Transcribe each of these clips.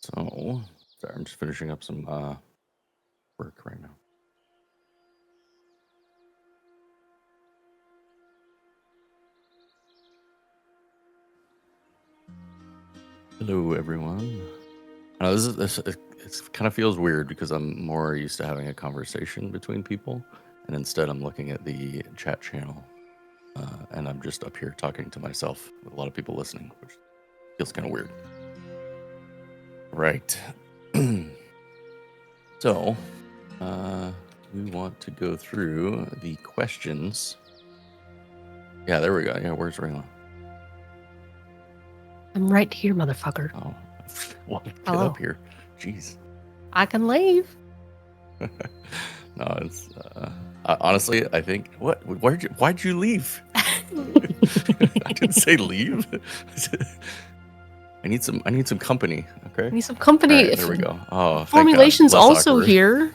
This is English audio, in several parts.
So, sorry, I'm just finishing up some work right now. Hello, everyone. I know it kind of feels weird because I'm more used to having a conversation between people, and instead I'm looking at the chat channel, and I'm just up here talking to myself with a lot of people listening, which feels kind of weird. Right. So, we want to go through the questions. Yeah, there we go. Yeah, where's Raylan? I'm right here, motherfucker. Oh, well, get Hello. up here. Jeez. I can leave. No, it's honestly, I think why'd you leave? I didn't say leave. I need some company. Okay. I need some company. Right, there we go. Oh, Formulation's thank God. Less also awkward. here.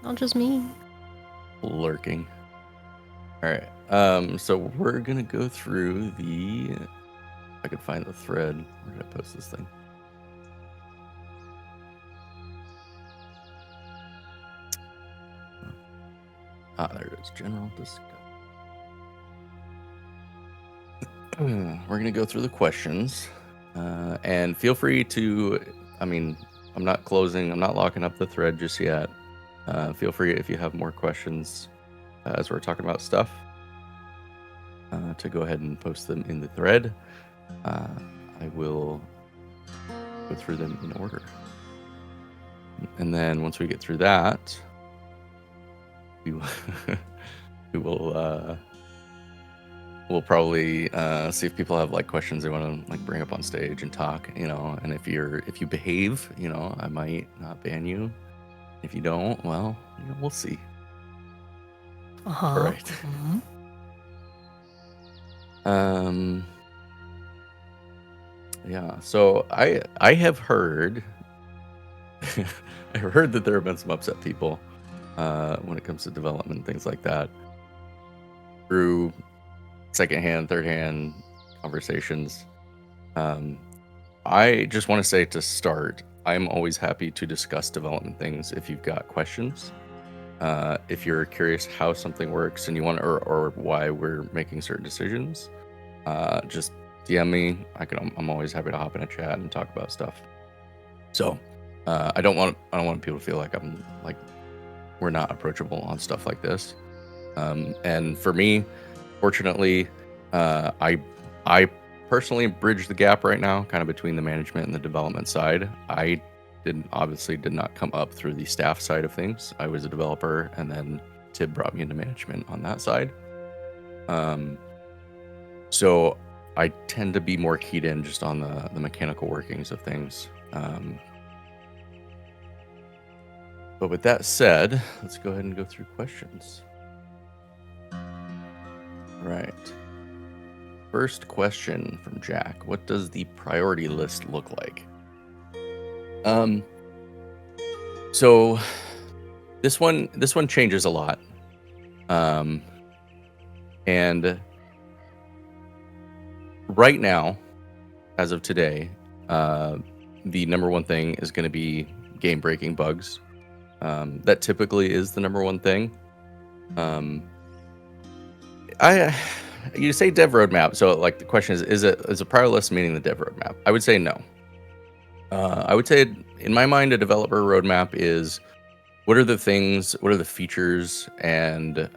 Not just me. Lurking. All right. So we're gonna go through the. If I could find the thread. Where did I post this thing? Ah, there it is. General discussion. We're going to go through the questions, and feel free to, I'm not locking up the thread just yet. Feel free, if you have more questions as we're talking about stuff, to go ahead and post them in the thread. I will go through them in order. And then once we get through that, we will we'll probably see if people have like questions they want to like bring up on stage and talk, and if you behave, I might not ban you. If you don't, well, we'll see. All right. Yeah, so I have heard I heard that there have been some upset people when it comes to development and things like that through secondhand, third-hand conversations. I just want to say to start, I'm always happy to discuss development things if you've got questions. If you're curious how something works and you want or why we're making certain decisions, just DM me. I'm always happy to hop in a chat and talk about stuff. So I don't want people to feel like we're not approachable on stuff like this. And for me, fortunately, I personally bridge the gap right now, kind of between the management and the development side. I obviously did not come up through the staff side of things. I was a developer, and then Tib brought me into management on that side. So I tend to be more keyed in just on the mechanical workings of things. But with that said, let's go ahead and go through questions. Right. First question from Jack. What does the priority list look like? So this one changes a lot. And right now, as of today, the number one thing is going to be game breaking bugs. That typically is the number one thing. You say dev roadmap, so like the question is a prior list meaning the dev roadmap? I would say no. I would say in my mind, a developer roadmap is what are the features and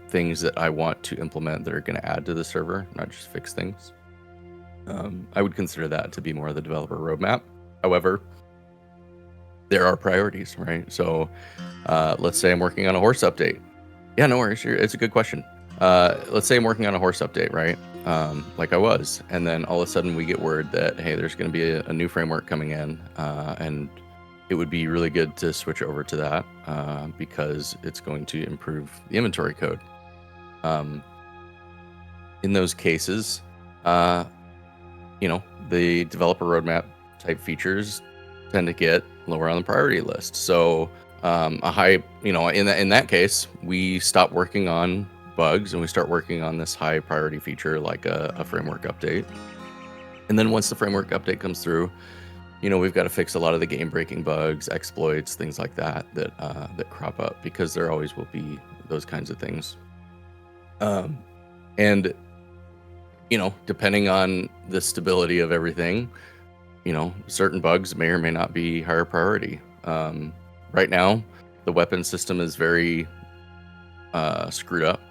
things that I want to implement that are going to add to the server, not just fix things. I would consider that to be more of the developer roadmap. However, there are priorities, right? So let's say I'm working on a horse update. Yeah, no worries. It's a good question. Let's say I'm working on a horse update, right? Like I was, and then all of a sudden we get word that, hey, there's going to be a new framework coming in, and it would be really good to switch over to that because it's going to improve the inventory code. In those cases, the developer roadmap type features tend to get lower on the priority list. So a high, in that case, we stop working on bugs and we start working on this high priority feature like a framework update. And then once the framework update comes through, we've got to fix a lot of the game breaking bugs, exploits, things like that crop up, because there always will be those kinds of things. And depending on the stability of everything, certain bugs may or may not be higher priority. Right now, the weapon system is very screwed up.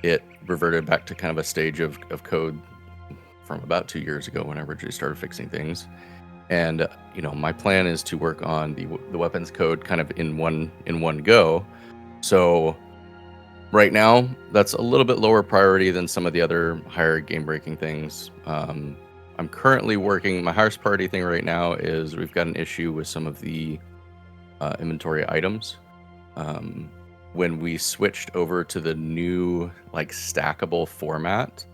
It reverted back to kind of a stage of code from about 2 years ago when I originally started fixing things. And my plan is to work on the weapons code kind of in one go. So right now, that's a little bit lower priority than some of the other higher game breaking things. I'm currently working. My highest priority thing right now is we've got an issue with some of the inventory items. When we switched over to the new stackable format,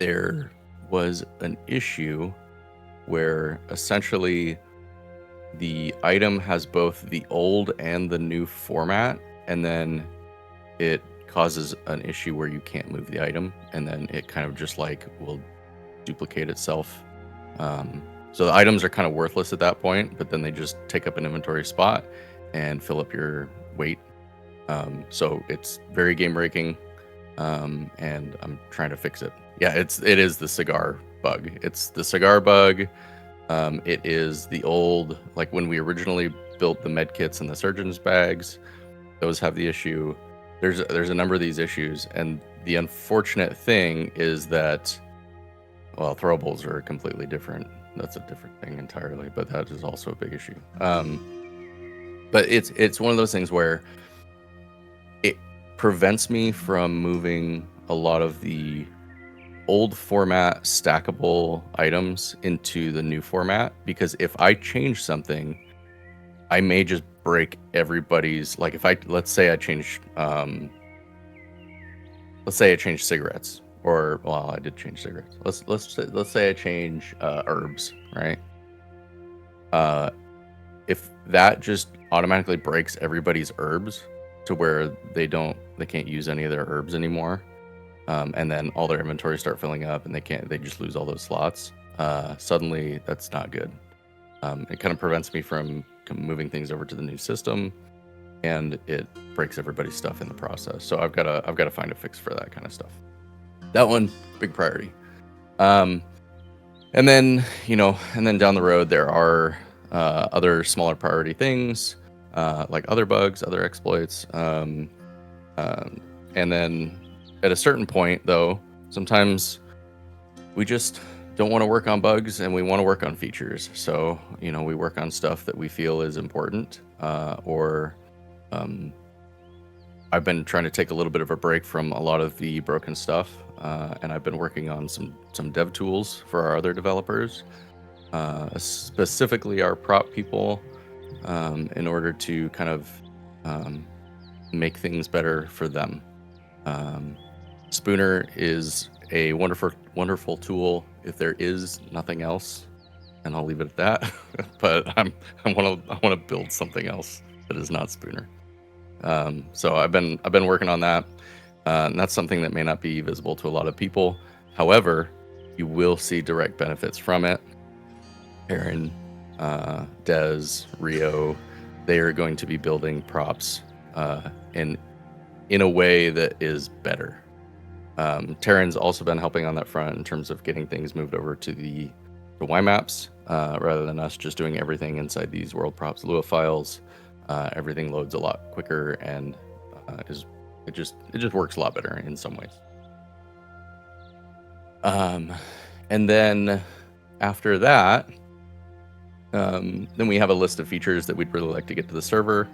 there was an issue where essentially the item has both the old and the new format, and then it causes an issue where you can't move the item, and then it kind of just will duplicate itself. So the items are kind of worthless at that point, but then they just take up an inventory spot and fill up your weight. So it's very game breaking, and I'm trying to fix it. Yeah, it is the cigar bug. It's the cigar bug. It is the old, when we originally built the med kits and the surgeon's bags, those have the issue. There's a number of these issues, and the unfortunate thing is that, well, throwables are completely different. That's a different thing entirely, but that is also a big issue. But it's one of those things where it prevents me from moving a lot of the old format stackable items into the new format, because if I change something, I may just break everybody's, let's say I change cigarettes, or well, I did change cigarettes. Let's say I change herbs, right? If that just automatically breaks everybody's herbs to where they can't use any of their herbs anymore, and then all their inventory start filling up and they just lose all those slots, suddenly that's not good. It kind of prevents me from moving things over to the new system, and it breaks everybody's stuff in the process. So I've got to find a fix for that kind of stuff. That one, big priority. And then down the road there are other smaller priority things, like other bugs, other exploits, and then at a certain point, though, sometimes we just don't want to work on bugs and we want to work on features. So, we work on stuff that we feel is important, or I've been trying to take a little bit of a break from a lot of the broken stuff, and I've been working on some dev tools for our other developers, specifically our prop people, in order to kind of make things better for them. Spooner is a wonderful tool if there is nothing else, and I'll leave it at that. But I want to build something else that is not Spooner. So I've been working on that, and that's something that may not be visible to a lot of people. However, you will see direct benefits from it. Aaron, Des, Rio, they are going to be building props in a way that is better. Terran's also been helping on that front in terms of getting things moved over to the Y maps, rather than us just doing everything inside these world props Lua files. Everything loads a lot quicker, and it just works a lot better in some ways. And then after that, then we have a list of features that we'd really like to get to the server.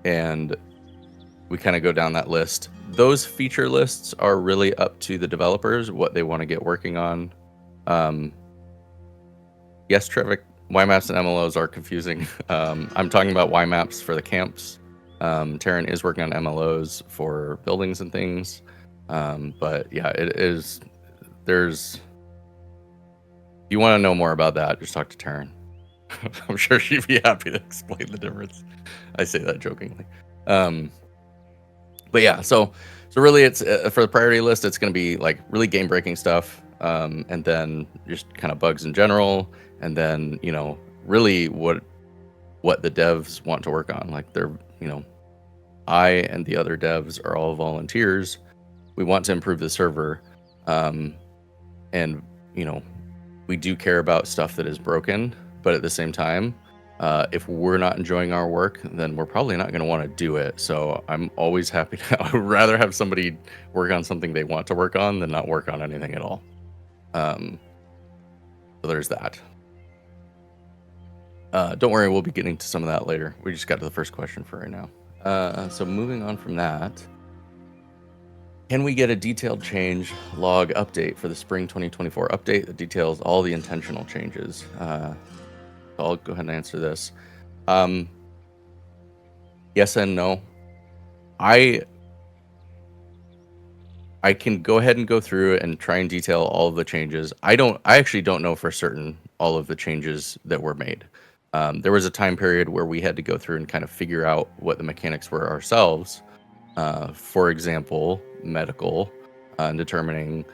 And we kind of go down that list. Those feature lists are really up to the developers, what they want to get working on. Yes, traffic, YMaps and MLOs are confusing. I'm talking about YMaps for the camps. Terran is working on MLOs for buildings and things. But yeah, it is. If you want to know more about that, just talk to Terran. I'm sure she'd be happy to explain the difference. I say that jokingly. But yeah, so So really, it's for the priority list. It's going to be like really game breaking stuff, and then just kind of bugs in general, and then really what the devs want to work on. Like they're I and the other devs are all volunteers. We want to improve the server, and we do care about stuff that is broken, but at the same time, if we're not enjoying our work, then we're probably not going to want to do it. So I'm always happy to. I would rather have somebody work on something they want to work on than not work on anything at all. So there's that. Don't worry, we'll be getting to some of that later. We just got to the first question for right now. So moving on from that, can we get a detailed change log update for the spring 2024 update that details all the intentional changes? I'll go ahead and answer this. Yes and no. I can go ahead and go through and try and detail all of the changes. I actually don't know for certain all of the changes that were made. There was a time period where we had to go through and kind of figure out what the mechanics were ourselves. For example, medical, and determining,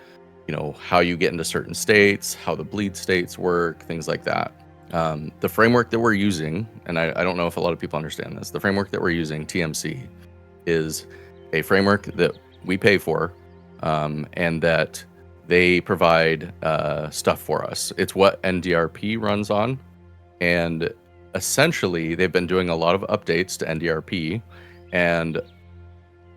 how you get into certain states, how the bleed states work, things like that. The framework that we're using, and I don't know if a lot of people understand this, the framework that we're using, TMC, is a framework that we pay for, and that they provide stuff for us. It's what NDRP runs on, and essentially they've been doing a lot of updates to NDRP, and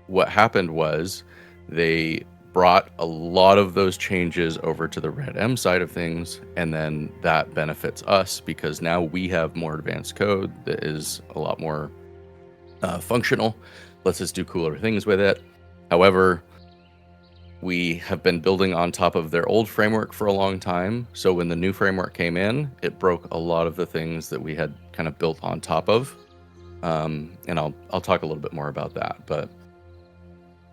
what happened was they brought a lot of those changes over to the Red M side of things, and then that benefits us because now we have more advanced code that is a lot more functional, lets us do cooler things with it. However, we have been building on top of their old framework for a long time, so when the new framework came in, it broke a lot of the things that we had kind of built on top of, and I'll talk a little bit more about that. But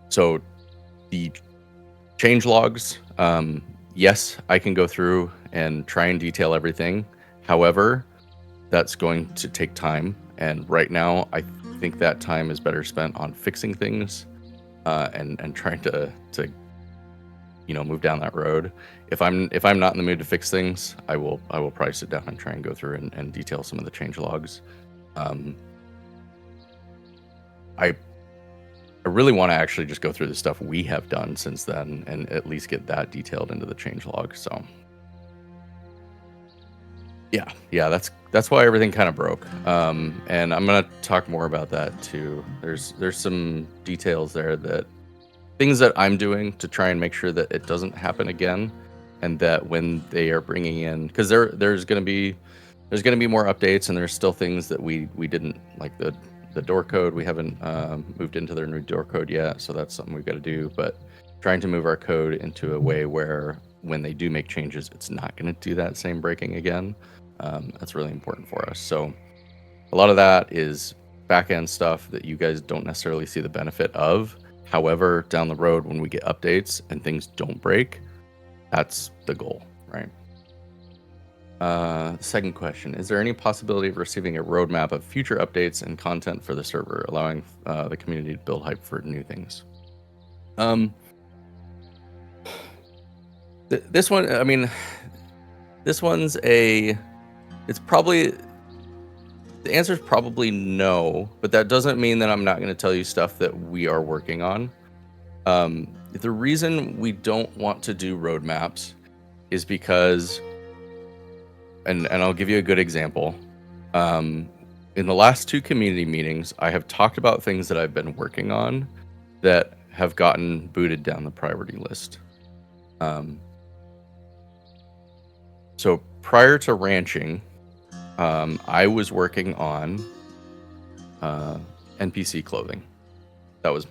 so the change logs, yes, I can go through and try and detail everything. However, that's going to take time, and right now I think that time is better spent on fixing things, and trying to move down that road. If I'm not in the mood to fix things, I will probably sit down and try and go through and detail some of the change logs. I really want to actually just go through the stuff we have done since then and at least get that detailed into the change log. So yeah, that's why everything kind of broke. And I'm gonna talk more about that too. There's some details there, that things that I'm doing to try and make sure that it doesn't happen again, and that when they are bringing in, because there's gonna be more updates, and there's still things that we didn't like. The door code, we haven't moved into their new door code yet, so that's something we've got to do. But trying to move our code into a way where when they do make changes, it's not going to do that same breaking again. That's really important for us. So a lot of that is back-end stuff that you guys don't necessarily see the benefit of. However, down the road, when we get updates and things don't break, that's the goal, right? Second question, is there any possibility of receiving a roadmap of future updates and content for the server, allowing the community to build hype for new things? This one, I mean, this one's it's probably, the answer is probably no, but that doesn't mean that I'm not going to tell you stuff that we are working on. The reason we don't want to do roadmaps is because, and I'll give you a good example. In the last 2 community meetings, I have talked about things that I've been working on that have gotten booted down the priority list. So prior to ranching, I was working on NPC clothing. That was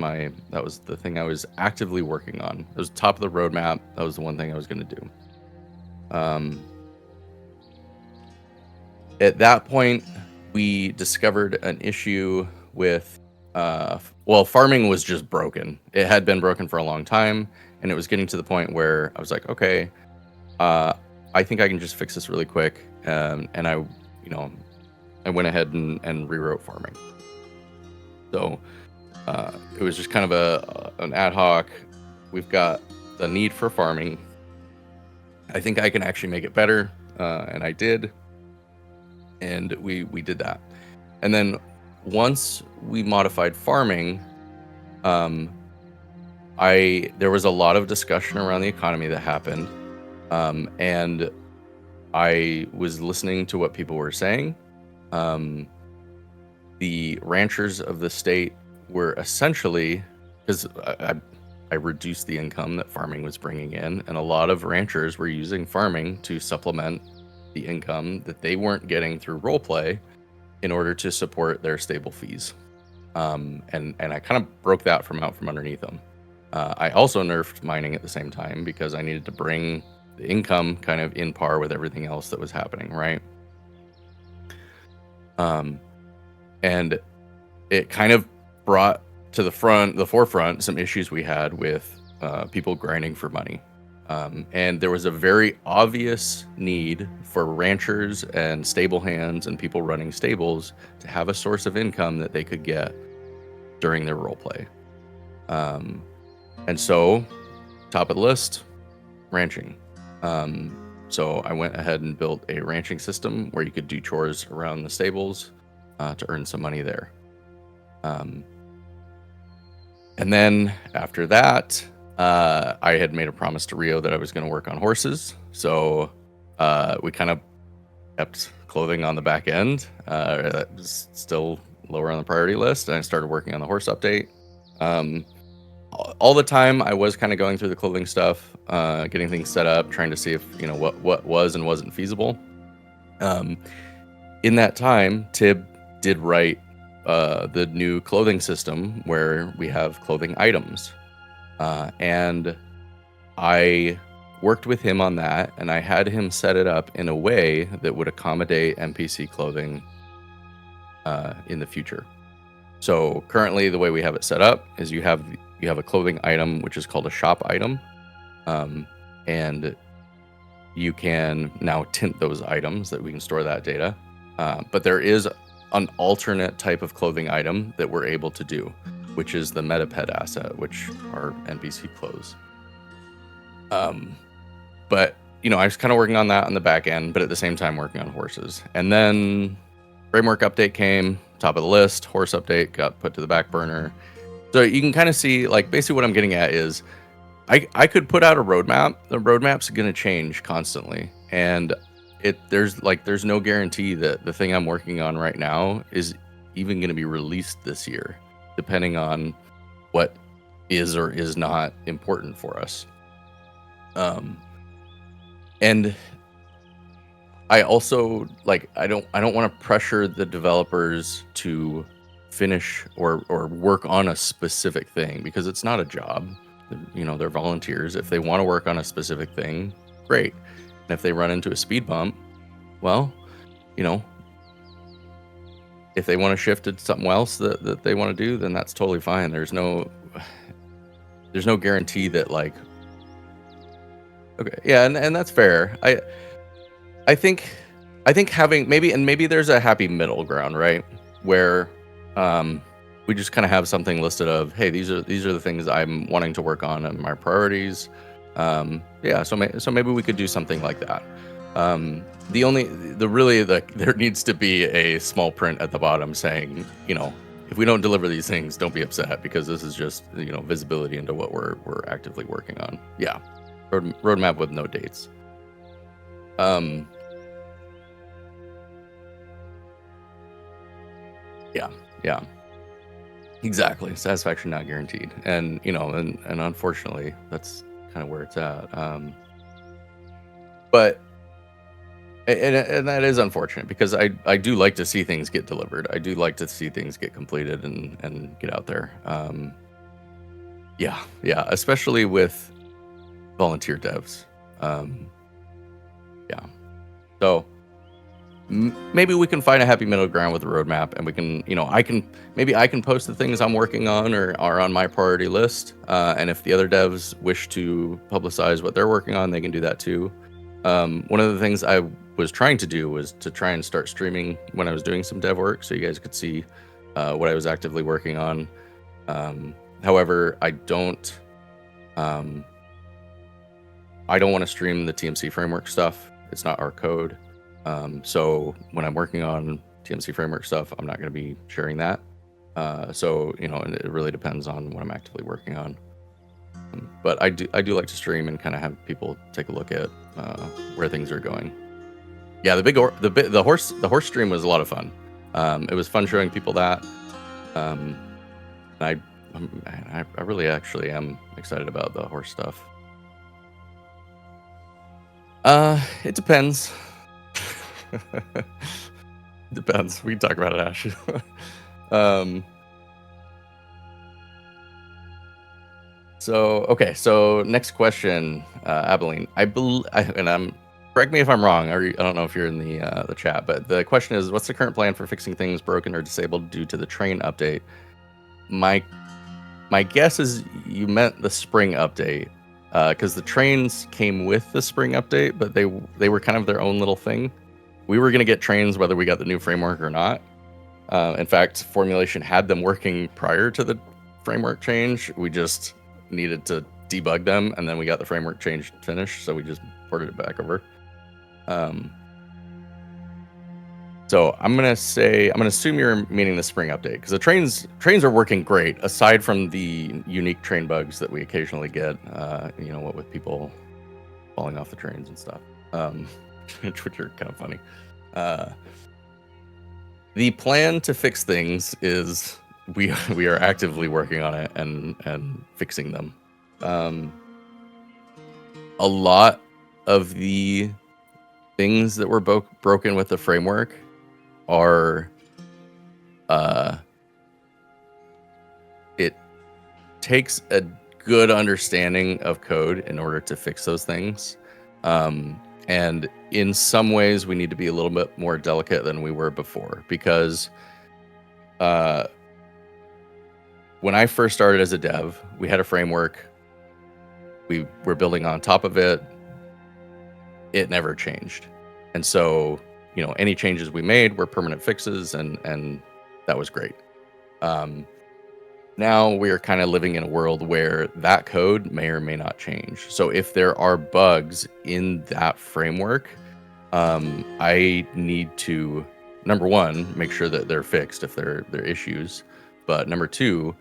the thing I was actively working on. It was top of the roadmap. That was the one thing I was going to do. At that point, we discovered an issue with, farming was just broken. It had been broken for a long time, and it was getting to the point where I was like, okay, I think I can just fix this really quick. And I went ahead and rewrote farming. So it was just kind of an ad hoc. We've got the need for farming. I think I can actually make it better, and I did. And we did that. And then once we modified farming, there was a lot of discussion around the economy that happened, and I was listening to what people were saying. The ranchers of the state were essentially, because I reduced the income that farming was bringing in, and a lot of ranchers were using farming to supplement the income that they weren't getting through roleplay in order to support their stable fees. And I kind of broke that out from underneath them. I also nerfed mining at the same time because I needed to bring the income kind of in par with everything else that was happening, right? And it kind of brought to the forefront some issues we had with people grinding for money. And there was a very obvious need for ranchers and stable hands and people running stables to have a source of income that they could get during their roleplay. And so, top of the list, ranching. So I went ahead and built a ranching system where you could do chores around the stables to earn some money there. And then after that, I had made a promise to Rio that I was going to work on horses. So we kind of kept clothing on the back end. That was still lower on the priority list. And I started working on the horse update. All the time I was kind of going through the clothing stuff, getting things set up, trying to see if, what was and wasn't feasible. In that time, Tib did write the new clothing system where we have clothing items. And I worked with him on that, and I had him set it up in a way that would accommodate NPC clothing in the future. So currently the way we have it set up is you have a clothing item which is called a shop item, and you can now tint those items that we can store that data. But there is an alternate type of clothing item that we're able to do, which is the metaped asset, which are NPC clothes. But I was kind of working on that on the back end, but at the same time working on horses. And then framework update came, top of the list. Horse update got put to the back burner. So you can kind of see, like, basically what I'm getting at is I could put out a roadmap. The roadmap's going to change constantly, and there's no guarantee that the thing I'm working on right now is even going to be released this year, depending on what is or is not important for us. And I also, like, I don't want to pressure the developers to finish or work on a specific thing, because it's not a job. They're volunteers. If they want to work on a specific thing, great. And if they run into a speed bump, well, if they want to shift to something else that they want to do, then that's totally fine. There's no guarantee that, like, okay, yeah, and that's fair. I think having maybe there's a happy middle ground, right? Where we just kind of have something listed of, hey, these are the things I'm wanting to work on and my priorities. Yeah, so maybe we could do something like that. There needs to be a small print at the bottom saying, if we don't deliver these things, don't be upset, because this is just, visibility into what we're actively working on. Yeah, roadmap with no dates. Yeah, exactly. Satisfaction not guaranteed, and and unfortunately, that's kind of where it's at. But and that is unfortunate, because I do like to see things get delivered. I do like to see things get completed and get out there. Yeah, especially with volunteer devs. Yeah, so maybe we can find a happy middle ground with the roadmap, and we can, I can post the things I'm working on or are on my priority list. And if the other devs wish to publicize what they're working on, they can do that too. One of the things I was trying to do was to try and start streaming when I was doing some dev work, so you guys could see what I was actively working on. However, I don't want to stream the TMC framework stuff. It's not our code. So when I'm working on TMC framework stuff, I'm not going to be sharing that. So, you know, and it really depends on what I'm actively working on. But I do like to stream and kind of have people take a look at where things are going. Yeah, the horse stream was a lot of fun. It was fun showing people that. I really actually am excited about the horse stuff. It depends. Depends. We can talk about it, Ash. So next question, Abilene. Correct me if I'm wrong. I don't know if you're in the chat, but the question is, what's the current plan for fixing things broken or disabled due to the train update? My guess is you meant the spring update, because the trains came with the spring update, but they were kind of their own little thing. We were going to get trains whether we got the new framework or not. In fact, formulation had them working prior to the framework change. We just needed to debug them, and then we got the framework change finished, so we just ported it back over. So I'm gonna assume you're meaning the spring update, because the trains are working great, aside from the unique train bugs that we occasionally get. You know, what with people falling off the trains and stuff, which are kind of funny. The plan to fix things is we are actively working on it and fixing them. A lot of the things that were broken with the framework are it takes a good understanding of code in order to fix those things. And in some ways we need to be a little bit more delicate than we were before, because when I first started as a dev, we had a framework. We were building on top of it. It never changed. And so, you know, any changes we made were permanent fixes, and that was great. Now we are kind of living in a world where that code may or may not change. So if there are bugs in that framework, I need to, number one, make sure that they're fixed if they're issues. But number two,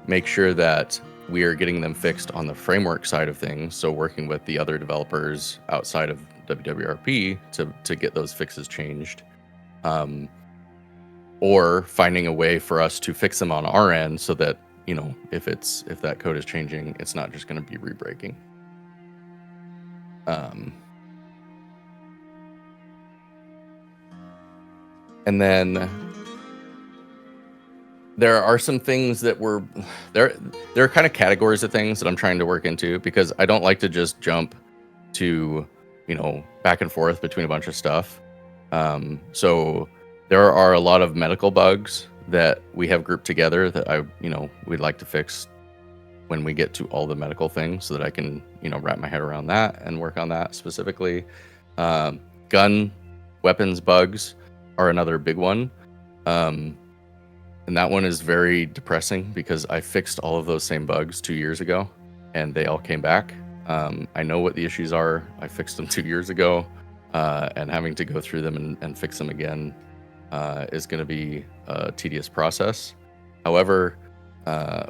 make sure that we are getting them fixed on the framework side of things. So working with the other developers outside of WWRP to get those fixes changed. Or finding a way for us to fix them on our end, so that, you know, if that code is changing, it's not just going to be re-breaking. And then there are some things that there are kind of categories of things that I'm trying to work into, because I don't like to just jump to, you know, back and forth between a bunch of stuff. So there are a lot of medical bugs that we have grouped together that we'd like to fix when we get to all the medical things, so that I can, you know, wrap my head around that and work on that specifically. Gun weapons bugs are another big one. And that one is very depressing, because I fixed all of those same bugs 2 years ago and they all came back. I know what the issues are. I fixed them 2 years ago, and having to go through them and fix them again is going to be a tedious process. However,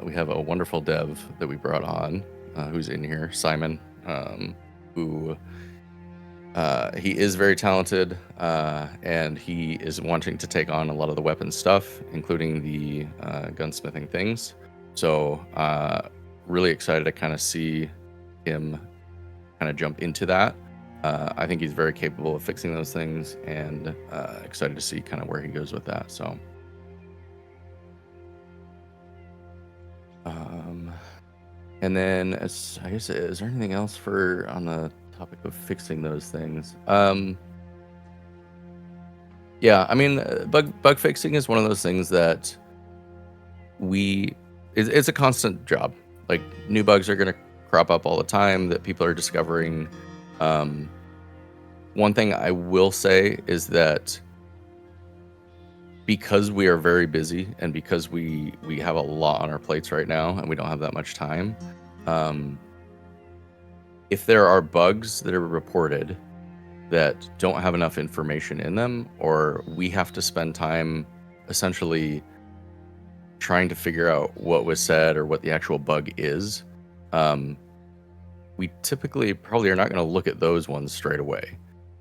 we have a wonderful dev that we brought on, who's in here, Simon, who he is very talented, and he is wanting to take on a lot of the weapons stuff, including the gunsmithing things. So really excited to kind of see him kind of jump into that. I think he's very capable of fixing those things, and excited to see kind of where he goes with that. So and then I guess, is there anything else on the topic of fixing those things? Yeah, I mean, bug fixing is one of those things that it's a constant job. Like, new bugs are going to crop up all the time that people are discovering. One thing I will say is that because we are very busy and because we have a lot on our plates right now and we don't have that much time, if there are bugs that are reported that don't have enough information in them, or we have to spend time essentially trying to figure out what was said or what the actual bug is, we typically probably are not going to look at those ones straight away.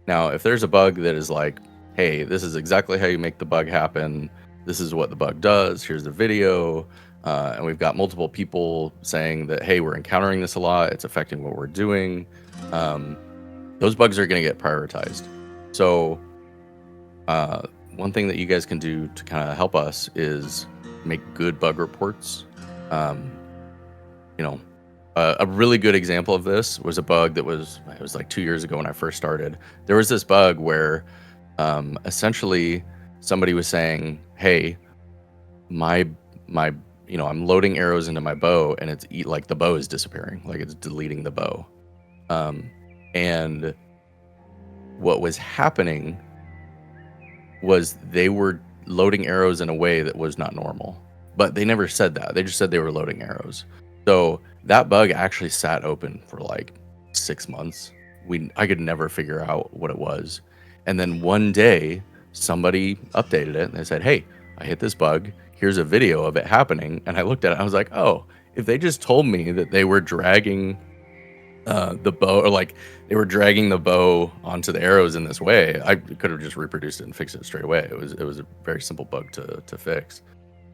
Now, if there's a bug that is like, hey, this is exactly how you make the bug happen, this is what the bug does, here's the video, and we've got multiple people saying that, hey, we're encountering this a lot, it's affecting what we're doing, those bugs are going to get prioritized. So one thing that you guys can do to kind of help us is make good bug reports. A really good example of this was a bug that was like 2 years ago when I first started. There was this bug where essentially somebody was saying, hey, I'm loading arrows into my bow and it's like the bow is disappearing, like it's deleting the bow. And what was happening was they were loading arrows in a way that was not normal, but they never said that. They just said they were loading arrows. So that bug actually sat open for like 6 months. I could never figure out what it was. And then one day somebody updated it and they said, hey, I hit this bug. Here's a video of it happening. And I looked at it. I was like, oh, if they just told me that they were dragging the bow, or like they were dragging the bow onto the arrows in this way, I could have just reproduced it and fixed it straight away. It was a very simple bug to fix.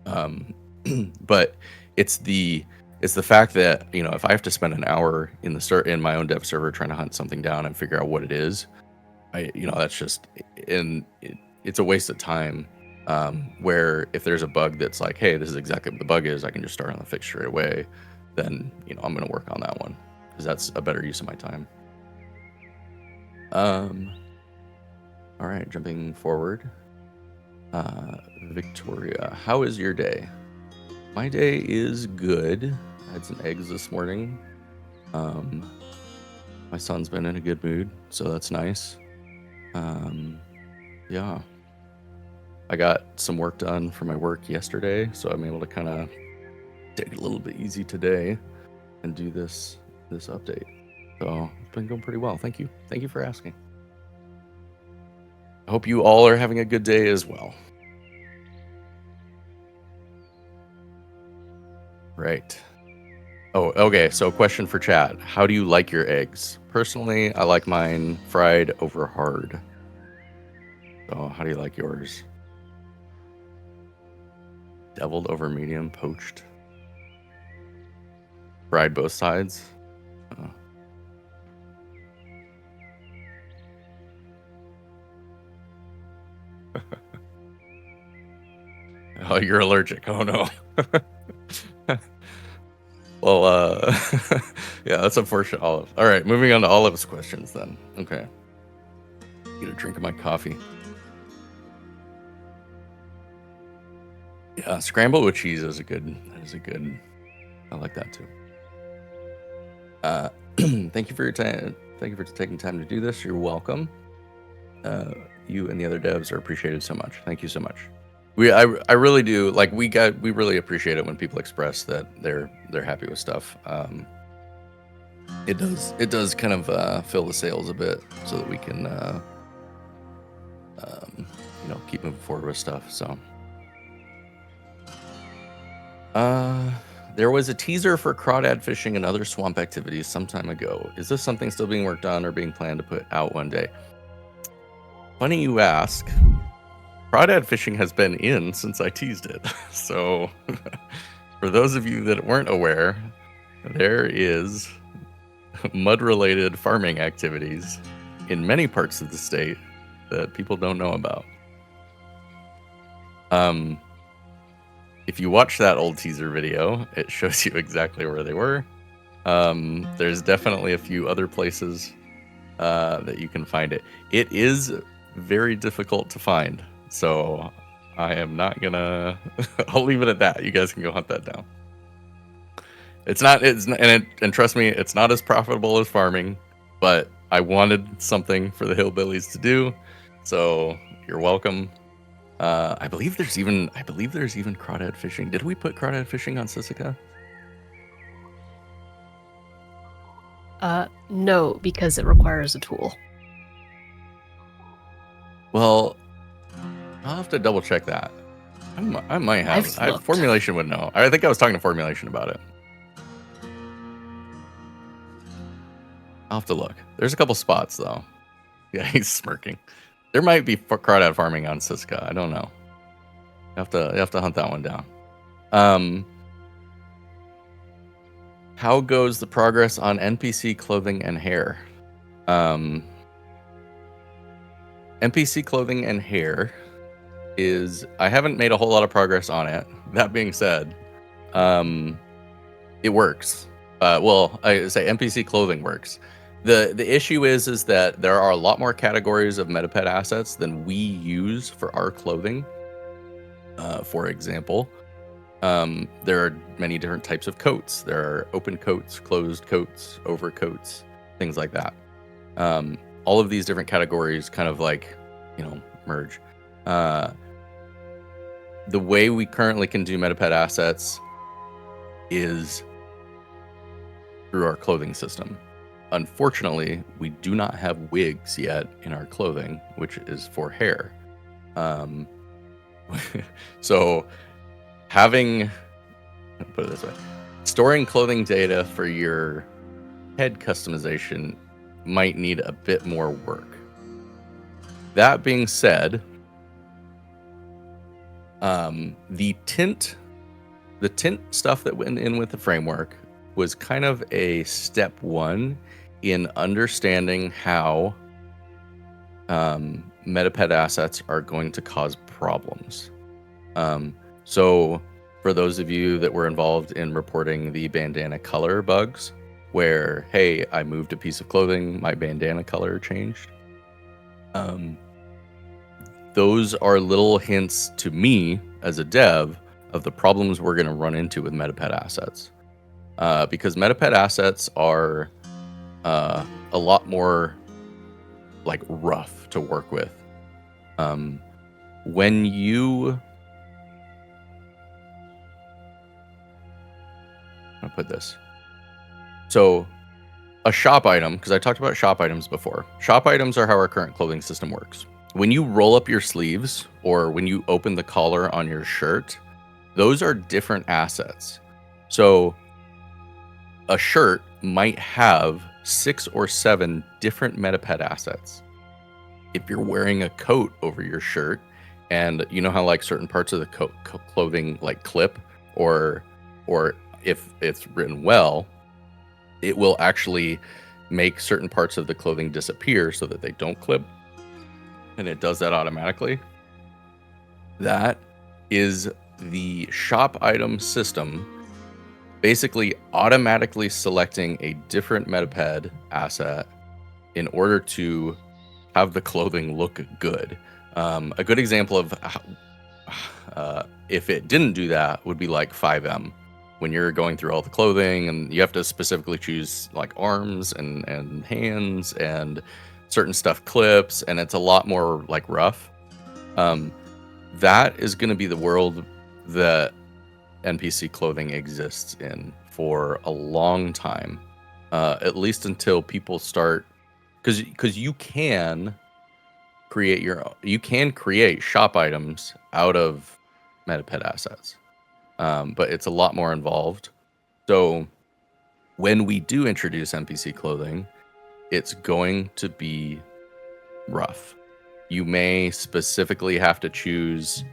But it's the fact that, if I have to spend an hour in my own dev server trying to hunt something down and figure out what it is, that's just, it's a waste of time. Where if there's a bug that's like, hey, this is exactly what the bug is, I can just start on the fix straight away, then I'm going to work on that one, because that's a better use of my time. All right, jumping forward. Victoria, how is your day? My day is good. I had some eggs this morning. My son's been in a good mood, so that's nice. Yeah. I got some work done for my work yesterday, so I'm able to kind of take it a little bit easy today and do this update. So it's been going pretty well. Thank you. Thank you for asking. I hope you all are having a good day as well. Right. Oh, okay. So question for chat. How do you like your eggs? Personally, I like mine fried over hard. So how do you like yours? Deviled over medium, poached. Fried both sides. Oh, you're allergic. Oh no. Well, yeah, that's unfortunate, Olive. All right, moving on to Olive's questions then. Okay. Get a drink of my coffee. Yeah, scrambled with cheese is a good. I like that too. Thank you for your time. Thank you for taking time to do this. You're welcome. You and the other devs are appreciated so much. Thank you so much. I really do. Like we really appreciate it when people express that they're happy with stuff. It does kind of fill the sails a bit so that we can keep moving forward with stuff. So there was a teaser for crawdad fishing and other swamp activities some time ago. Is this something still being worked on or being planned to put out one day? Funny you ask. Crawdad fishing has been in since I teased it. So for those of you that weren't aware, there is mud-related farming activities in many parts of the state that people don't know about. If you watch that old teaser video, it shows you exactly where they were. There's definitely a few other places that you can find it. It is very difficult to find, so I am not gonna. I'll leave it at that. You guys can go hunt that down. And trust me, it's not as profitable as farming, but I wanted something for the hillbillies to do, so you're welcome. I believe there's even crawdad fishing. Did we put crawdad fishing on Sisika? No, because it requires a tool. Well, I'll have to double check that. I might have. I've looked. Formulation would know. I think I was talking to Formulation about it. I'll have to look. There's a couple spots though. Yeah, he's smirking. There might be crawdad farming on Siska. I don't know. You have to hunt that one down. How goes the progress on NPC Clothing and Hair? NPC Clothing and Hair is, I haven't made a whole lot of progress on it. That being said, it works. Well, I say NPC Clothing works. The issue is that there are a lot more categories of metaped assets than we use for our clothing. For example, there are many different types of coats. There are open coats, closed coats, overcoats, things like that. All of these different categories kind of like, merge. The way we currently can do metaped assets is through our clothing system. Unfortunately, we do not have wigs yet in our clothing, which is for hair. So having, put it this way, storing clothing data for your head customization might need a bit more work. That being said, the tint stuff that went in with the framework was kind of a step one in understanding how metaped assets are going to cause problems. So for those of you that were involved in reporting the bandana color bugs, where, hey, I moved a piece of clothing, my bandana color changed. Those are little hints to me as a dev of the problems we're going to run into with metaped assets. Because metaped assets are a lot more like rough to work with. When you, I'll put this. So a shop item, because I talked about shop items before. Shop items are how our current clothing system works. When you roll up your sleeves or when you open the collar on your shirt, those are different assets. So a shirt might have 6 or 7 different metaped assets. If you're wearing a coat over your shirt, and you know how like certain parts of the clothing like clip, or if it's written well, it will actually make certain parts of the clothing disappear so that they don't clip, and it does that automatically. That is the shop item system basically automatically selecting a different metaped asset in order to have the clothing look good. A good example of how, if it didn't do that would be like 5M. When you're going through all the clothing and you have to specifically choose like arms and hands and certain stuff clips, and it's a lot more like rough. That is going to be the world that NPC clothing exists in for a long time, at least until people start, because you can create shop items out of metaped assets, but it's a lot more involved. So when we do introduce NPC clothing, it's going to be rough. You may specifically have to choose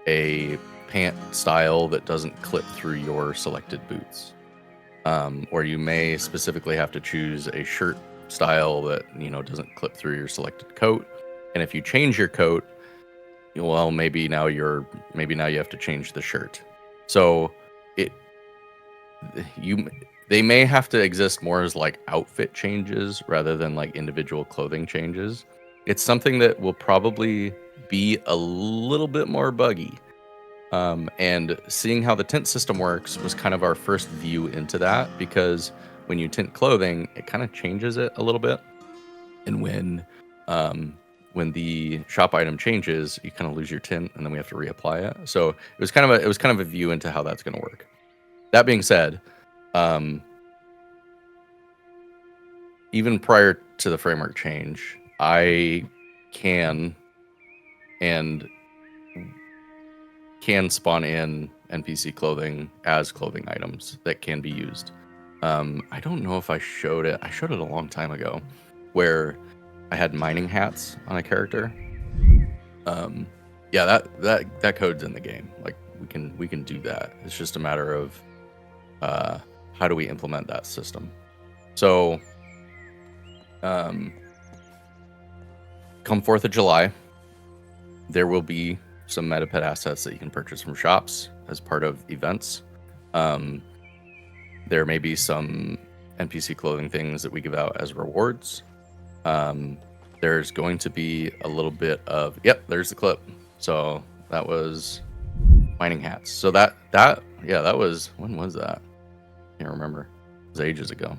a pant style that doesn't clip through your selected boots. Or you may specifically have to choose a shirt style that, doesn't clip through your selected coat. And if you change your coat, well, maybe now you have to change the shirt. So they may have to exist more as like outfit changes rather than like individual clothing changes. It's something that will probably be a little bit more buggy. And seeing how the tint system works was kind of our first view into that, because when you tint clothing, it kind of changes it a little bit. And when when the shop item changes, you kind of lose your tint, and then we have to reapply it. So it was kind of a view into how that's going to work. That being said, even prior to the framework change, I can spawn in NPC clothing as clothing items that can be used. I don't know if I showed it. I showed it a long time ago, where I had mining hats on a character. Yeah, that code's in the game. Like we can do that. It's just a matter of how do we implement that system. So, come 4th of July, there will be some Metapet assets that you can purchase from shops as part of events. There may be some NPC clothing things that we give out as rewards. There's going to be a little bit of, yep, there's the clip. So that was mining hats. So that was, when was that? Can't remember. It was ages ago.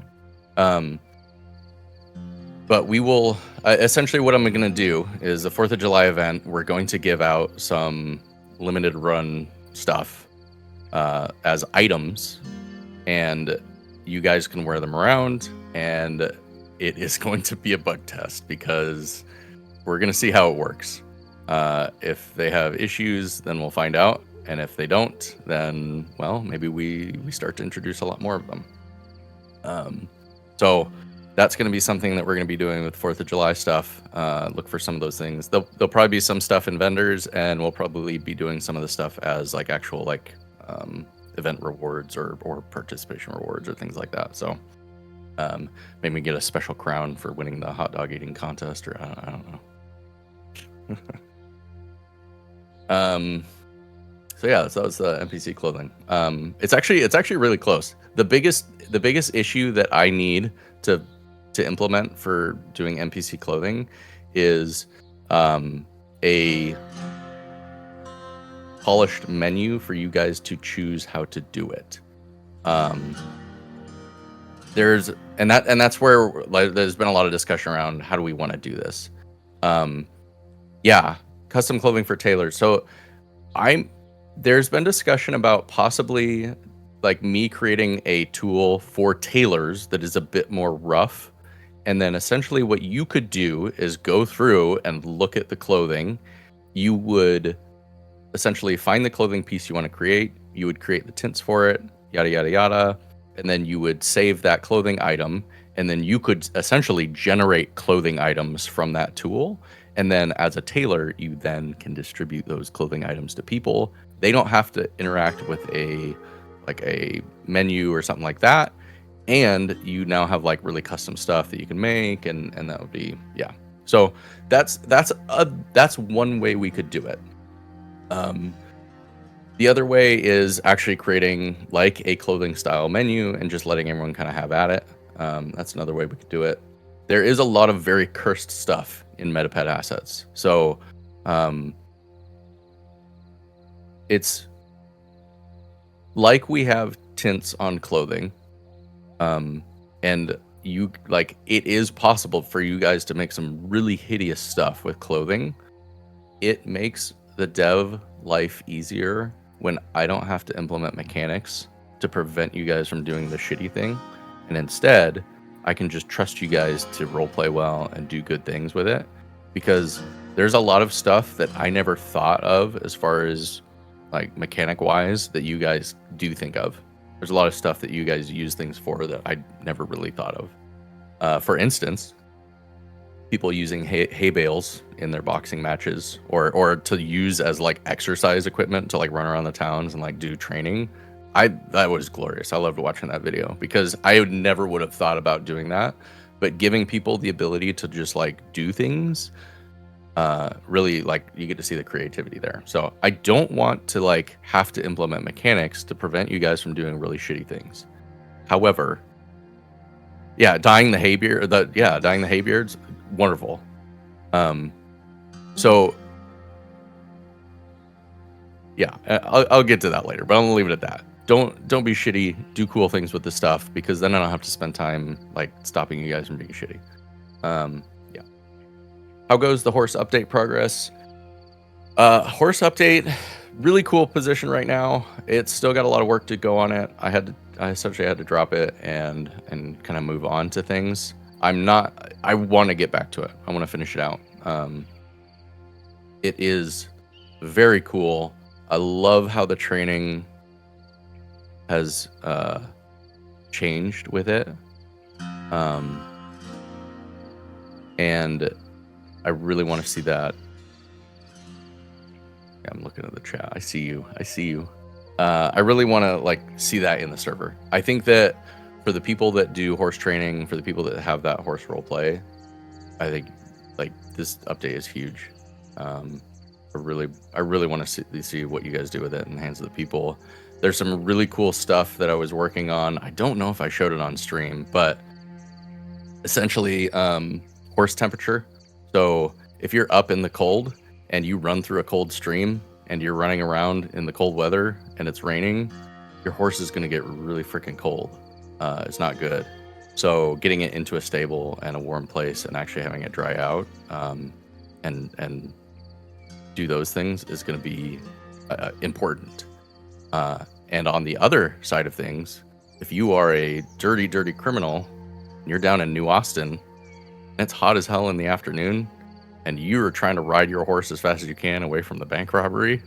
But we will, essentially what I'm going to do is the 4th of July event, we're going to give out some limited run stuff as items, and you guys can wear them around, and it is going to be a bug test because we're going to see how it works. If they have issues, then we'll find out. And if they don't, then, well, maybe we start to introduce a lot more of them. So that's going to be something that we're going to be doing with 4th of July stuff. Look for some of those things. There'll probably be some stuff in vendors, and we'll probably be doing some of the stuff as like actual like event rewards or participation rewards or things like that. So maybe get a special crown for winning the hot dog eating contest, or I don't know. So yeah, so that was the NPC clothing. It's actually really close. The biggest issue that I need to implement for doing NPC clothing is a polished menu for you guys to choose how to do it. That's where like, there's been a lot of discussion around how do we want to do this. Yeah, custom clothing for tailors. So there's been discussion about possibly like me creating a tool for tailors that is a bit more rough. And then essentially what you could do is go through and look at the clothing. You would essentially find the clothing piece you want to create. You would create the tints for it, yada, yada, yada. And then you would save that clothing item. And then you could essentially generate clothing items from that tool. And then as a tailor, you then can distribute those clothing items to people. They don't have to interact with a menu or something like that. And you now have like really custom stuff that you can make, and that would be, yeah. So that's one way we could do it. The other way is actually creating like a clothing style menu and just letting everyone kind of have at it. That's another way we could do it. There is a lot of very cursed stuff in Metapet assets. So it's like we have tints on clothing. And you like, it is possible for you guys to make some really hideous stuff with clothing. It makes the dev life easier when I don't have to implement mechanics to prevent you guys from doing the shitty thing. And instead, I can just trust you guys to roleplay well and do good things with it. Because there's a lot of stuff that I never thought of as far as like mechanic wise that you guys do think of. There's a lot of stuff that you guys use things for that I never really thought of. For instance, people using hay bales in their boxing matches, or to use as like exercise equipment to like run around the towns and like do training. That was glorious. I loved watching that video because I never would have thought about doing that. But giving people the ability to just like do things, really like you get to see the creativity there. So I don't want to like have to implement mechanics to prevent you guys from doing really shitty things. However, yeah, dyeing the haybeards, wonderful. So yeah, I'll get to that later, but I'm gonna leave it at that. Don't be shitty. Do cool things with the stuff, because then I don't have to spend time like stopping you guys from being shitty. Yeah. How goes the horse update progress? Horse update, really cool position right now. It's still got a lot of work to go on it. I essentially had to drop it and kind of move on to things. I want to get back to it. I want to finish it out. It is very cool. I love how the training has changed with it. And I really want to see that. Yeah, I'm looking at the chat. I see you. I really want to like see that in the server. I think that for the people that do horse training, for the people that have that horse role play, I think like this update is huge. I really want to see what you guys do with it in the hands of the people. There's some really cool stuff that I was working on. I don't know if I showed it on stream, but essentially horse temperature. So if you're up in the cold and you run through a cold stream and you're running around in the cold weather and it's raining, your horse is going to get really freaking cold. It's not good. So getting it into a stable and a warm place and actually having it dry out and do those things is going to be important. And on the other side of things, if you are a dirty criminal and you're down in New Austin and it's hot as hell in the afternoon and you're trying to ride your horse as fast as you can away from the bank robbery,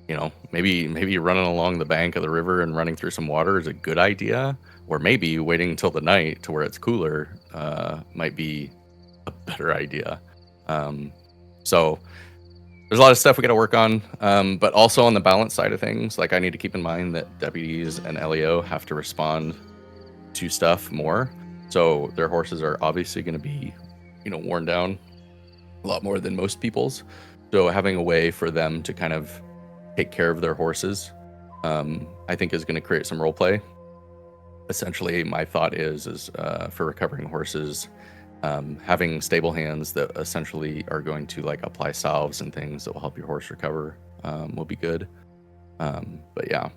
you know, maybe running along the bank of the river and running through some water is a good idea, or maybe waiting until the night to where it's cooler might be a better idea. So there's a lot of stuff we got to work on, but also on the balance side of things, like I need to keep in mind that deputies and LEO have to respond to stuff more. So their horses are obviously going to be, you know, worn down a lot more than most people's. So having a way for them to kind of take care of their horses, I think is going to create some role play. Essentially, my thought is for recovering horses, having stable hands that essentially are going to like apply salves and things that will help your horse recover will be good. But yeah.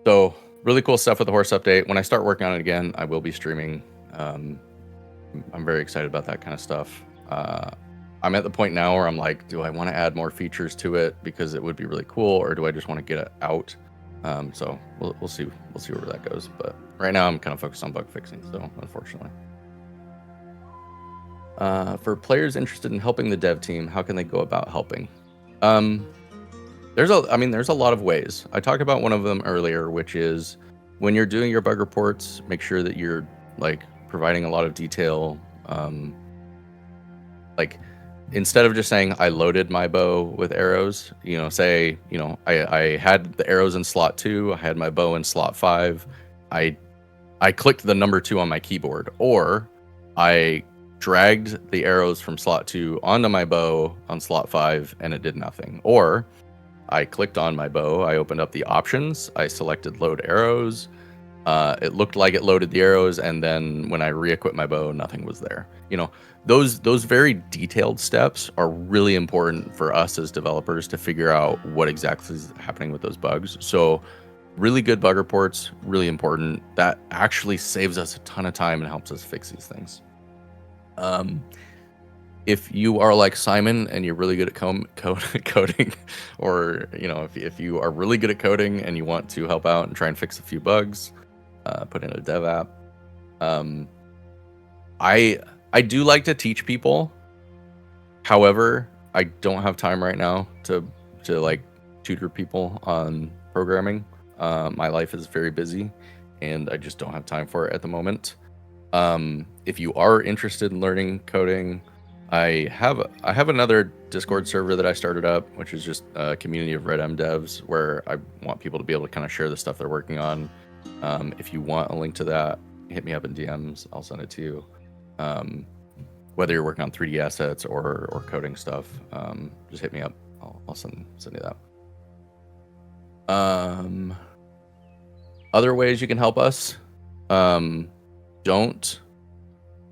So really cool stuff with the horse update. When I start working on it again, I will be streaming. I'm very excited about that kind of stuff. I'm at the point now where I'm like, do I want to add more features to it because it would be really cool, or do I just want to get it out? So we'll see where that goes. But right now I'm kind of focused on bug fixing. So unfortunately, for players interested in helping the dev team, how can they go about helping? There's a lot of ways. I talked about one of them earlier, which is when you're doing your bug reports, make sure that you're like providing a lot of detail. Like instead of just saying I loaded my bow with arrows, you know, say, you know, I had the arrows in slot 2, I had my bow in slot 5, I clicked the number 2 on my keyboard, or I dragged the arrows from slot 2 onto my bow on slot 5 and it did nothing. Or I clicked on my bow, I opened up the options, I selected load arrows, it looked like it loaded the arrows, and then when I re-equipped my bow, nothing was there. You know, those very detailed steps are really important for us as developers to figure out what exactly is happening with those bugs. So really good bug reports, really important. That actually saves us a ton of time and helps us fix these things. If you are like Simon and you're really good at coding, or you know, if you are really good at coding and you want to help out and try and fix a few bugs, put in a dev app. I do like to teach people. However, I don't have time right now to like tutor people on programming. My life is very busy and I just don't have time for it at the moment. If you are interested in learning coding, I have another Discord server that I started up, which is just a community of Red M devs, where I want people to be able to kind of share the stuff they're working on. If you want a link to that, hit me up in DMs. I'll send it to you. Whether you're working on 3D assets or coding stuff, just hit me up. I'll send you that. Other ways you can help us. Don't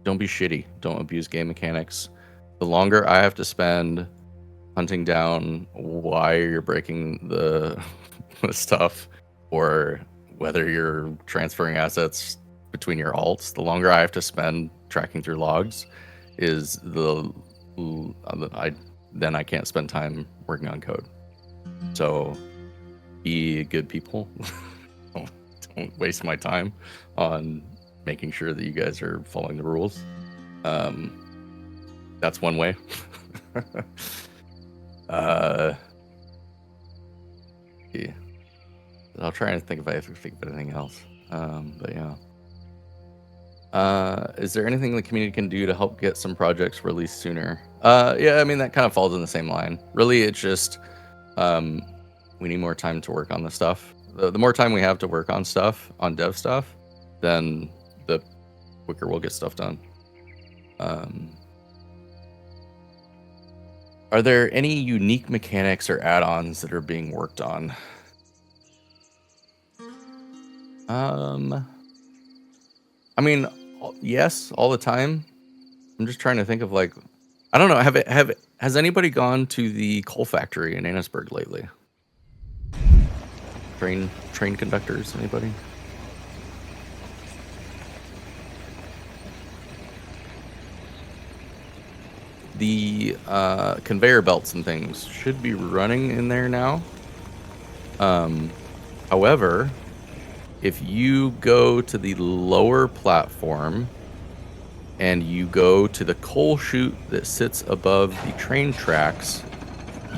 be shitty. Don't abuse game mechanics. The longer I have to spend hunting down why you're breaking the stuff, or whether you're transferring assets between your alts, the longer I have to spend tracking through logs, is then I can't spend time working on code. So be good people. Don't waste my time on making sure that you guys are following the rules. That's one way. Yeah. I'll try and think if I think of anything else. But yeah. Is there anything the community can do to help get some projects released sooner? Yeah, I mean that kind of falls in the same line. Really, it's just we need more time to work on the stuff. The more time we have to work on stuff, on dev stuff, then the quicker we'll get stuff done. Are there any unique mechanics or add-ons that are being worked on? I mean, yes, all the time. I'm just trying to think of like, I don't know. Has anybody gone to the coal factory in Annisburg lately? Train conductors, anybody? The conveyor belts and things should be running in there now. However, if you go to the lower platform and you go to the coal chute that sits above the train tracks,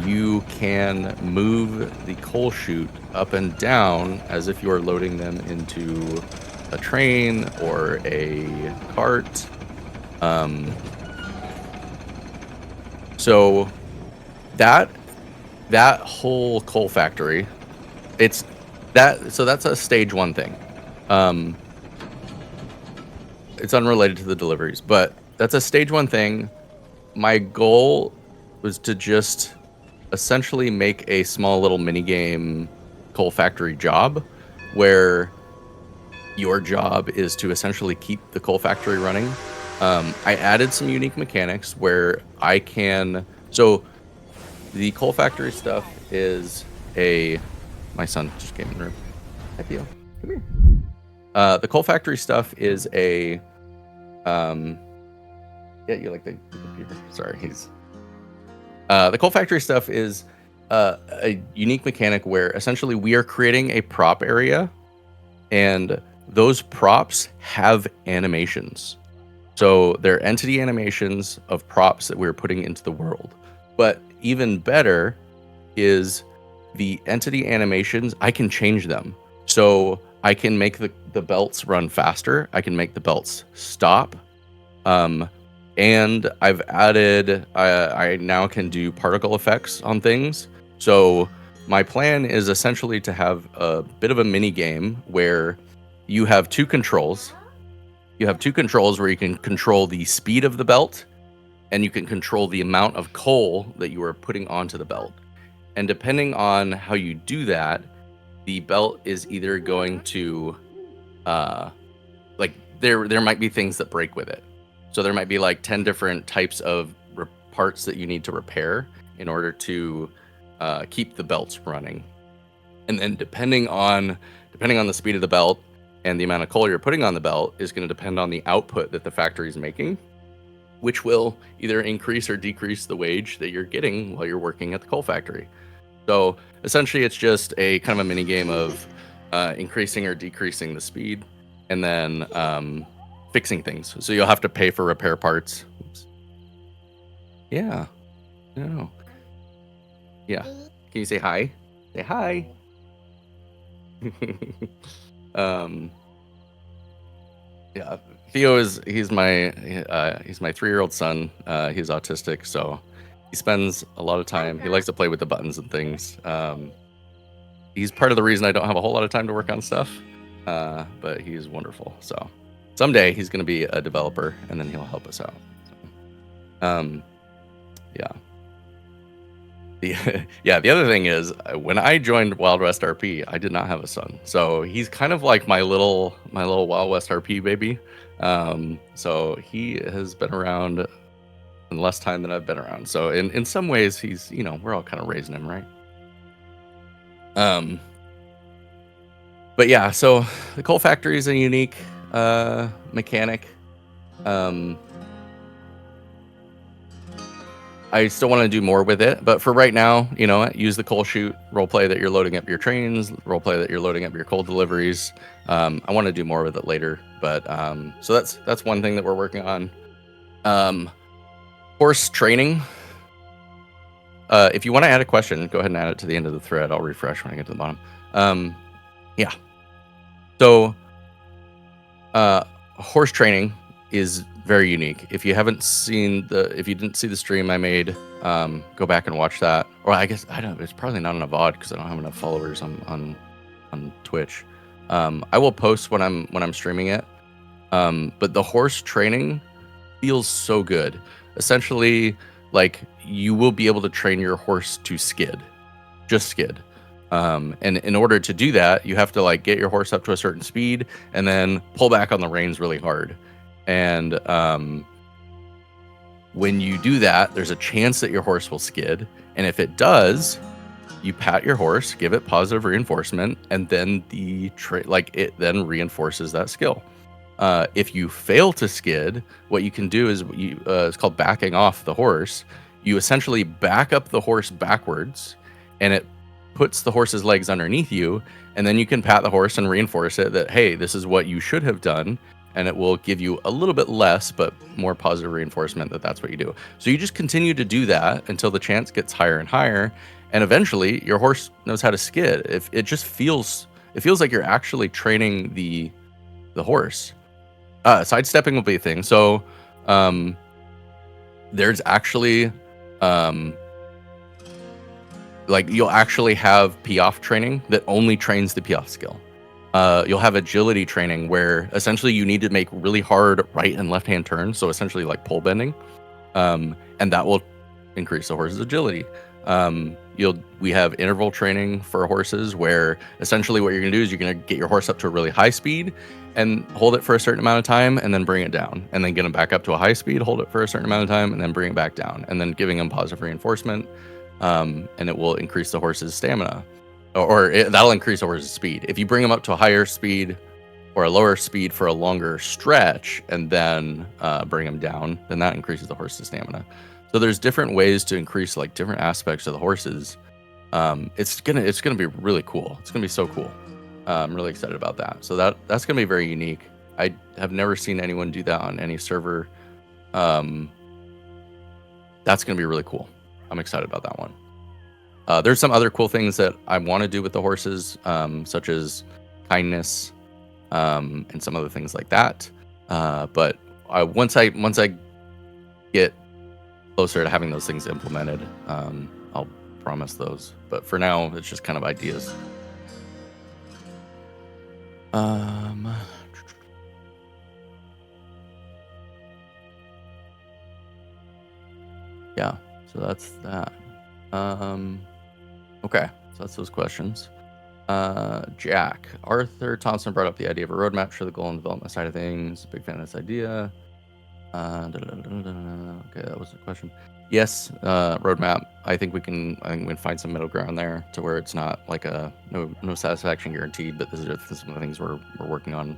you can move the coal chute up and down as if you are loading them into a train or a cart. So that whole coal factory, that's a stage 1 thing. It's unrelated to the deliveries, but that's a stage 1 thing. My goal was to just essentially make a small little mini game coal factory job where your job is to essentially keep the coal factory running. I added some unique mechanics where I can. So the coal factory stuff is my son just came in the room. Hi, Theo. Come here. The coal factory stuff is yeah, you like the computer. Sorry, the coal factory stuff is a unique mechanic where essentially we are creating a prop area, and those props have animations. So they're entity animations of props that we're putting into the world. But even better is the entity animations, I can change them. So I can make the belts run faster. I can make the belts stop. And I've added, I now can do particle effects on things. So my plan is essentially to have a bit of a mini game where you have 2 controls. You have 2 controls where you can control the speed of the belt, and you can control the amount of coal that you are putting onto the belt. And depending on how you do that, the belt is either going to, like there might be things that break with it. So there might be like 10 different types of parts that you need to repair in order to keep the belts running. And then depending on the speed of the belt and the amount of coal you're putting on the belt is going to depend on the output that the factory is making, which will either increase or decrease the wage that you're getting while you're working at the coal factory. So essentially it's just a kind of a mini game of increasing or decreasing the speed, and then fixing things. So you'll have to pay for repair parts. Oops. Yeah. No. Yeah. Can you say hi? Say hi. Yeah. Theo he's my 3-year-old son. He's autistic, so he spends a lot of time. He likes to play with the buttons and things. He's part of the reason I don't have a whole lot of time to work on stuff. But he's wonderful. So someday he's going to be a developer, and then he'll help us out. So, yeah. The other thing is, when I joined Wild West RP, I did not have a son. So he's kind of like my little Wild West RP baby. So he has been around in less time than I've been around. So in some ways, he's, we're all kind of raising him, right? But yeah, so the coal factory is a unique mechanic. I still want to do more with it, but for right now, use the coal chute roleplay that you're loading up your trains, roleplay that you're loading up your coal deliveries. I want to do more with it later, but so that's one thing that we're working on. Horse training. If you want to add a question, go ahead and add it to the end of the thread. I'll refresh when I get to the bottom. Yeah. So, horse training is very unique. If you didn't see the stream I made, go back and watch that. Or I guess it's probably not on a VOD because I don't have enough followers on Twitch. I will post when I'm streaming it. But the horse training feels so good. Essentially, like you will be able to train your horse to skid, just skid. And in order to do that, you have to like get your horse up to a certain speed and then pull back on the reins really hard. And when you do that, there's a chance that your horse will skid. And if it does, you pat your horse, give it positive reinforcement, and then it then reinforces that skill. If you fail to skid, what you can do is it's called backing off the horse. You essentially back up the horse backwards, and it puts the horse's legs underneath you, and then you can pat the horse and reinforce it that, hey, this is what you should have done, and it will give you a little bit less but more positive reinforcement that that's what you do. So you just continue to do that until the chance gets higher and higher, and eventually your horse knows how to skid. If it just feels like you're actually training the horse. Sidestepping will be a thing. So there's actually like you'll actually have Piaffe training that only trains the Piaffe skill. You'll have agility training where essentially you need to make really hard right and left hand turns. So essentially like pole bending. And that will increase the horse's agility. We have interval training for horses where essentially what you're going to do is you're going to get your horse up to a really high speed and hold it for a certain amount of time and then bring it down, and then get them back up to a high speed, hold it for a certain amount of time and then bring it back down, and then giving them positive reinforcement. And it will increase the horse's stamina, that'll increase the horse's speed. If you bring them up to a higher speed or a lower speed for a longer stretch and then bring them down, then that increases the horse's stamina. So there's different ways to increase like different aspects of the horses. It's gonna be really cool. It's gonna be so cool. I'm really excited about that. So that's gonna be very unique. I have never seen anyone do that on any server. That's gonna be really cool. I'm excited about that one. There's some other cool things that I want to do with the horses, such as kindness, and some other things like that. But once I get closer to having those things implemented, I'll promise those. But for now, it's just kind of ideas. Yeah, so that's that. Okay, so that's those questions. Jack, Arthur Thompson brought up the idea of a roadmap for the goal and development side of things. Big fan of this idea. Okay, that was the question. Yes, roadmap. I think we can find some middle ground there to where it's not like no satisfaction guaranteed, but these are some of the things we're working on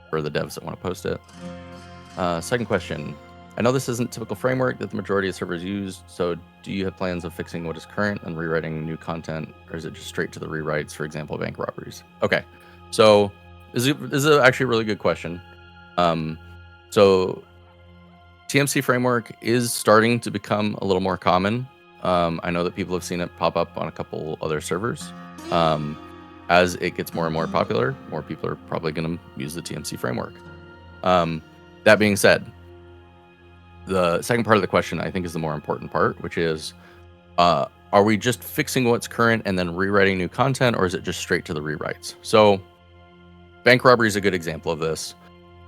for the devs that want to post it. Second question. I know this isn't typical framework that the majority of servers use, so do you have plans of fixing what is current and rewriting new content, or is it just straight to the rewrites, for example, bank robberies? Okay, so this is actually a really good question. So TMC framework is starting to become a little more common. I know that people have seen it pop up on a couple other servers. As it gets more and more popular, more people are probably going to use the TMC framework. That being said, the second part of the question I think is the more important part, which is, are we just fixing what's current and then rewriting new content, or is it just straight to the rewrites? So bank robbery is a good example of this.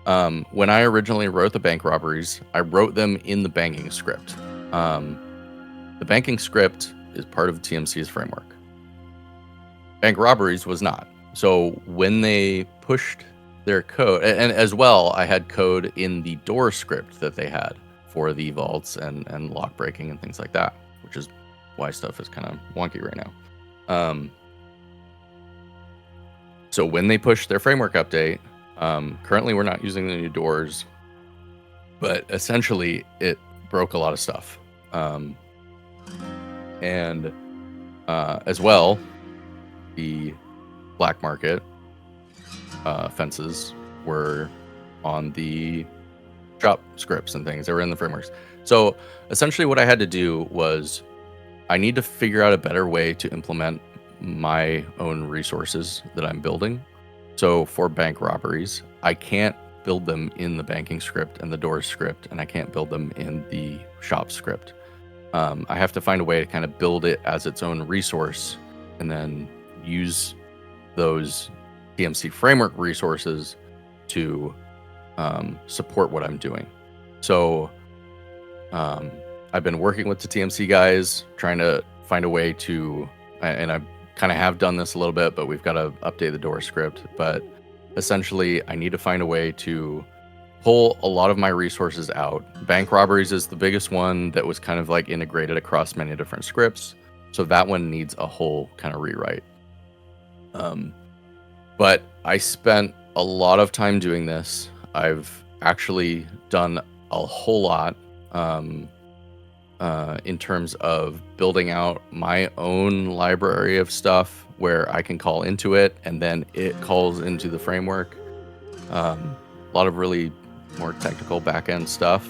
When I originally wrote the bank robberies, I wrote them in the banking script. The banking script is part of TMC's framework. Bank robberies was not. So when they pushed their code, and as well, I had code in the door script that they had for the vaults and lock breaking and things like that, which is why stuff is kind of wonky right now. So when they pushed their framework update, currently we're not using the new doors, but essentially it broke a lot of stuff. And as well, the black market fences were on the shop scripts and things. They were in the frameworks. So essentially what I had to do was I need to figure out a better way to implement my own resources that I'm building. So for bank robberies, I can't build them in the banking script and the doors script, and I can't build them in the shop script. I have to find a way to kind of build it as its own resource and then use those TMC framework resources to support what I'm doing. So I've been working with the TMC guys, trying to find a way to, and I kind of have done this a little bit, but we've got to update the door script. But essentially, I need to find a way to pull a lot of my resources out. Bank robberies is the biggest one that was kind of like integrated across many different scripts. So that one needs a whole kind of rewrite. But I spent a lot of time doing this. I've actually done a whole lot in terms of building out my own library of stuff where I can call into it and then it calls into the framework. A lot of really more technical back-end stuff,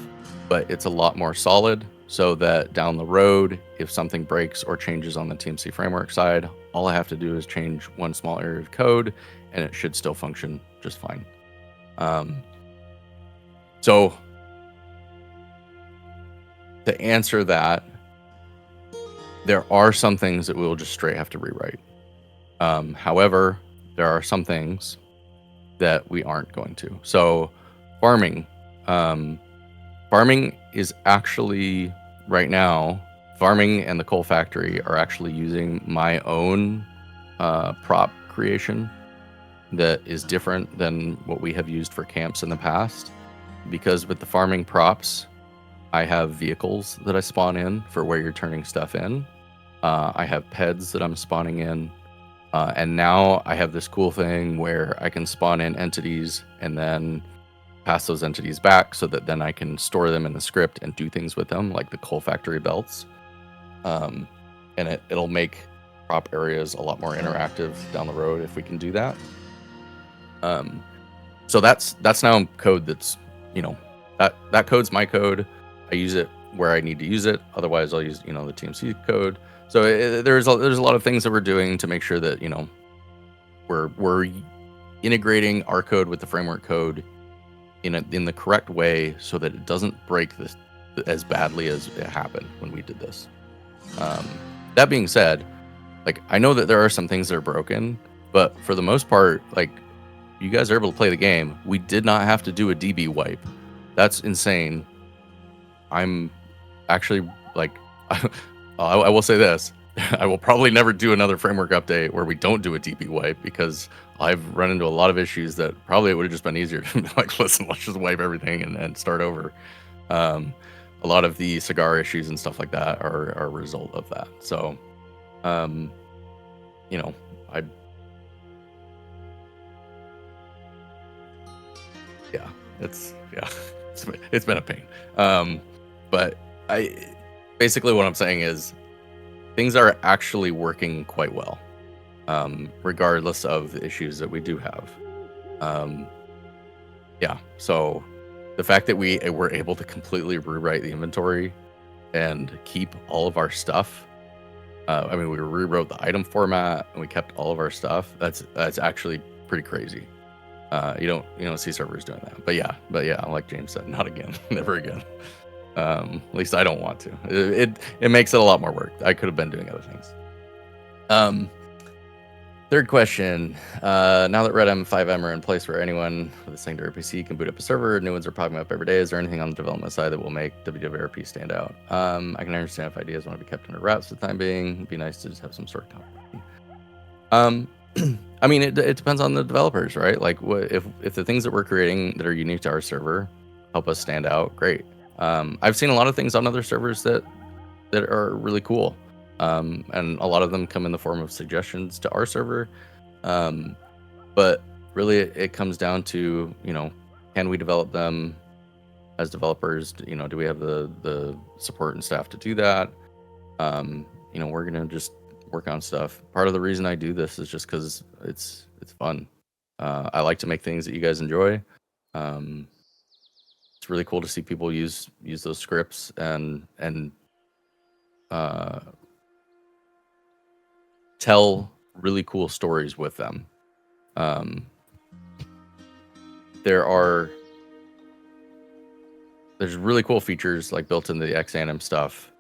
but it's a lot more solid so that down the road, if something breaks or changes on the TMC framework side, all I have to do is change one small area of code and it should still function just fine. So to answer that, there are some things that we'll just straight have to rewrite. However, there are some things that we aren't going to. So farming. Farming is actually, right now, farming and the coal factory are actually using my own prop creation that is different than what we have used for camps in the past. Because with the farming props, I have vehicles that I spawn in for where you're turning stuff in. I have PEDs that I'm spawning in. And now I have this cool thing where I can spawn in entities and then pass those entities back so that then I can store them in the script and do things with them, like the coal factory belts. And it'll make prop areas a lot more interactive down the road if we can do that. So that's now code that's, that code's my code. I use it where I need to use it. Otherwise, I'll use, the TMC code. So there's a lot of things that we're doing to make sure that, we're integrating our code with the framework code in the correct way so that it doesn't break this as badly as it happened when we did this. That being said, I know that there are some things that are broken, but for the most part, you guys are able to play the game. We did not have to do a DB wipe. That's insane. I'm actually I will say this. I will probably never do another framework update where we don't do a DB wipe because I've run into a lot of issues that probably it would have just been easier to listen, let's just wipe everything and start over. A lot of the cigar issues and stuff like that are a result of that. So, it's been a pain. But basically what I'm saying is things are actually working quite well, regardless of the issues that we do have. So the fact that we were able to completely rewrite the inventory and keep all of our stuff. We rewrote the item format and we kept all of our stuff. That's actually pretty crazy. You don't see servers doing that. But yeah, like James said, not again, never again. At least I don't want to. It makes it a lot more work. I could have been doing other things. Third question. Now that Red M, 5M are in place where anyone with a secondary PC can boot up a server, new ones are popping up every day. Is there anything on the development side that will make WWRP stand out? I can understand if ideas want to be kept under wraps for the time being. It'd be nice to just have some sort of competition. It depends on the developers, right? If the things that we're creating that are unique to our server help us stand out, great. I've seen a lot of things on other servers that are really cool. And a lot of them come in the form of suggestions to our server. But really it comes down to, can we develop them as developers? Do we have the support and staff to do that? We're gonna just work on stuff. Part of the reason I do this is just because it's fun. I like to make things that you guys enjoy. It's really cool to see people use those scripts and uh, tell really cool stories with them. There's really cool features like built into the X-Anim stuff.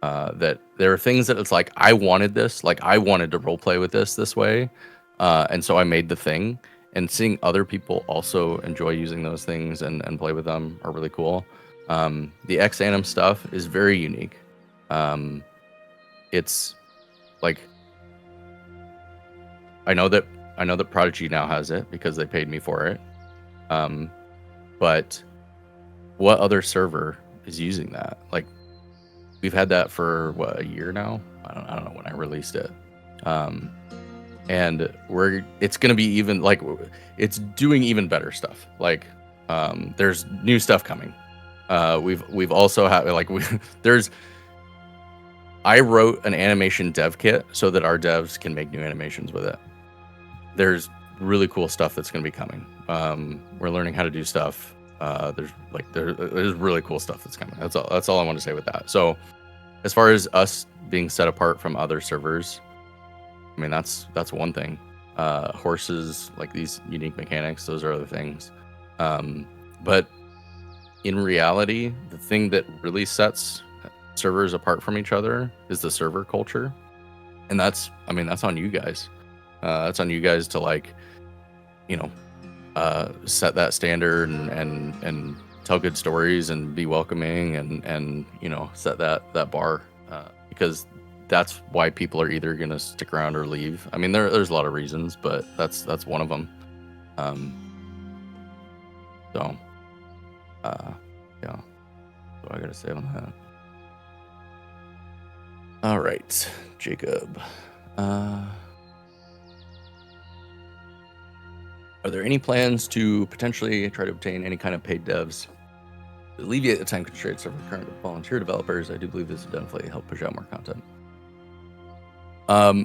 That there are things that it's like I wanted this, like I wanted to role play with this way, and so I made the thing. And seeing other people also enjoy using those things and play with them are really cool. The X-Anim stuff is very unique. It's like I know that Prodigy now has it because they paid me for it. But what other server is using that? Like, we've had that for what, a year now? I don't know when I released it. And it's gonna be even like it's doing even better stuff. Like, there's new stuff coming. We've also had like I wrote an animation dev kit so that our devs can make new animations with it. There's really cool stuff that's going to be coming. We're learning how to do stuff. There's really cool stuff that's coming. That's all I want to say with that. So as far as us being set apart from other servers, I mean, that's one thing. Horses, like these unique mechanics, those are other things. But in reality, the thing that really sets servers apart from each other is the server culture. And that's on you guys. That's on you guys to set that standard and tell good stories and be welcoming and set that bar, because that's why people are either going to stick around or leave. I mean, there's a lot of reasons, but that's one of them. Yeah. So I got to say on that. All right, Jacob. Are there any plans to potentially try to obtain any kind of paid devs to alleviate the time constraints of our current volunteer developers? I do believe this would definitely help push out more content.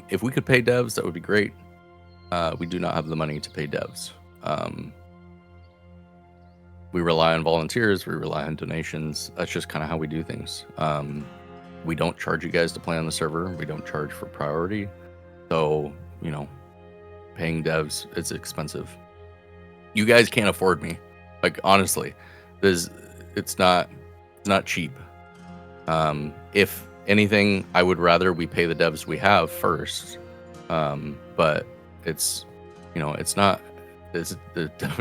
If we could pay devs, that would be great. We do not have the money to pay devs. We rely on volunteers. We rely on donations. That's just kind of how we do things. We don't charge you guys to play on the server. We don't charge for priority. So, paying devs, it's expensive. You guys can't afford me. Like, honestly, it's not cheap. If anything, I would rather we pay the devs we have first. But the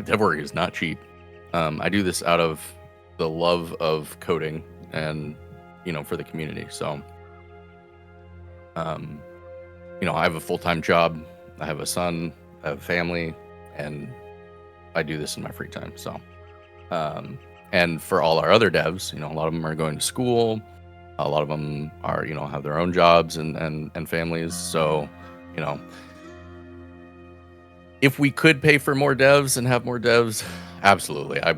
dev work is not cheap. I do this out of the love of coding and, for the community. So, I have a full-time job. I have a son, I have a family, and I do this in my free time. So, and for all our other devs, a lot of them are going to school. A lot of them are, have their own jobs and families. So, if we could pay for more devs and have more devs, absolutely. I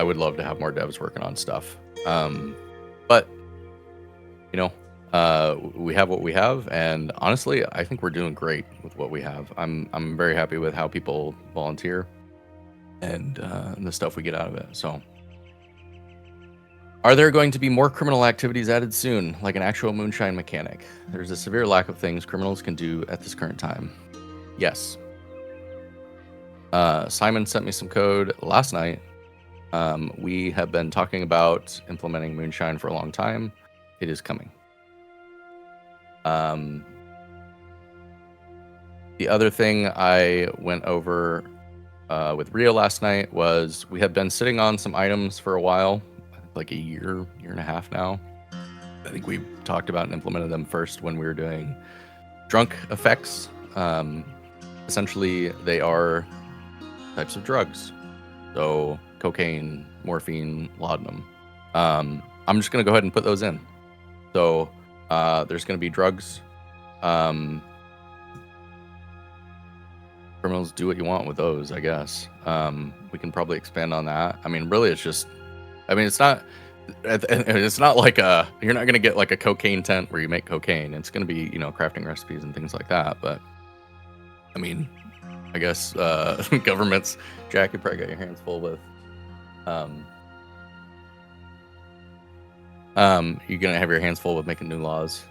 would love to have more devs working on stuff. But we have what we have, and honestly, I think we're doing great with what we have. I'm very happy with how people volunteer and the stuff we get out of it. So, are there going to be more criminal activities added soon, like an actual Moonshine mechanic? There's a severe lack of things criminals can do at this current time. Yes. Simon sent me some code last night. We have been talking about implementing Moonshine for a long time. It is coming. The other thing I went over with Rio last night was we have been sitting on some items for a while, like a year and a half now. I think we talked about and implemented them first when we were doing drunk effects. Essentially, they are types of drugs. So cocaine, morphine, laudanum. I'm just going to go ahead and put those in. So there's going to be drugs. Criminals, do what you want with those, I guess. We can probably expand on that. I mean, really, it's not it's not like you're not gonna get like a cocaine tent where you make cocaine. It's gonna be, you know, crafting recipes and things like that. But I mean, I guess governments, Jack, you probably got your hands full with you're gonna have your hands full with making new laws,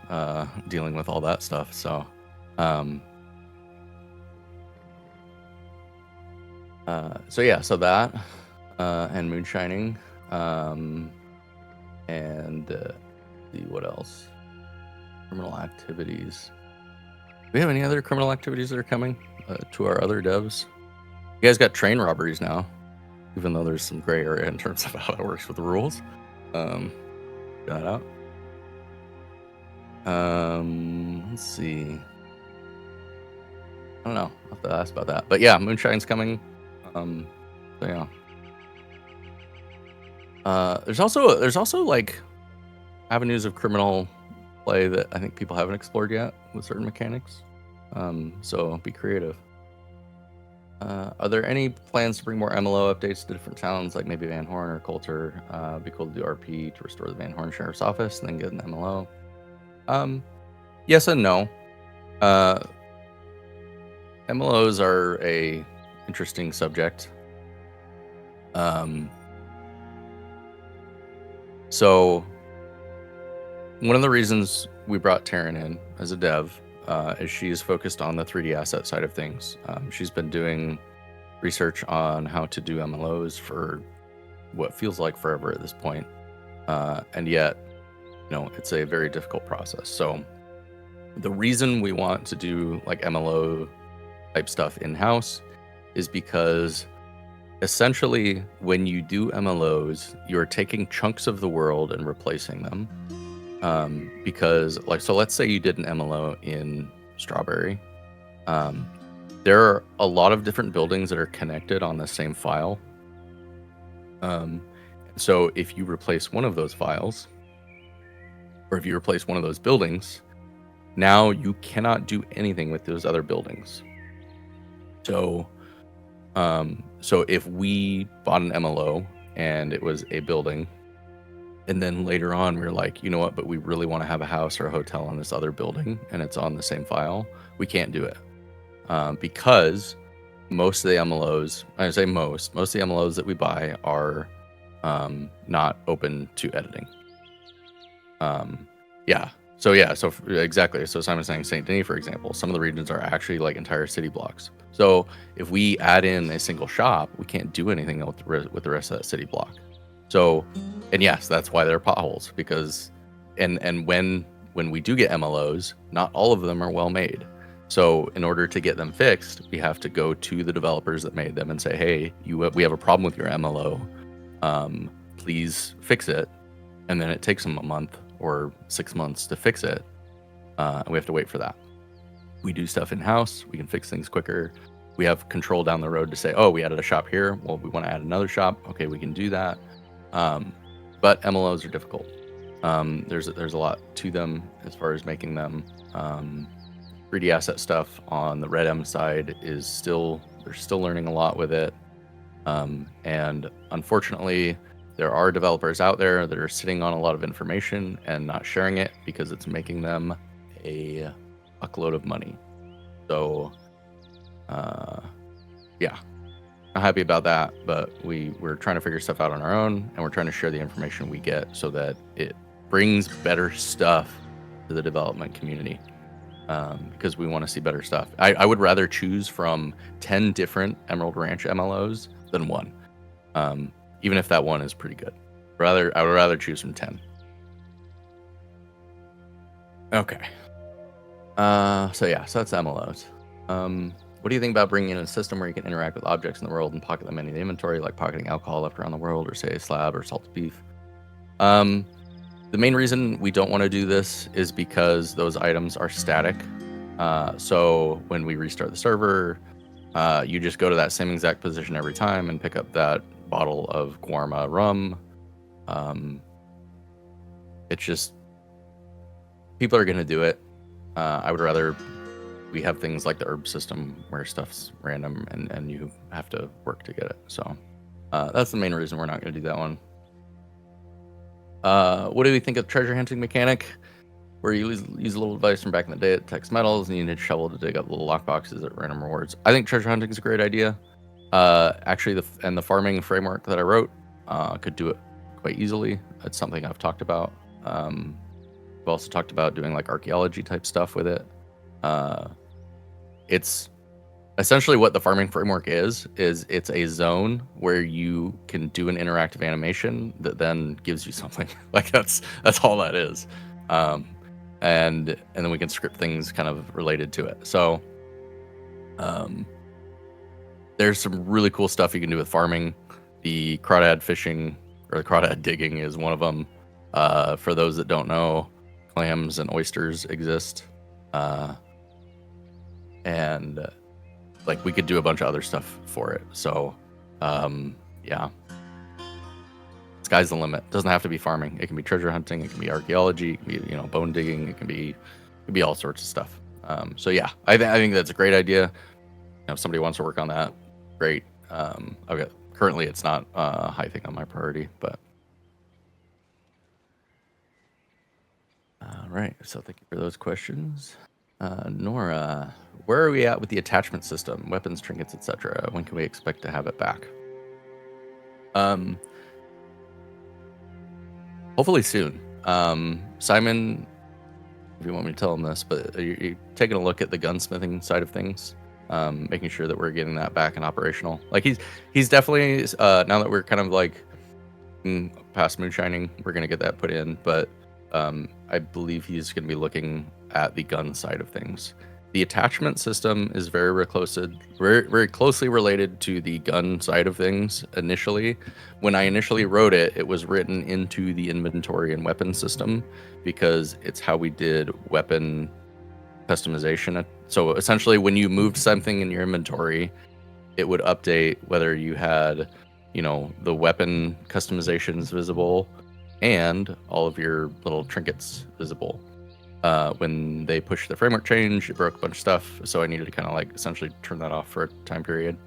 dealing with all that stuff. So so yeah, so that and moonshining, and see what else. Criminal activities. Do we have any other criminal activities that are coming to our other devs? You guys got train robberies now, even though there's some gray area in terms of how that works with the rules. Got that out. Let's see. I don't know. I'll have to ask about that. But yeah, Moonshine's coming. So yeah. There's also like avenues of criminal play that I think people haven't explored yet with certain mechanics. So be creative. Are there any plans to bring more MLO updates to different towns, like maybe Van Horn or Colter? Be cool to do RP to restore the Van Horn Sheriff's Office and then get an MLO. Yes and no. MLOs are a interesting subject. So one of the reasons we brought Taryn in as a dev is she is focused on the 3D asset side of things. She's been doing research on how to do MLOs for what feels like forever at this point. And yet, you know, it's a very difficult process. So the reason we want to do like MLO type stuff in-house is because essentially when you do MLOs, you're taking chunks of the world and replacing them. Because like, so let's say you did an MLO in Strawberry. There are a lot of different buildings that are connected on the same file. So if you replace one of those files, or if you replace one of those buildings, now you cannot do anything with those other buildings. So, so if we bought an MLO and it was a building, and then later on we're like, you know what, but we really want to have a house or a hotel on this other building, and it's on the same file, we can't do it. Because most of the MLOs, I say most of the MLOs that we buy are not open to editing. So exactly. So Simon's saying St. Denis, for example, some of the regions are actually like entire city blocks. So if we add in a single shop, we can't do anything with the rest of that city block. So, and yes, that's why there are potholes, because, and when we do get MLOs, not all of them are well made. So in order to get them fixed, we have to go to the developers that made them and say, hey, we have a problem with your MLO. Please fix it. And then it takes them a month or 6 months to fix it. And we have to wait for that. We do stuff in-house. We can fix things quicker. We have control down the road to say, oh, we added a shop here. Well, we want to add another shop. Okay, we can do that. But MLOs are difficult. There's a lot to them as far as making them. 3D asset stuff on the Red M side they're still learning a lot with it. And unfortunately, there are developers out there that are sitting on a lot of information and not sharing it because it's making them a buckload of money. So, yeah, not happy about that, but we're trying to figure stuff out on our own, and we're trying to share the information we get so that it brings better stuff to the development community. Because we want to see better stuff. I would rather choose from 10 different Emerald Ranch MLOs than one. Even if that one is pretty good. I would rather choose from 10. Okay. So that's MLOs. What do you think about bringing in a system where you can interact with objects in the world and pocket them in the inventory, like pocketing alcohol left around the world, or say a slab or salted beef? The main reason we don't want to do this is because those items are static. So when we restart the server, you just go to that same exact position every time and pick up that bottle of Guarma rum. It's just, people are going to do it. I would rather we have things like the herb system where stuff's random and you have to work to get it. So that's the main reason we're not going to do that one. What do we think of treasure hunting mechanic? Where you use a little device from back in the day that detects metals, and you need a shovel to dig up little lockboxes at random rewards. I think treasure hunting is a great idea. Actually, the farming framework that I wrote could do it quite easily. It's something I've talked about. We've also talked about doing like archaeology type stuff with it. It's essentially what the farming framework is it's a zone where you can do an interactive animation that then gives you something. Like that's all that is. And then we can script things kind of related to it. So there's some really cool stuff you can do with farming. The crawdad fishing or the crawdad digging is one of them. For those that don't know, clams and oysters exist. And like we could do a bunch of other stuff for it. So yeah. Sky's the limit. It doesn't have to be farming. It can be treasure hunting. It can be archaeology. It can be, bone digging. It can be all sorts of stuff. So yeah, I think that's a great idea. If somebody wants to work on that, great. Okay, currently it's not a high thing on my priority, but all right. So thank you for those questions. Nora, where are we at with the attachment system, weapons, trinkets, etc.? When can we expect to have it back? Hopefully soon. Simon, if you want me to tell him this, but you're taking a look at the gunsmithing side of things, making sure that we're getting that back and operational. Like he's definitely now that we're kind of like past moonshining, we're gonna get that put in. But I believe he's gonna be looking at the gun side of things. The attachment system is very closely related to the gun side of things. Initially, when I initially wrote it, it was written into the inventory and weapon system because it's how we did weapon customization. So essentially, when you moved something in your inventory, it would update whether you had, the weapon customizations visible and all of your little trinkets visible. When they pushed the framework change, it broke a bunch of stuff, so I needed to kind of like essentially turn that off for a time period.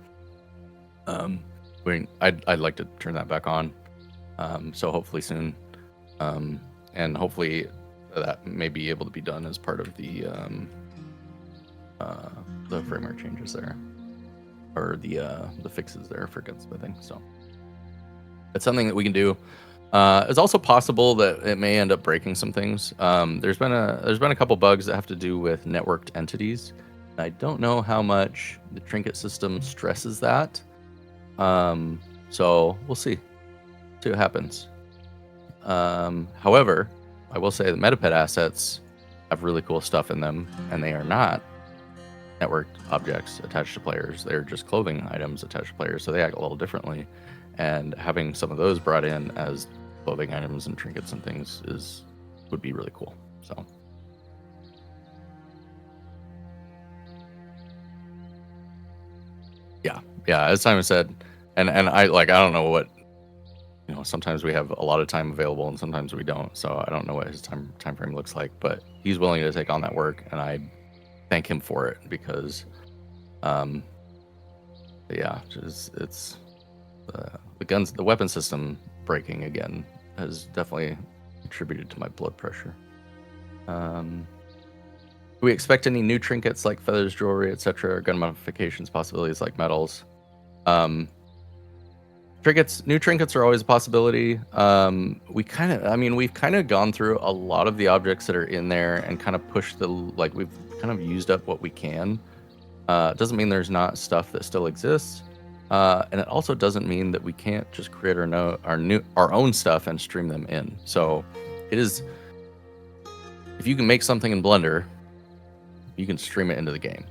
I'd like to turn that back on, so hopefully soon, and hopefully that may be able to be done as part of the framework changes there, or the fixes there for gunsmithing. So it's something that we can do. It's also possible that it may end up breaking some things. There's been a couple bugs that have to do with networked entities. I don't know how much the trinket system stresses that. So we'll see what happens. However, I will say the metapet assets have really cool stuff in them, and they are not networked objects attached to players. They're just clothing items attached to players, so they act a little differently. And having some of those brought in as clothing items and trinkets and things would be really cool. So yeah, as Simon said, and I don't know what, sometimes we have a lot of time available and sometimes we don't. So I don't know what his time frame looks like, but he's willing to take on that work, and I thank him for it because yeah, it's the weapon system breaking again has definitely contributed to my blood pressure. Do we expect any new trinkets like feathers, jewelry, etc., gun modifications, possibilities like metals? New trinkets are always a possibility. We've kind of gone through a lot of the objects that are in there and kind of pushed we've kind of used up what we can. Doesn't mean there's not stuff that still exists. And it also doesn't mean that we can't just create our own stuff and stream them in. So it is, if you can make something in Blender, you can stream it into the game.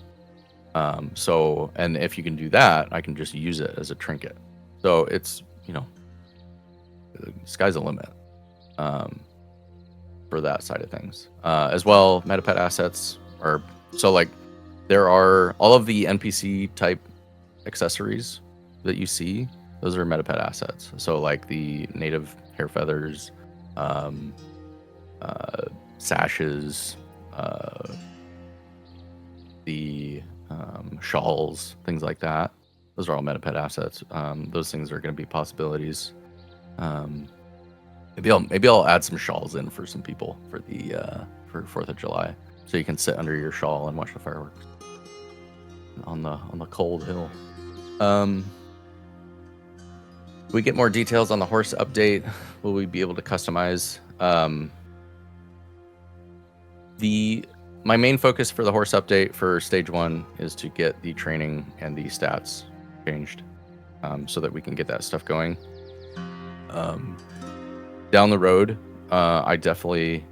And if you can do that, I can just use it as a trinket. So it's, the sky's the limit for that side of things. As well, metapet assets are, there are all of the NPC type accessories that you see, those are metapet assets. So like the native hair feathers, sashes, the shawls, things like that. Those are all metapet assets. Those things are going to be possibilities. Maybe I'll add some shawls in for some people for the for 4th of July, so you can sit under your shawl and watch the fireworks on the cold hill. We get more details on the horse update. Will we be able to customize? My main focus for the horse update for stage 1 is to get the training and the stats changed, so that we can get that stuff going. Down the road, I definitely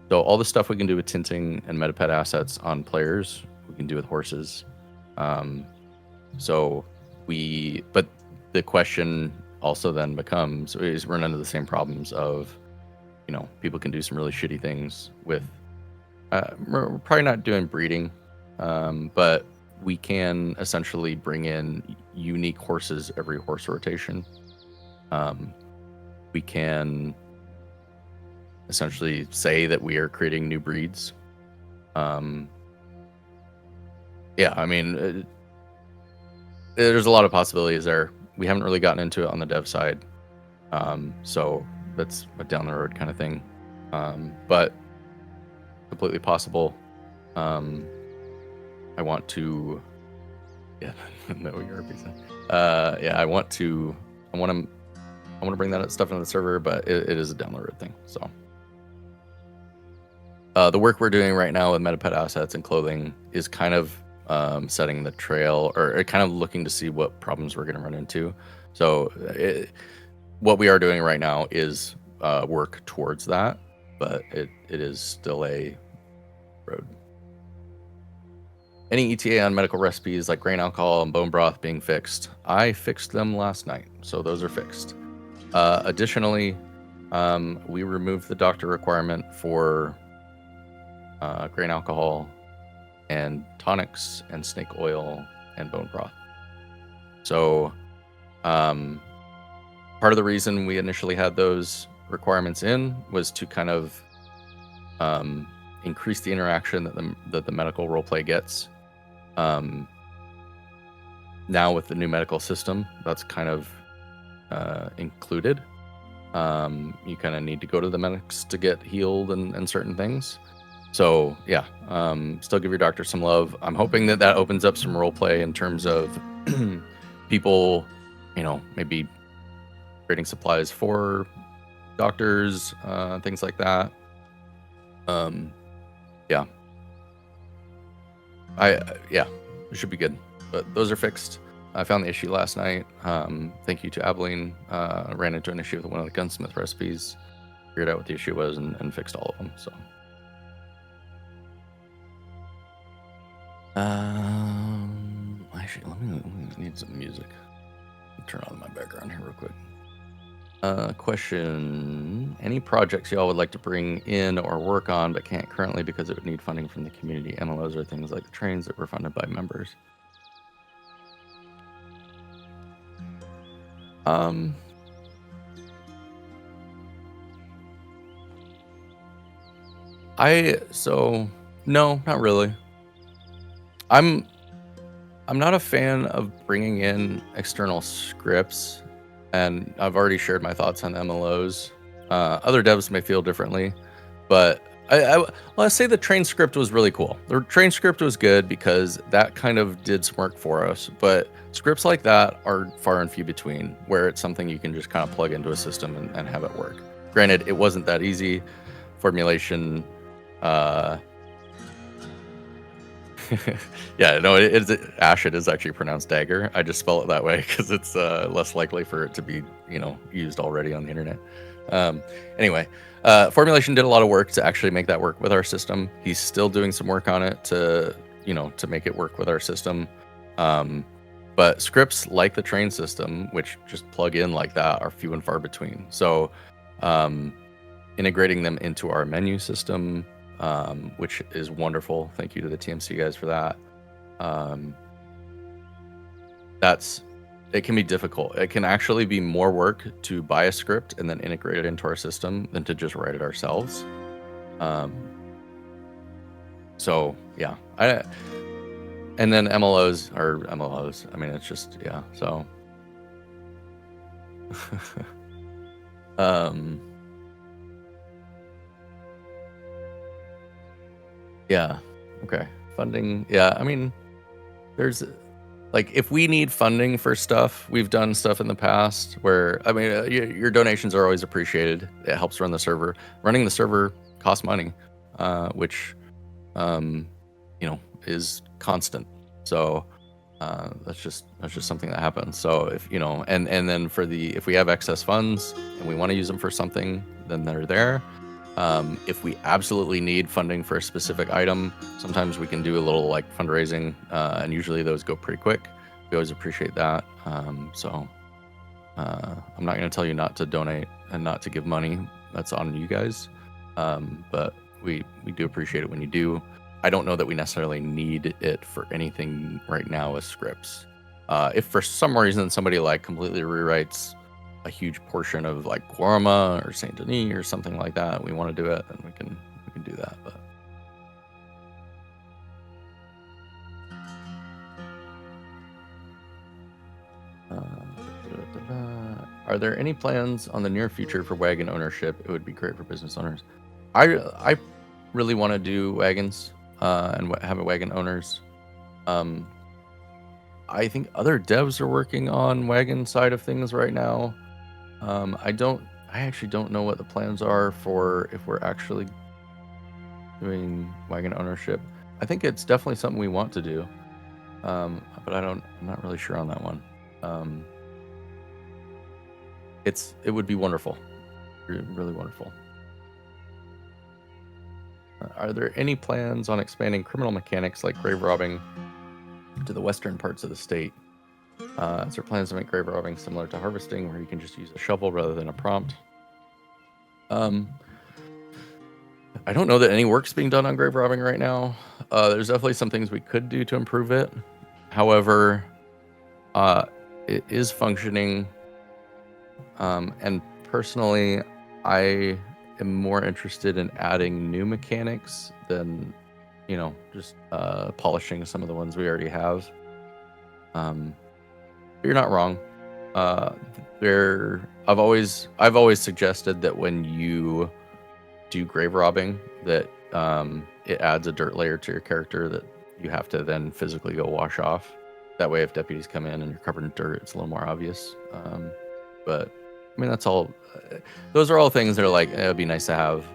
so all the stuff we can do with tinting and metapet assets on players, we can do with horses. But the question also then becomes, is run into the same problems of, people can do some really shitty things with, we're probably not doing breeding, but we can essentially bring in unique horses every horse rotation. We can essentially say that we are creating new breeds. There's a lot of possibilities there. We haven't really gotten into it on the dev side, so that's a down the road kind of thing, but completely possible. I want to, WWRP. I want to bring that stuff into the server, but it is a down the road thing. So the work we're doing right now with metapet assets and clothing is kind of setting the trail, or kind of looking to see what problems we're going to run into. So what we are doing right now is work towards that, but it is still a road. Any ETA on medical recipes like grain alcohol and bone broth being fixed? I fixed them last night, so those are fixed. Additionally, we removed the doctor requirement for grain alcohol and tonics and snake oil and bone broth. So part of the reason we initially had those requirements in was to kind of increase the interaction that the medical roleplay gets. Now with the new medical system, that's kind of included. You kind of need to go to the medics to get healed and certain things. So yeah, still give your doctor some love. I'm hoping that opens up some role play in terms of people, maybe creating supplies for doctors, things like that. It should be good. But those are fixed. I found the issue last night. Thank you to Abilene. Ran into an issue with one of the gunsmith recipes. Figured out what the issue was and fixed all of them. So. Actually, let me need some music. Turn on my background here real quick. Question: any projects y'all would like to bring in or work on but can't currently because it would need funding from the community? MLOs are things like the trains that were funded by members. No, not really. I'm not a fan of bringing in external scripts, and I've already shared my thoughts on MLOs. Other devs may feel differently, but I say the train script was really cool. The train script was good because that kind of did some work for us, but scripts like that are far and few between, where it's something you can just kind of plug into a system and have it work. Granted, it wasn't that easy. Formulation, Ashit is actually pronounced dagger. I just spell it that way because it's less likely for it to be, used already on the internet. Anyway, Formulation did a lot of work to actually make that work with our system. He's still doing some work on it to make it work with our system. But scripts like the train system, which just plug in like that, are few and far between. So integrating them into our menu system, which is wonderful. Thank you to the TMC guys for that. It can be difficult. It can actually be more work to buy a script and then integrate it into our system than to just write it ourselves. So yeah, and then MLOs are MLOs. I mean, it's just, yeah. So Um, yeah. Okay. Funding. Yeah. I mean, there's like if we need funding for stuff, we've done stuff in the past where I mean, your donations are always appreciated. It helps run the server. Running the server costs money, which you know, is constant. So that's just something that happens. So if you know, and then for the if we have excess funds and we want to use them for something, then they're there. If we absolutely need funding for a specific item, sometimes we can do a little like fundraising, and usually those go pretty quick. We always appreciate that. So I'm not going to tell you not to donate and not to give money. That's on you guys. But we do appreciate it when you do. I don't know that we necessarily need it for anything right now with scripts. If for some reason somebody like completely rewrites a huge portion of like Guarma or Saint Denis or something like that, we want to do it, then we can do that. But are there any plans on the near future for wagon ownership? It would be great for business owners. I really want to do wagons and have a wagon owners. I think other devs are working on wagon side of things right now. I actually don't know what the plans are for if we're actually doing wagon ownership. I think it's definitely something we want to do. But I'm not really sure on that one. It would be wonderful. Really wonderful. Are there any plans on expanding criminal mechanics like grave robbing to the western parts of the state? Is there plans to make grave robbing similar to harvesting, where you can just use a shovel rather than a prompt? I don't know that any work's being done on grave robbing right now. There's definitely some things we could do to improve it. However, it is functioning. And personally, I am more interested in adding new mechanics than, you know, just polishing some of the ones we already have. You're not wrong. I've always suggested that when you do grave robbing, that it adds a dirt layer to your character that you have to then physically go wash off. That way, if deputies come in and you're covered in dirt, it's a little more obvious. But I mean, that's all. Those are all things that are like it'd be nice to have.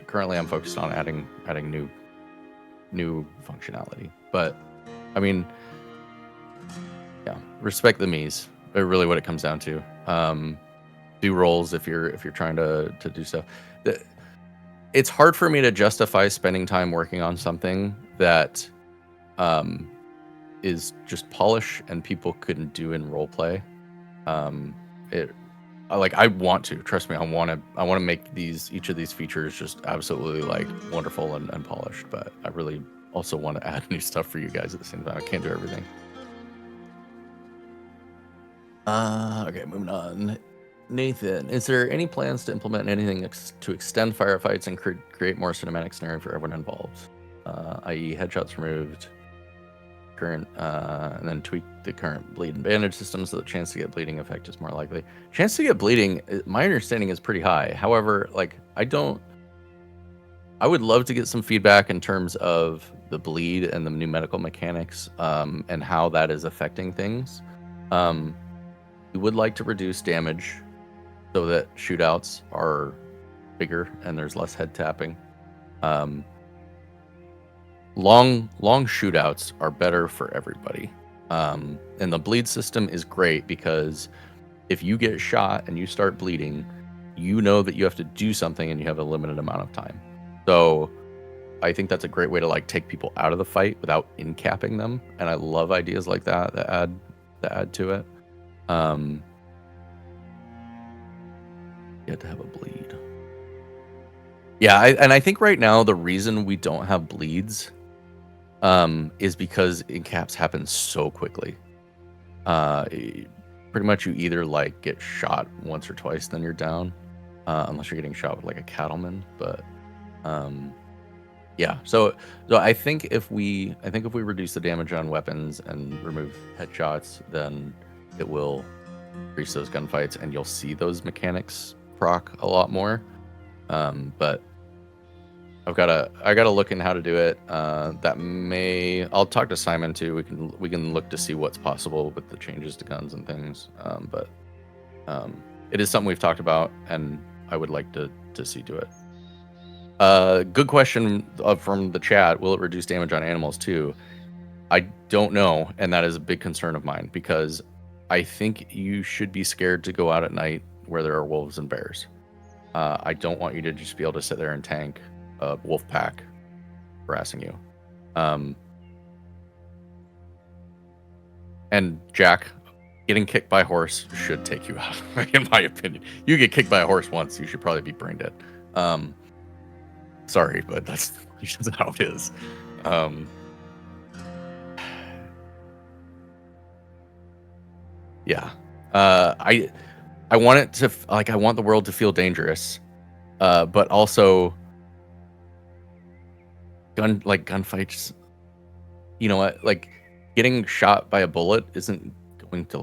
Currently, I'm focused on adding new functionality. But I mean, yeah, respect the me's. Really, what it comes down to. Do rolls if you're trying to do stuff. It's hard for me to justify spending time working on something that is just polish and people couldn't do in role play. I want to, trust me, I want to make each of these features just absolutely like wonderful and polished, but I really also want to add new stuff for you guys at the same time. I can't do everything. Okay, moving on. Nathan, is there any plans to implement anything to extend firefights and create more cinematic scenario for everyone involved? I.e. headshots removed, current, and then tweak the current bleed and bandage system so the chance to get bleeding effect is more likely. Chance to get bleeding, my understanding is pretty high. However, like I would love to get some feedback in terms of the bleed and the new medical mechanics, and how that is affecting things. We would like to reduce damage so that shootouts are bigger and there's less head tapping. Long shootouts are better for everybody. And the bleed system is great because if you get shot and you start bleeding, you know that you have to do something and you have a limited amount of time. So I think that's a great way to like take people out of the fight without in-capping them. And I love ideas like that add to it. You have to have a bleed. Yeah, I think right now the reason we don't have bleeds is because in-caps happen so quickly. Pretty much you either like get shot once or twice, then you're down, unless you're getting shot with like a cattleman. But yeah, so I think if we reduce the damage on weapons and remove headshots, then it will increase those gunfights, and you'll see those mechanics proc a lot more. But I gotta look in how to do it. I'll talk to Simon too. We can look to see what's possible with the changes to guns and things. But it is something we've talked about, and I would like to see to it. Good question from the chat. Will it reduce damage on animals too? I don't know, and that is a big concern of mine, because I think you should be scared to go out at night where there are wolves and bears. I don't want you to just be able to sit there and tank a wolf pack harassing you. And Jack, getting kicked by a horse should take you out, in my opinion. You get kicked by a horse once, you should probably be brain dead. Sorry, but that's how it is. Yeah. I want it to, I want the world to feel dangerous, but also gunfights. You know what? Like, getting shot by a bullet isn't going to,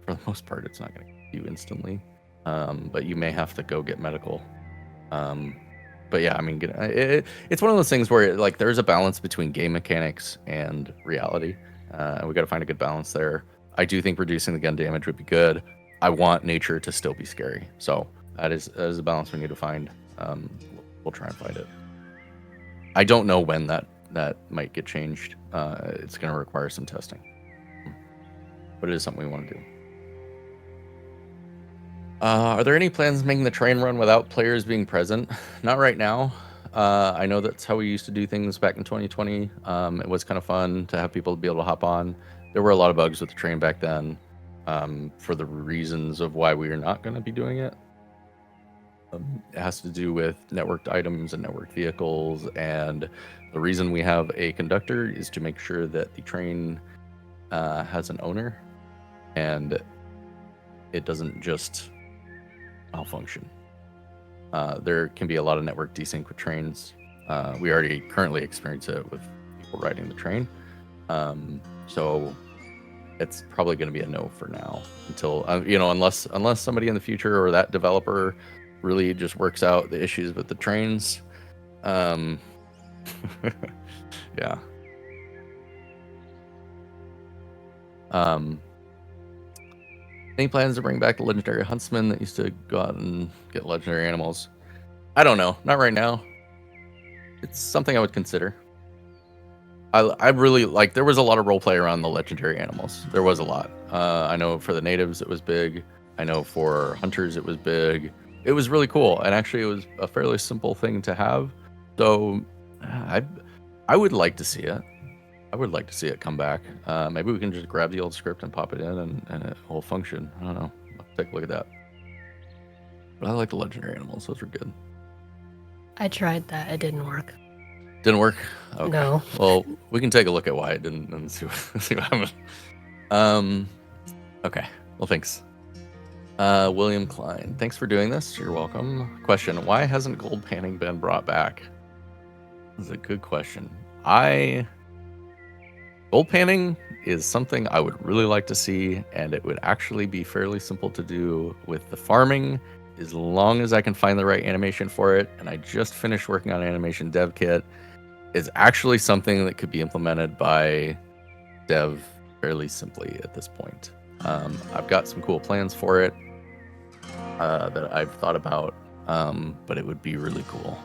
for the most part, it's not going to kill you instantly. But you may have to go get medical. But yeah, I mean, it's one of those things where there's a balance between game mechanics and reality. We got to find a good balance there. I do think reducing the gun damage would be good. I want nature to still be scary. So that is a balance we need to find. We'll try and find it. I don't know when that might get changed. It's going to require some testing. But it is something we want to do. Are there any plans of making the train run without players being present? Not right now. I know that's how we used to do things back in 2020. It was kind of fun to have people be able to hop on. There were a lot of bugs with the train back then, for the reasons of why we are not going to be doing it. It has to do with networked items and networked vehicles, and the reason we have a conductor is to make sure that the train has an owner, and it doesn't just malfunction. There can be a lot of network desync with trains. We already currently experience it with people riding the train. So it's probably going to be a no for now until, unless somebody in the future or that developer really just works out the issues with the trains. Yeah. Any plans to bring back the legendary huntsmen that used to go out and get legendary animals? I don't know. Not right now. It's something I would consider. I really there was a lot of roleplay around the legendary animals. There was a lot. I know for the natives it was big. I know for hunters it was big. It was really cool, and actually it was a fairly simple thing to have. So I would like to see it. I would like to see it come back. Maybe we can just grab the old script and pop it in, and it will function. I don't know. I'll take a look at that. But I like the legendary animals. Those were good. I tried that. It didn't work. Didn't work? Okay. No. Well, we can take a look at why it didn't and see what happened. Okay. Well, thanks. William Klein. Thanks for doing this. You're welcome. Question. Why hasn't gold panning been brought back? That's a good question. Gold panning is something I would really like to see, and it would actually be fairly simple to do with the farming, as long as I can find the right animation for it. And I just finished working on animation dev kit. Is actually something that could be implemented by dev fairly simply at this point. I've got some cool plans for it that I've thought about, but it would be really cool.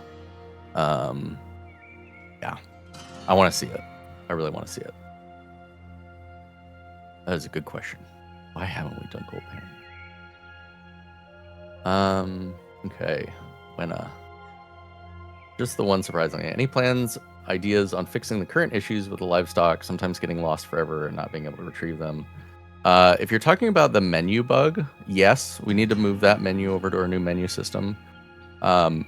Yeah, I want to see it. I really want to see it. That is a good question. Why haven't we done gold panning? Okay, just the one, surprisingly. Any plans, ideas on fixing the current issues with the livestock, sometimes getting lost forever and not being able to retrieve them? If you're talking about the menu bug, yes, we need to move that menu over to our new menu system. I'm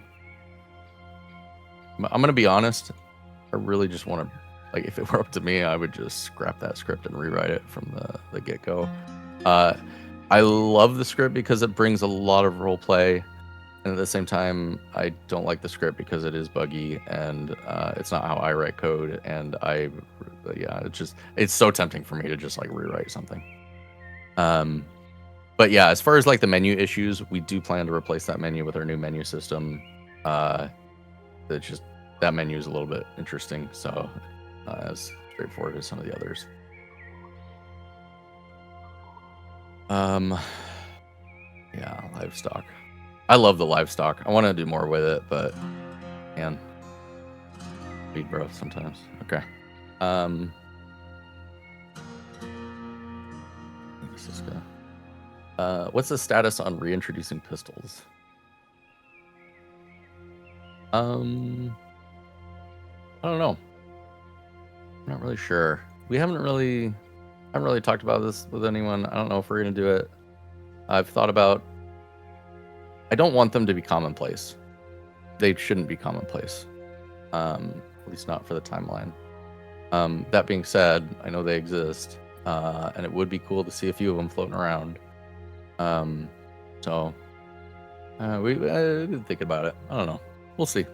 going to be honest. I really just want to, if it were up to me, I would just scrap that script and rewrite it from the get-go. I love the script because it brings a lot of role play. And at the same time, I don't like the script because it is buggy and it's not how I write code. And it's so tempting for me to just rewrite something. But But yeah, as far as like the menu issues, we do plan to replace that menu with our new menu system. It's just that menu is a little bit interesting, so as straightforward as some of the others. Yeah, livestock. I love the livestock. I want to do more with it, but man, feed bro sometimes. Okay. What's this guy? What's the status on reintroducing pistols? I don't know. I'm not really sure. We haven't really talked about this with anyone. I don't know if we're gonna do it. I've thought about. I don't want them to be commonplace. They shouldn't be commonplace. At least not for the timeline. That being said, I know they exist, and it would be cool to see a few of them floating around. So we didn't think about it. I don't know. We'll see.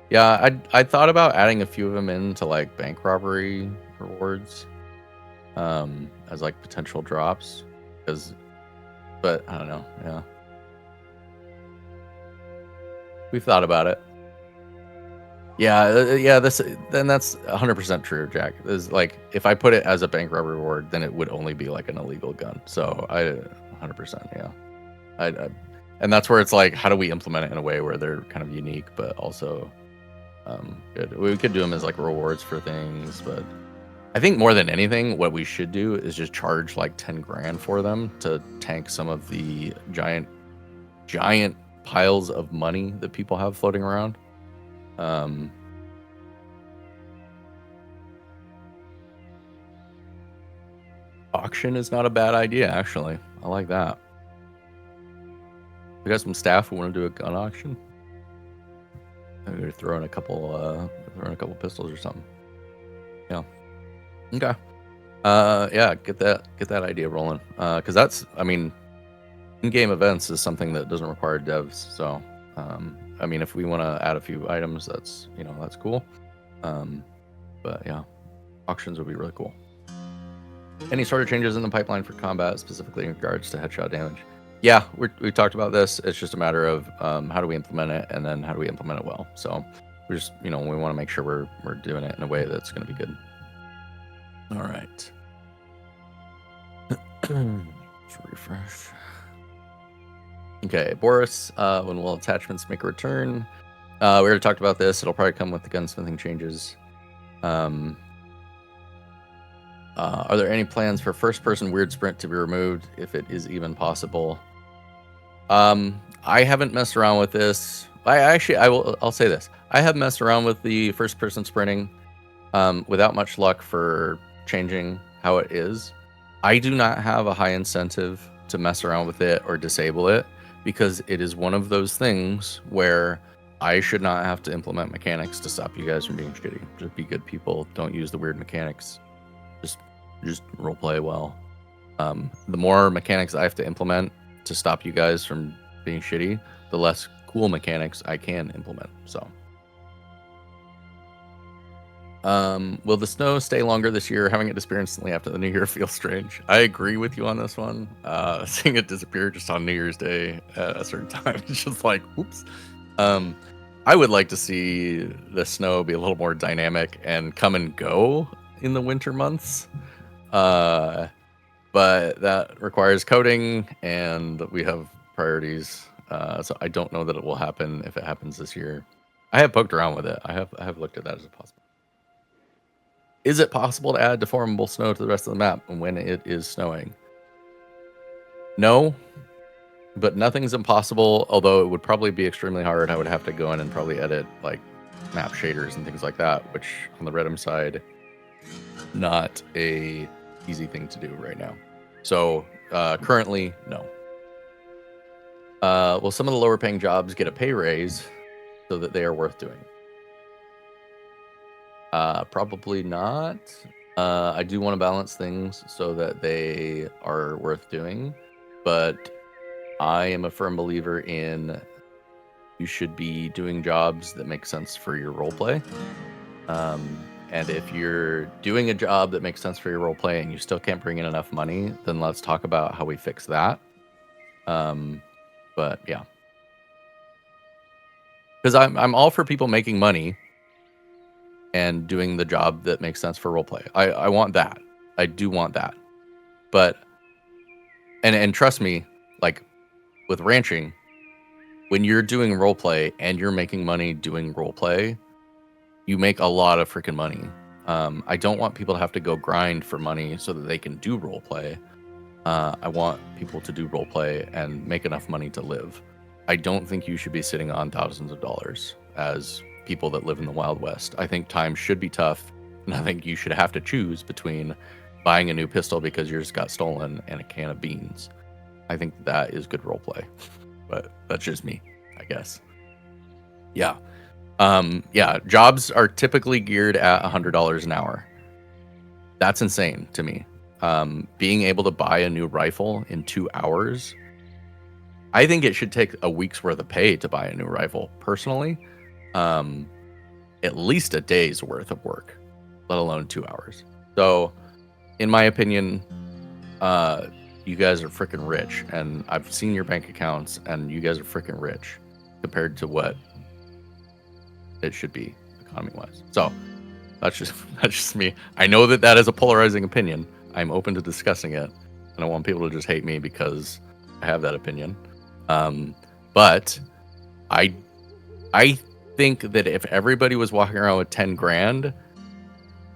Yeah, I thought about adding a few of them into like bank robbery rewards, as like potential drops, but I don't know. Yeah, we've thought about it. Yeah. That's 100% true, Jack. Is like if I put it as a bank robbery reward, then it would only be like an illegal gun. So 100%, yeah. And that's where it's like, how do we implement it in a way where they're kind of unique, but also good. We could do them as like rewards for things, but I think more than anything, what we should do is just charge like 10 grand for them to tank some of the giant piles of money that people have floating around. Auction is not a bad idea, actually. I like that. We got some staff who want to do a gun auction. Maybe throw in a couple pistols or something. Yeah. Okay. Yeah, get that idea rolling. Because that's, I mean, in-game events is something that doesn't require devs. So, I mean, if we want to add a few items, that's cool. But yeah, auctions would be really cool. Any sort of changes in the pipeline for combat, specifically in regards to headshot damage? Yeah, we talked about this. It's just a matter of how do we implement it, and then how do we implement it well. So we just, we want to make sure we're doing it in a way that's going to be good. All right. Let's refresh. Okay, Boris, when will attachments make a return? We already talked about this. It'll probably come with the gunsmithing changes. Are there any plans for first-person weird sprint to be removed, if it is even possible? I haven't messed around with this. I'll say this. I have messed around with the first-person sprinting without much luck for changing how it is. I do not have a high incentive to mess around with it or disable it, because it is one of those things where I should not have to implement mechanics to stop you guys from being shitty. Just be good people. Don't use the weird mechanics. Just roleplay well. The more mechanics I have to implement to stop you guys from being shitty, the less cool mechanics I can implement. So, will the snow stay longer this year? Having it disappear instantly after the new year feels strange. I agree with you on this one. Seeing it disappear just on New Year's Day at a certain time, it's just like, oops. I would like to see the snow be a little more dynamic and come and go in the winter months. But that requires coding, and we have priorities. So I don't know that it will happen if it happens this year. I have poked around with it. I have looked at that as a possible. Is it possible to add deformable snow to the rest of the map when it is snowing? No, but nothing's impossible, although it would probably be extremely hard. I would have to go in and probably edit like map shaders and things like that, which on the Redem side, not a easy thing to do right now. So currently, no. Will some of the lower paying jobs get a pay raise so that they are worth doing? Probably not. I do want to balance things so that they are worth doing, but I am a firm believer in you should be doing jobs that make sense for your roleplay. And if you're doing a job that makes sense for your role play and you still can't bring in enough money, then let's talk about how we fix that. But yeah, because I'm all for people making money and doing the job that makes sense for roleplay. I want that. I do want that. But and trust me, like with ranching, when you're doing roleplay and you're making money doing roleplay, you make a lot of freaking money. I don't want people to have to go grind for money so that they can do roleplay. I want people to do roleplay and make enough money to live. I don't think you should be sitting on thousands of dollars as people that live in the Wild West. I think times should be tough, and I think you should have to choose between buying a new pistol because yours got stolen and a can of beans. I think that is good roleplay, but that's just me, I guess. Yeah. Yeah, jobs are typically geared at $100 an hour. That's insane to me. Being able to buy a new rifle in 2 hours, I think it should take a week's worth of pay to buy a new rifle, personally. At least a day's worth of work, let alone 2 hours. So, in my opinion, you guys are freaking rich, and I've seen your bank accounts, and you guys are freaking rich compared to what it should be economy-wise. So, that's just me. I know that is a polarizing opinion. I'm open to discussing it. I don't want people to just hate me because I have that opinion. But I think that if everybody was walking around with 10 grand,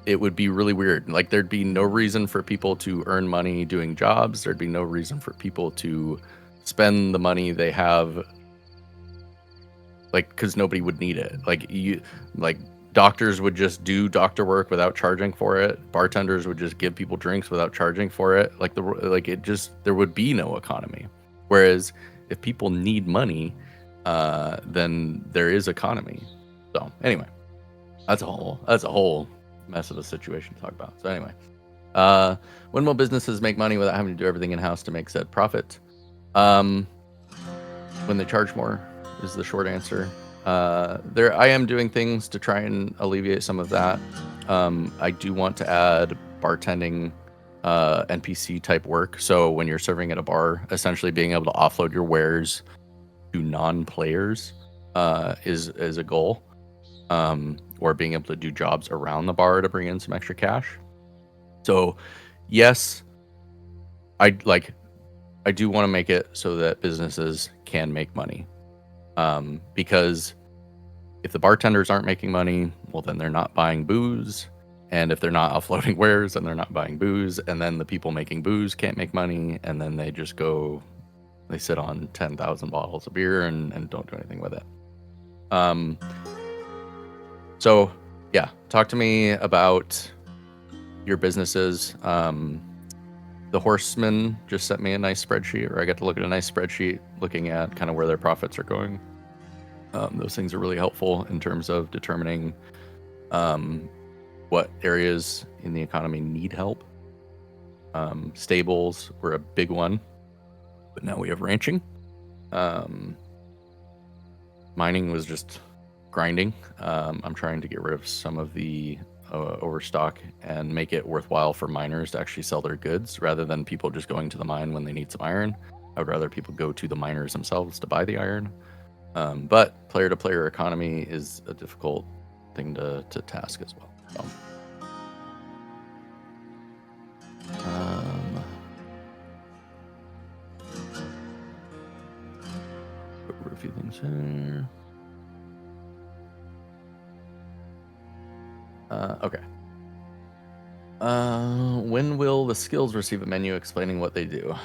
it would be really weird. Like, there'd be no reason for people to earn money doing jobs. There'd be no reason for people to spend the money they have, like, because nobody would need it. Like doctors would just do doctor work without charging for it. Bartenders would just give people drinks without charging for it. There would be no economy. Whereas if people need money, then there is economy. So anyway, that's a whole mess of a situation to talk about. So anyway, when will businesses make money without having to do everything in house to make said profit? When they charge more is the short answer. I am doing things to try and alleviate some of that. I do want to add bartending, NPC type work. So when you're serving at a bar, essentially being able to offload your wares to non-players is a goal. Or being able to do jobs around the bar to bring in some extra cash. So yes, I do want to make it so that businesses can make money. Because if the bartenders aren't making money, well, then they're not buying booze. And if they're not offloading wares, then they're not buying booze. And then the people making booze can't make money. And then they just they sit on 10,000 bottles of beer and don't do anything with it. So yeah, talk to me about your businesses. The horsemen just sent me a nice spreadsheet, or I got to look at a nice spreadsheet looking at kind of where their profits are going. Those things are really helpful in terms of determining what areas in the economy need help. Stables were a big one, but now we have ranching. Mining was just grinding. I'm trying to get rid of some of the overstock and make it worthwhile for miners to actually sell their goods rather than people just going to the mine when they need some iron. I would rather people go to the miners themselves to buy the iron. But player-to-player economy is a difficult thing to task as well. So, go over a few things here. Okay. When will the skills receive a menu explaining what they do?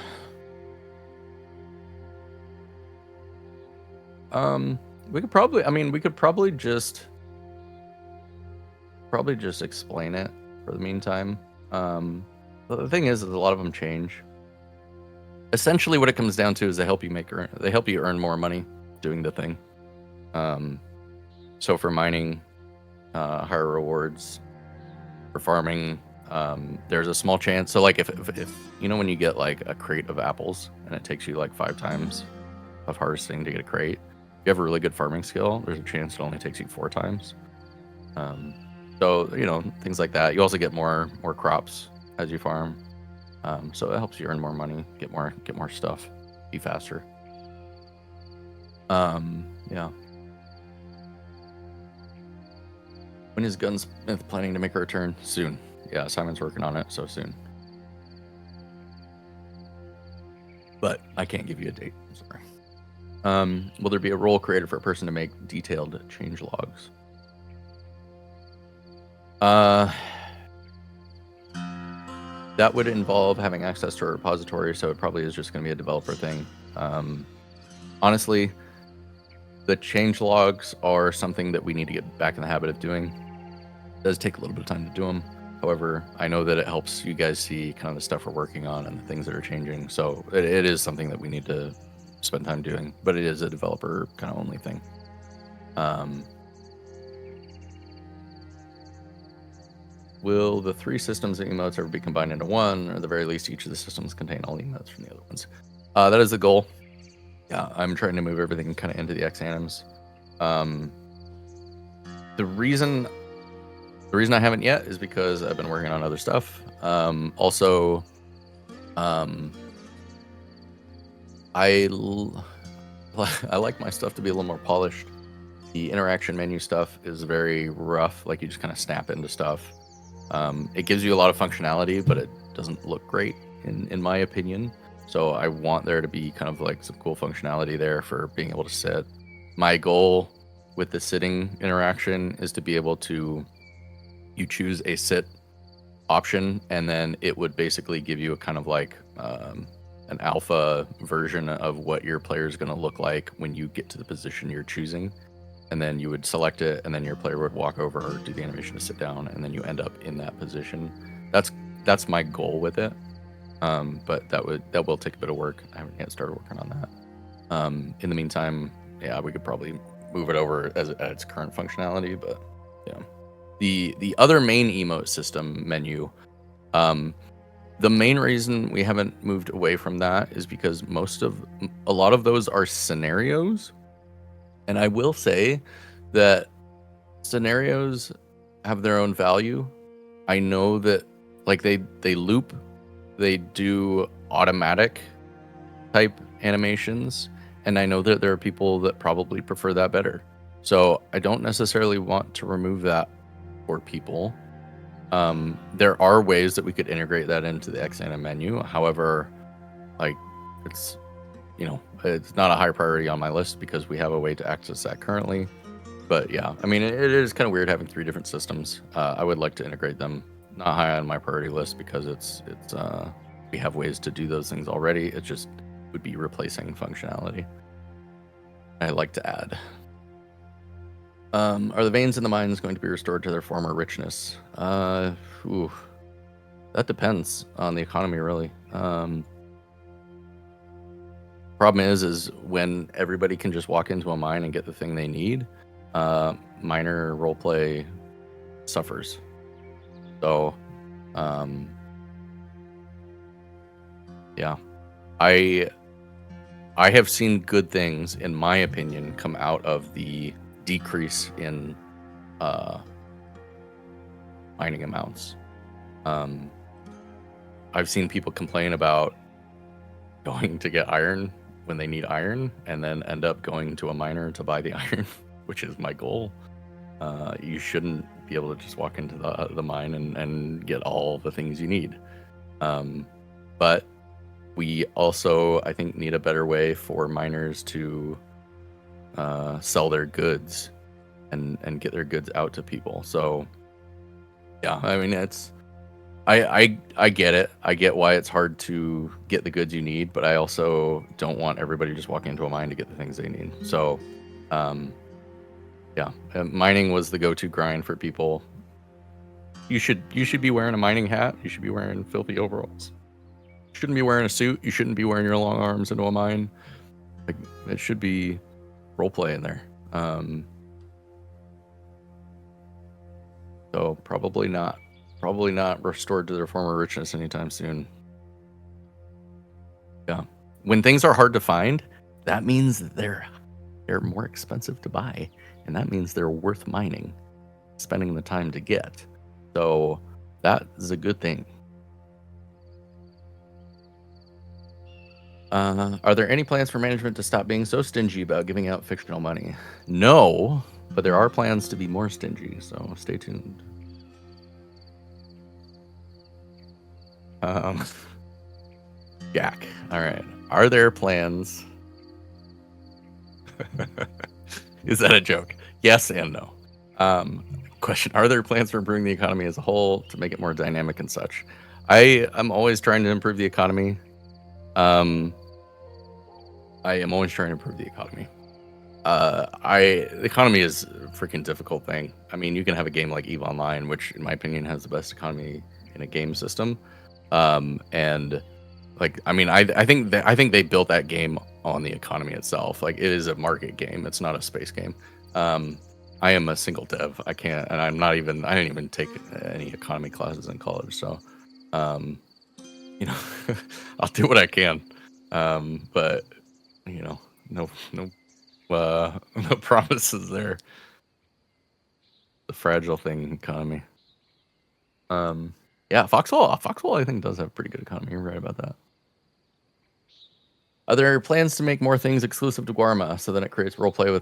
We could probably just explain it for the meantime. But the thing is a lot of them change. Essentially what it comes down to is they help you earn more money doing the thing. So for mining, higher rewards. For farming, there's a small chance. So like if you know when you get like a crate of apples and it takes you like 5 times of harvesting to get a crate, if you have a really good farming skill, there's a chance it only takes you 4 times. So, things like that. You also get more crops as you farm. So it helps you earn more money, get more stuff, be faster. Yeah. When is Gunsmith planning to make a return? Soon. Yeah, Simon's working on it, so soon. But I can't give you a date. I'm sorry. Will there be a role created for a person to make detailed change logs? That would involve having access to a repository, so it probably is just going to be a developer thing. Honestly, the change logs are something that we need to get back in the habit of doing. It does take a little bit of time to do them. However, I know that it helps you guys see kind of the stuff we're working on and the things that are changing. So it is something that we need to spend time doing, but it is a developer kind of only thing. Will the 3 systems of emotes ever be combined into one, or at the very least, each of the systems contain all the emotes from the other ones? That is the goal. Yeah, I'm trying to move everything kind of into the X anims. The reason I haven't yet is because I've been working on other stuff. Also, I like my stuff to be a little more polished. The interaction menu stuff is very rough. Like, you just kind of snap into stuff. It gives you a lot of functionality, but it doesn't look great in my opinion. So I want there to be kind of like some cool functionality there for being able to sit. My goal with the sitting interaction is to be able to, you choose a sit option, and then it would basically give you a kind of like an alpha version of what your player is going to look like when you get to the position you're choosing. And then you would select it, and then your player would walk over or do the animation to sit down, and then you end up in that position. That's my goal with it. But that will take a bit of work. I haven't yet started working on that. In the meantime, yeah, we could probably move it over at its current functionality. But yeah, the other main emote system menu, the main reason we haven't moved away from that is because a lot of those are scenarios. And I will say that scenarios have their own value. I know that, like, they loop, they do automatic type animations, and I know that there are people that probably prefer that better. So I don't necessarily want to remove that for people. There are ways that we could integrate that into the X-anim menu. However, like, it's not a high priority on my list because we have a way to access that currently. But yeah, I mean, it is kind of weird having 3 different systems. I would like to integrate them. Not high on my priority list because it's we have ways to do those things already. It just would be replacing functionality I like to add. Are the veins in the mines going to be restored to their former richness? That depends on the economy, really. Problem is when everybody can just walk into a mine and get the thing they need, miner roleplay suffers. So, yeah, I have seen good things, in my opinion, come out of the decrease in mining amounts. I've seen people complain about going to get iron when they need iron, and then end up going to a miner to buy the iron, which is my goal. You shouldn't be able to just walk into the mine and get all the things you need. But we also, I think, need a better way for miners to sell their goods and get their goods out to people. So yeah, I mean, I get it. I get why it's hard to get the goods you need, but I also don't want everybody just walking into a mine to get the things they need. So, yeah, mining was the go-to grind for people. You should be wearing a mining hat. You should be wearing filthy overalls. You shouldn't be wearing a suit. You shouldn't be wearing your long arms into a mine. Like, it should be roleplay in there. So probably not restored to their former richness anytime soon. Yeah. When things are hard to find, that means that they're more expensive to buy, and that means they're worth mining. spending the time to get. So that is a good thing. Are there any plans for management to stop being so stingy about giving out fictional money? No, but there are plans to be more stingy, so stay tuned. Jack. All right. Are there plans? Is that a joke? Yes and no. Question: are there plans for improving the economy as a whole to make it more dynamic and such? I'm always trying to improve the economy. I am always trying to improve the economy. The economy is a freaking difficult thing. I mean, you can have a game like EVE Online, which in my opinion has the best economy in a game system. And like, I mean, I think they built that game on the economy itself. Like, it is a market game. It's not a space game. I am a single dev. I can't, and I didn't even take any economy classes in college. So, you know, I'll do what I can. But you know, no no promises there. The fragile thing economy. Yeah, Foxhole I think does have a pretty good economy. You're right about that. Are there plans to make more things exclusive to Guarma so that it creates roleplay with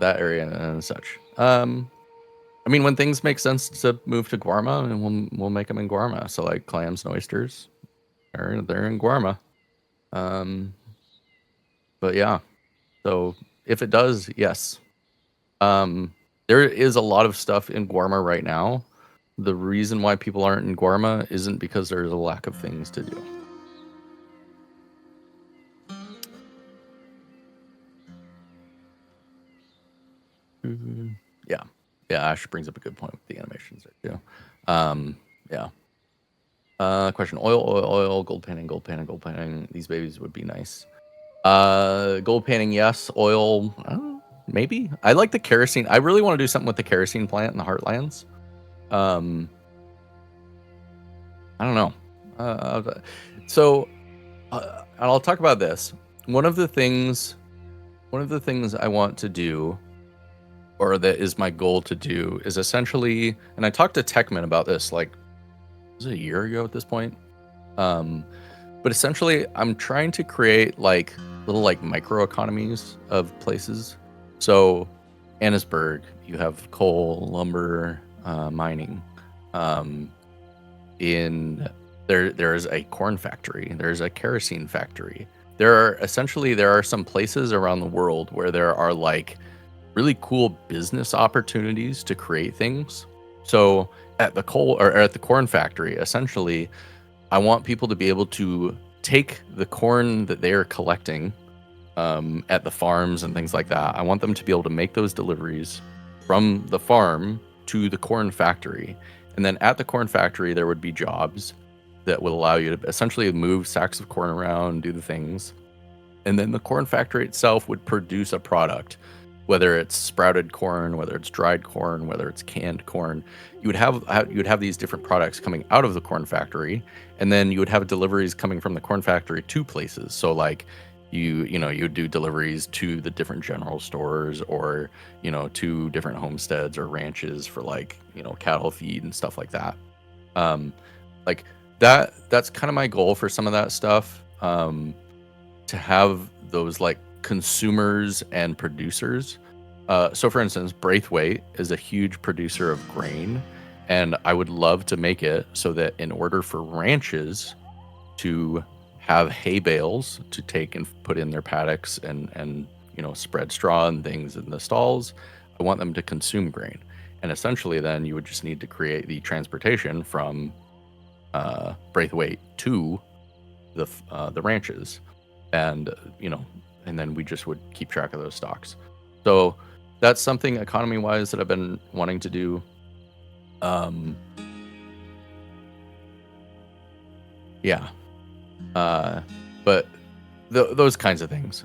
that area and such? I mean, when things make sense to move to Guarma, and we'll make them in Guarma. So like clams and oysters, they're in Guarma. But yeah, so if it does, yes. There is a lot of stuff in Guarma right now. The reason why people aren't in Guarma isn't because there's a lack of things to do. Yeah. Ash brings up a good point with the animations there too. Yeah. Question: oil, gold panning. These babies would be nice. Gold panning, yes. Oil, maybe. I like the kerosene. I really want to do something with the kerosene plant in the Heartlands. I don't know. And I'll talk about this. One of the things I want to do, or that is my goal to do, is essentially, and I talked to Techman about this like, was it a year ago at this point? But essentially, I'm trying to create like little like micro economies of places. So, Annisburg, you have coal, lumber, mining. There is a corn factory. There's a kerosene factory. There are some places around the world where there are like really cool business opportunities to create things. So at the corn factory, essentially, I want people to be able to take the corn that they are collecting at the farms and things like that. I want them to be able to make those deliveries from the farm to the corn factory. And then at the corn factory, there would be jobs that would allow you to essentially move sacks of corn around, do the things. And then the corn factory itself would produce a product, whether it's sprouted corn, whether it's dried corn, whether it's canned corn. You would have these different products coming out of the corn factory, and then you would have deliveries coming from the corn factory to places. So like you would do deliveries to the different general stores, or to different homesteads or ranches for like cattle feed and stuff like that. Like that's kind of my goal for some of that stuff, to have those like consumers and producers. So for instance, Braithwaite is a huge producer of grain, and I would love to make it so that in order for ranches to have hay bales to take and put in their paddocks and spread straw and things in the stalls, I want them to consume grain. And essentially then you would just need to create the transportation from Braithwaite to the ranches, and and then we just would keep track of those stocks. So that's something economy wise that I've been wanting to do. Yeah. But those kinds of things.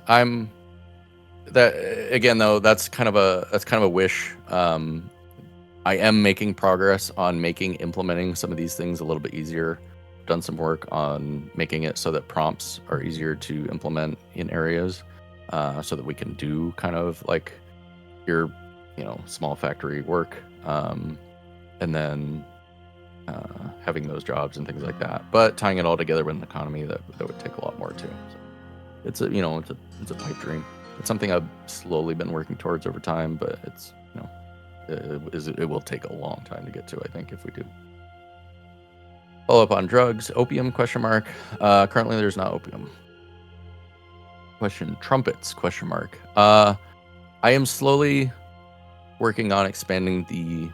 That's kind of a wish. I am making progress on implementing some of these things a little bit easier. Done some work on making it so that prompts are easier to implement in areas, so that we can do kind of like your small factory work and then having those jobs and things like that. But tying it all together with an economy that would take a lot more too. So it's a pipe dream. It's something I've slowly been working towards over time, but it's it will take a long time to get to, I think, if we do. Follow up on drugs. Opium, question mark. Currently there's not opium. Question. Trumpets, question mark. I am slowly working on expanding the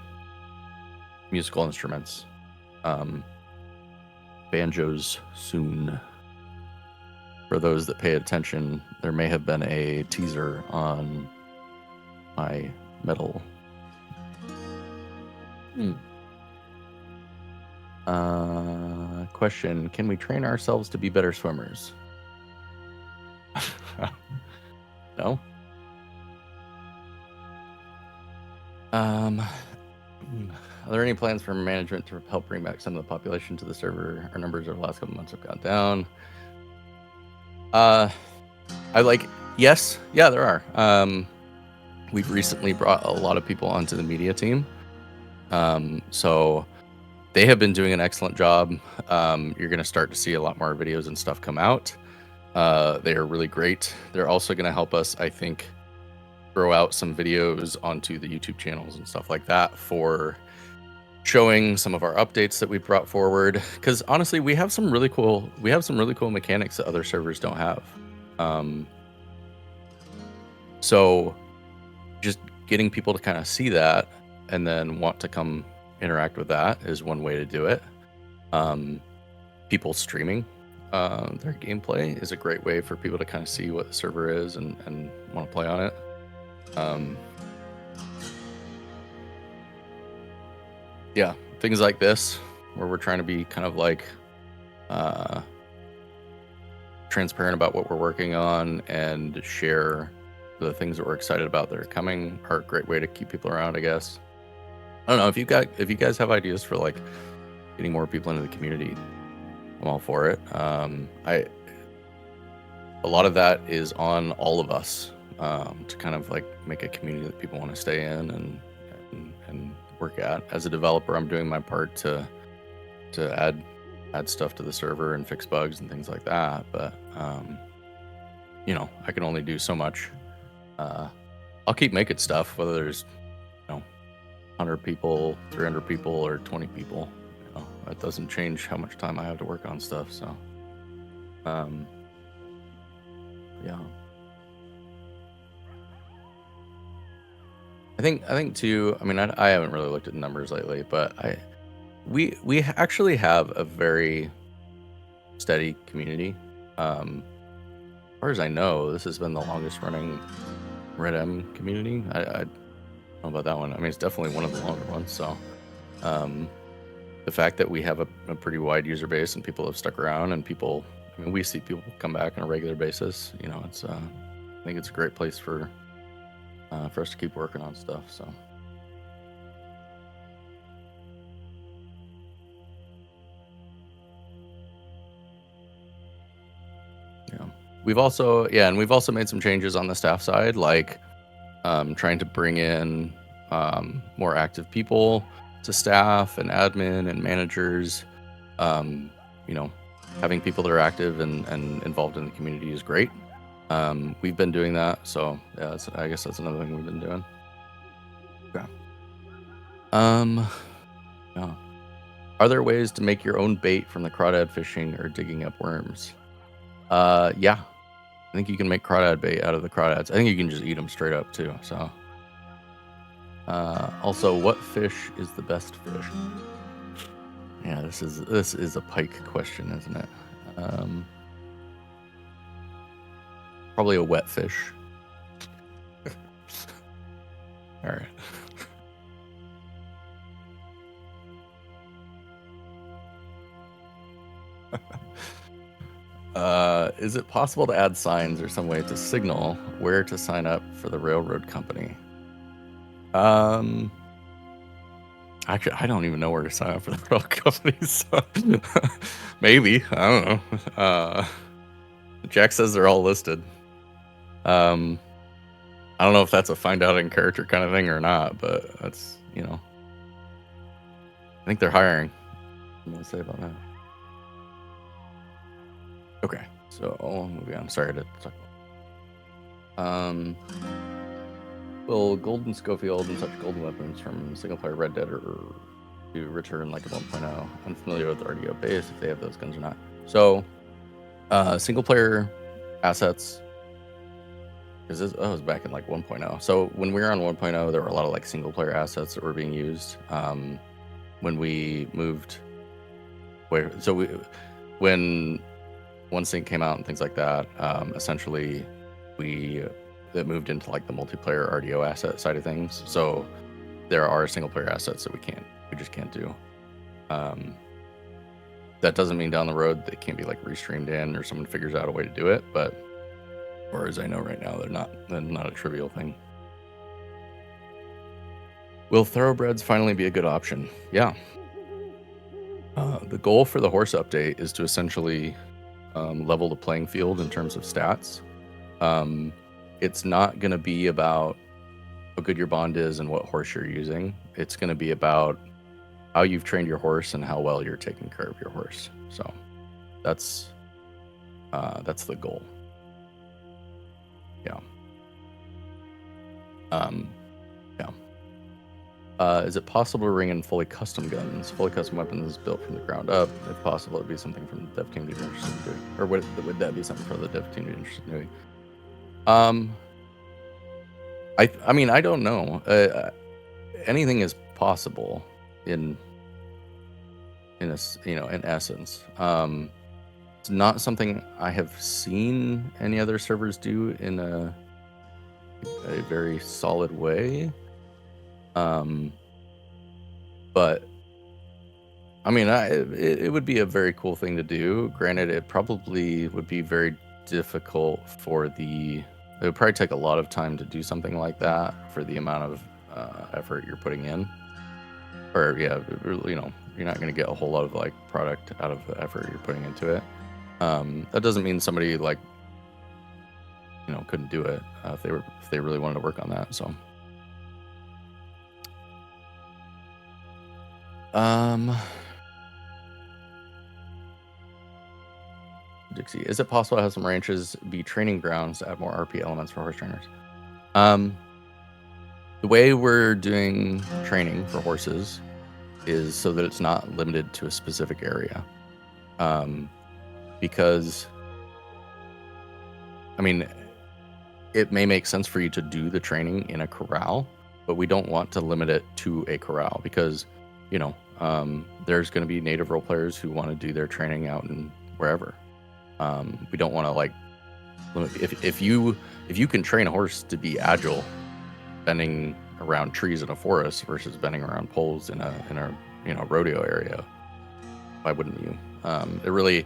musical instruments. Banjos soon. For those that pay attention, there may have been a teaser on my metal. Question. Can we train ourselves to be better swimmers? No. Are there any plans for management to help bring back some of the population to the server? Our numbers over the last couple months have gone down. Yes. Yeah, there are. We've recently brought a lot of people onto the media team. So they have been doing an excellent job. You're going to start to see a lot more videos and stuff come out. They are really great. They're also going to help us, I think, throw out some videos onto the YouTube channels and stuff like that for showing some of our updates that we brought forward. Because honestly, we have some really cool mechanics that other servers don't have. So just getting people to kind of see that and then want to come interact with that is one way to do it. People streaming their gameplay is a great way for people to kind of see what the server is and want to play on it. Yeah, things like this where we're trying to be kind of like transparent about what we're working on and share the things that we're excited about that are coming are a great way to keep people around, I guess. I don't know if you guys have ideas for like getting more people into the community. I'm all for it. A lot of that is on all of us to kind of like make a community that people want to stay in and work at. As a developer, I'm doing my part to add stuff to the server and fix bugs and things like that. But I can only do so much. I'll keep making stuff, whether there's 100 people, 300 people, or 20 people. That doesn't change how much time I have to work on stuff. So, yeah. I think too. I mean, I haven't really looked at the numbers lately, but we actually have a very steady community. As far as I know, this has been the longest running Red M community. I don't know about that one. I mean, it's definitely one of the longer ones. So, the fact that we have a pretty wide user base and people have stuck around and we see people come back on a regular basis. It's I think it's a great place for us to keep working on stuff. So. Yeah. We've also made some changes on the staff side, like trying to bring in more active people to staff and admin and managers. Having people that are active and involved in the community is great. We've been doing that, so yeah, I guess that's another thing we've been doing. Yeah. Yeah. Are there ways to make your own bait from the crawdad fishing or digging up worms? Yeah. I think you can make crawdad bait out of the crawdads. I think you can just eat them straight up too. So, also, what fish is the best fish? Yeah, this is a pike question, isn't it? Probably a wet fish. All right. Is it possible to add signs or some way to signal where to sign up for the railroad company? Actually, I don't even know where to sign up for the railroad company. So maybe, I don't know. Jack says they're all listed. I don't know if that's a find out in character kind of thing or not, but that's think they're hiring. I'm gonna say about that. Okay, so moving on. Sorry to talk about. Will Golden Schofield and such golden weapons from single player Red Dead or to return like a 1.0? Unfamiliar with the RDO base if they have those guns or not. So, single player assets. Because this was back in like 1.0. So when we were on 1.0, there were a lot of like single player assets that were being used. When we moved, when One Sync came out and things like that, essentially that moved into like the multiplayer RDO asset side of things. So there are single player assets that we just can't do. That doesn't mean down the road they can't be like restreamed in or someone figures out a way to do it, but as far as I know right now, they're not a trivial thing. Will thoroughbreds finally be a good option? Yeah. The goal for the horse update is to essentially level the playing field in terms of stats. It's not going to be about how good your bond is and what horse you're using. It's going to be about how you've trained your horse and how well you're taking care of your horse. So that's the goal. Yeah. Is it possible to ring in fully custom guns, fully custom weapons built from the ground up? If possible, it'd be something from the dev team to be interested in doing. Or would that be something for the dev team to be interested in doing? I mean, I don't know. Anything is possible in essence. It's not something I have seen any other servers do in a very solid way. But I mean, it would be a very cool thing to do. Granted, it probably would be very difficult it would probably take a lot of time to do something like that for the amount of effort you're putting in. Or yeah, you're not going to get a whole lot of like product out of the effort you're putting into it. That doesn't mean somebody like couldn't do it if they really wanted to work on that. So Dixie, is it possible to have some ranches be training grounds to add more RP elements for horse trainers? The way we're doing training for horses is so that it's not limited to a specific area. Because, I mean, it may make sense for you to do the training in a corral, but we don't want to limit it to a corral because, there's going to be native role players who want to do their training out in wherever. We don't want to like limit. If you can train a horse to be agile, bending around trees in a forest versus bending around poles in a rodeo area, why wouldn't you? It really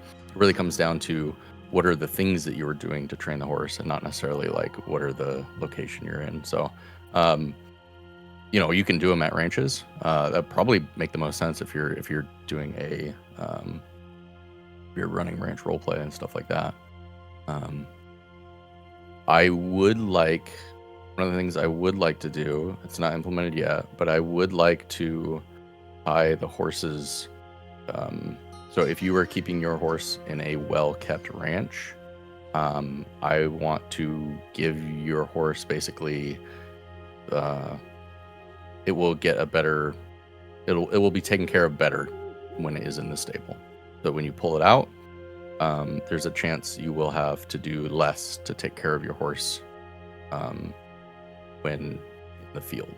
comes down to what are the things that you were doing to train the horse, and not necessarily like what are the location you're in. So, you can do them at ranches. That probably make the most sense if you're doing if you're running ranch roleplay and stuff like that. I would like one of the things I would like to do. It's not implemented yet, but I would like to tie the horses. So if you were keeping your horse in a well-kept ranch, I want to give your horse basically. It will get a better. It will be taken care of better when it is in the stable. So when you pull it out, there's a chance you will have to do less to take care of your horse when in the field.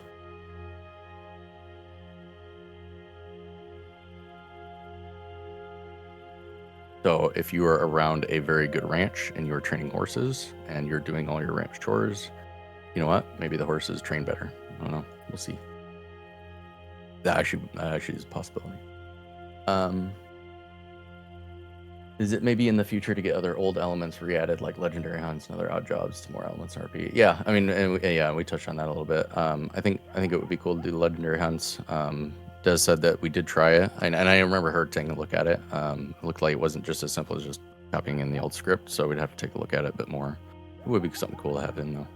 So if you are around a very good ranch and you're training horses and you're doing all your ranch chores, you know what? Maybe the horses train better. I don't know. We'll see. That actually is a possibility. Is it maybe in the future to get other old elements re-added, like legendary hunts and other odd jobs to more elements in RP? Yeah, I mean, we touched on that a little bit. I think it would be cool to do legendary hunts. Des said that we did try it, and I remember her taking a look at it. It looked like it wasn't just as simple as just copying in the old script, so we'd have to take a look at it a bit more. It would be something cool to have in though.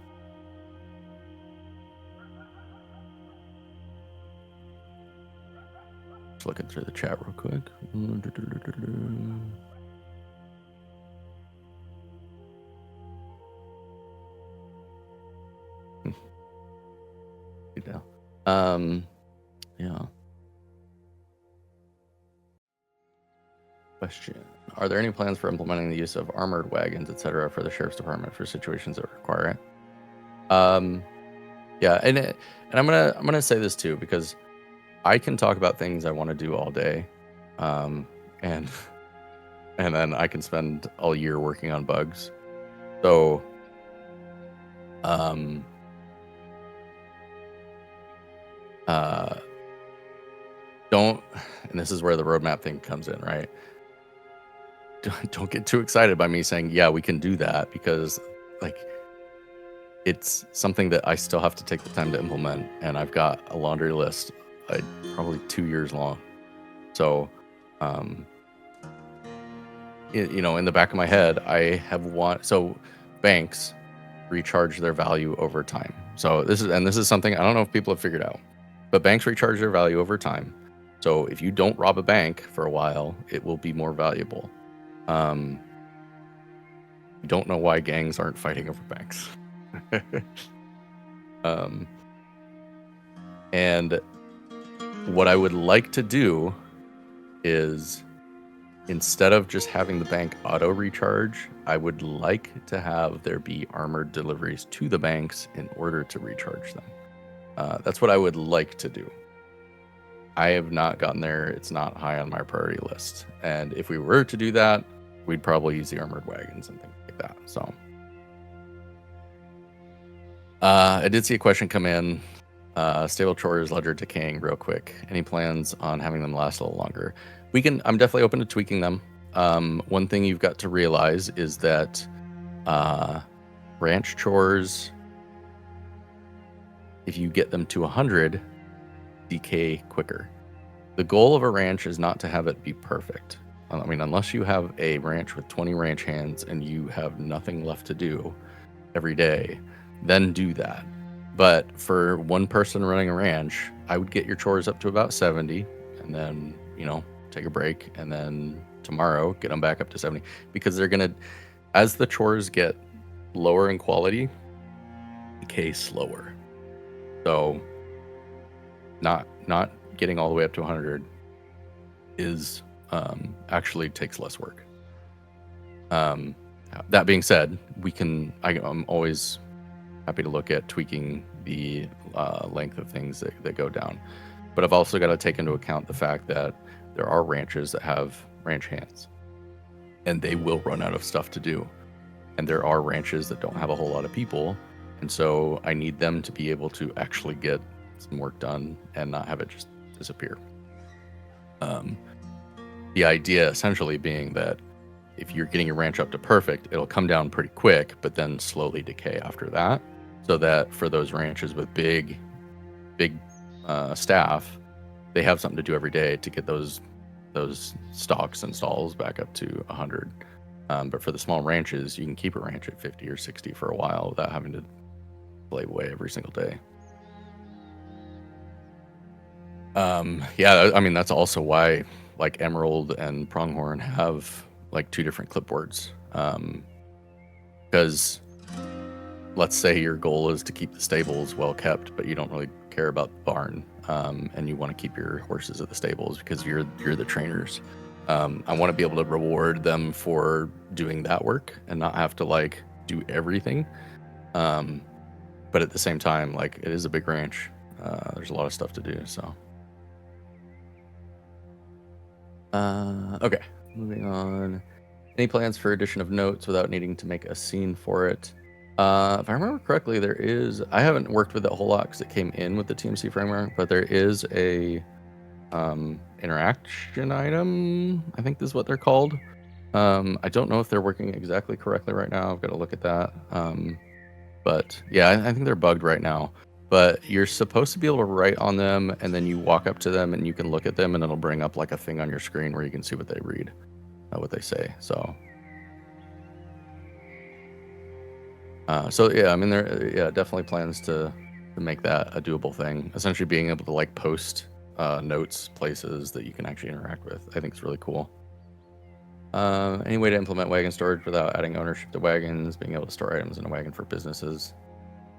Just looking through the chat real quick. Yeah. Question: are there any plans for implementing the use of armored wagons, etc., for the sheriff's department for situations that require it? Yeah, and I'm gonna say this too, because I can talk about things I want to do all day, and and then I can spend all year working on bugs. So, don't, and this is where the roadmap thing comes in, right? Don't get too excited by me saying, yeah, we can do that, because like it's something that I still have to take the time to implement, and I've got a laundry list, probably 2 years long. So, in the back of my head, I have so banks recharge their value over time. So this is something I don't know if people have figured out, but banks recharge their value over time. So if you don't rob a bank for a while, it will be more valuable. Don't know why gangs aren't fighting over banks. And what I would like to do is, instead of just having the bank auto recharge, I would like to have there be armored deliveries to the banks in order to recharge them. That's what I would like to do. I have not gotten there. It's not high on my priority list. And if we were to do that, we'd probably use the armored wagons and things like that. So I did see a question come in. Stable Chores, Ledger Decaying, real quick. Any plans on having them last a little longer? I'm definitely open to tweaking them. One thing you've got to realize is that ranch chores, if you get them to 100, decay quicker. The goal of a ranch is not to have it be perfect. I mean, unless you have a ranch with 20 ranch hands and you have nothing left to do every day, then do that. But for one person running a ranch, I would get your chores up to about 70, and then, take a break, and then tomorrow get them back up to 70, because they're going to, as the chores get lower in quality, decay slower. So not getting all the way up to 100 is actually takes less work. That being said, I'm always happy to look at tweaking the length of things that go down. But I've also got to take into account the fact that there are ranches that have ranch hands, and they will run out of stuff to do. And there are ranches that don't have a whole lot of people, and so I need them to be able to actually get some work done and not have it just disappear. The idea essentially being that if you're getting your ranch up to perfect, it'll come down pretty quick, but then slowly decay after that. So that for those ranches with big staff, they have something to do every day to get those stocks and stalls back up to 100. But for the small ranches, you can keep a ranch at 50 or 60 for a while without having to slave away every single day. Yeah, I mean, that's also why like Emerald and Pronghorn have like 2 different clipboards. Because let's say your goal is to keep the stables well kept, but you don't really care about the barn, and you want to keep your horses at the stables because you're the trainers. I want to be able to reward them for doing that work and not have to like do everything. But at the same time, like, it is a big ranch. There's a lot of stuff to do. So, okay, moving on. Any plans for addition of notes without needing to make a scene for it? If I remember correctly, there is. I haven't worked with it a whole lot because it came in with the TMC framework, but there is a interaction item. I think this is what they're called. I don't know if they're working exactly correctly right now. I've got to look at that. But yeah, I think they're bugged right now. But you're supposed to be able to write on them, and then you walk up to them and you can look at them, and it'll bring up like a thing on your screen where you can see what they read, what they say. So yeah, I mean, there definitely plans to make that a doable thing. Essentially, being able to like post notes, places that you can actually interact with. I think it's really cool. Any way to implement wagon storage without adding ownership to wagons, being able to store items in a wagon for businesses.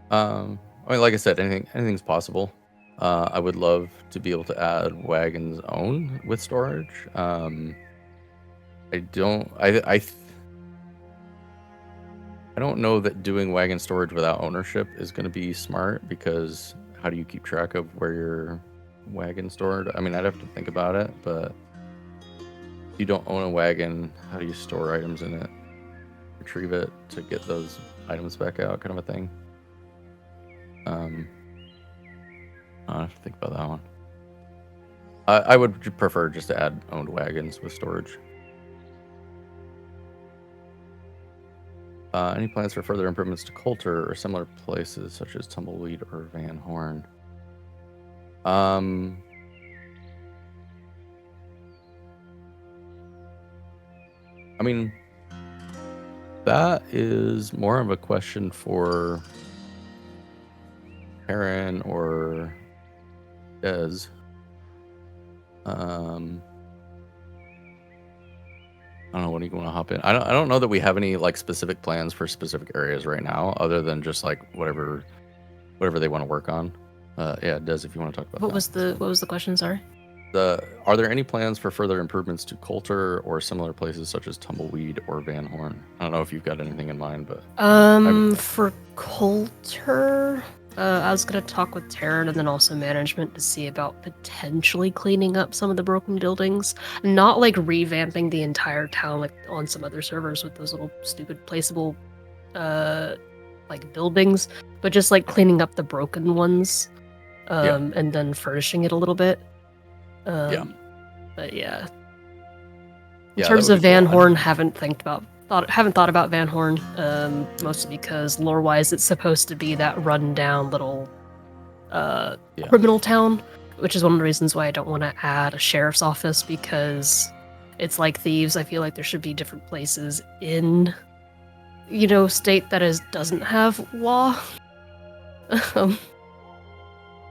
I mean, like I said, anything's possible. I would love to be able to add wagons own with storage. I don't. I don't know that doing wagon storage without ownership is going to be smart, because how do you keep track of where your wagon stored? I mean, I'd have to think about it, but if you don't own a wagon, how do you store items in it? Retrieve it to get those items back out, kind of a thing. I'll have to think about that one. I would prefer just to add owned wagons with storage. Any plans for further improvements to Colter or similar places such as Tumbleweed or Van Horn? I mean, that is more of a question for Aaron or Des. I don't know. When are you going to hop in? I don't know that we have any like specific plans for specific areas right now, other than just like whatever they want to work on. Yeah, Des, if you want to talk about what was the question? Sorry. Are there any plans for further improvements to Colter or similar places such as Tumbleweed or Van Horn? I don't know if you've got anything in mind, but for Colter, I was gonna talk with Taryn and then also management to see about potentially cleaning up some of the broken buildings. Not like revamping the entire town like on some other servers with those little stupid placeable like buildings, but just like cleaning up the broken ones, and then furnishing it a little bit. But yeah. In terms of Van Horn, haven't thought about Van Horn, mostly because lore-wise it's supposed to be that run-down little criminal town, which is one of the reasons why I don't want to add a sheriff's office, because it's like Thieves. I feel like there should be different places in, state that doesn't have law.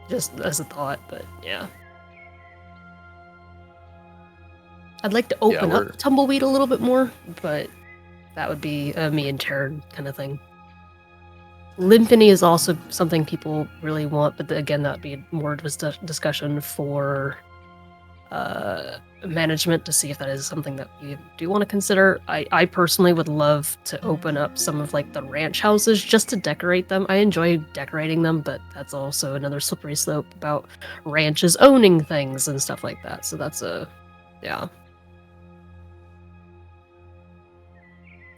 Just as a thought, but yeah. I'd like to open up Tumbleweed a little bit more, but that would be a me and Taryn kind of thing. Limpany is also something people really want, but again, that'd be more of a discussion for management to see if that is something that you do want to consider. I personally would love to open up some of like the ranch houses just to decorate them. I enjoy decorating them, but that's also another slippery slope about ranches owning things and stuff like that. So that's yeah.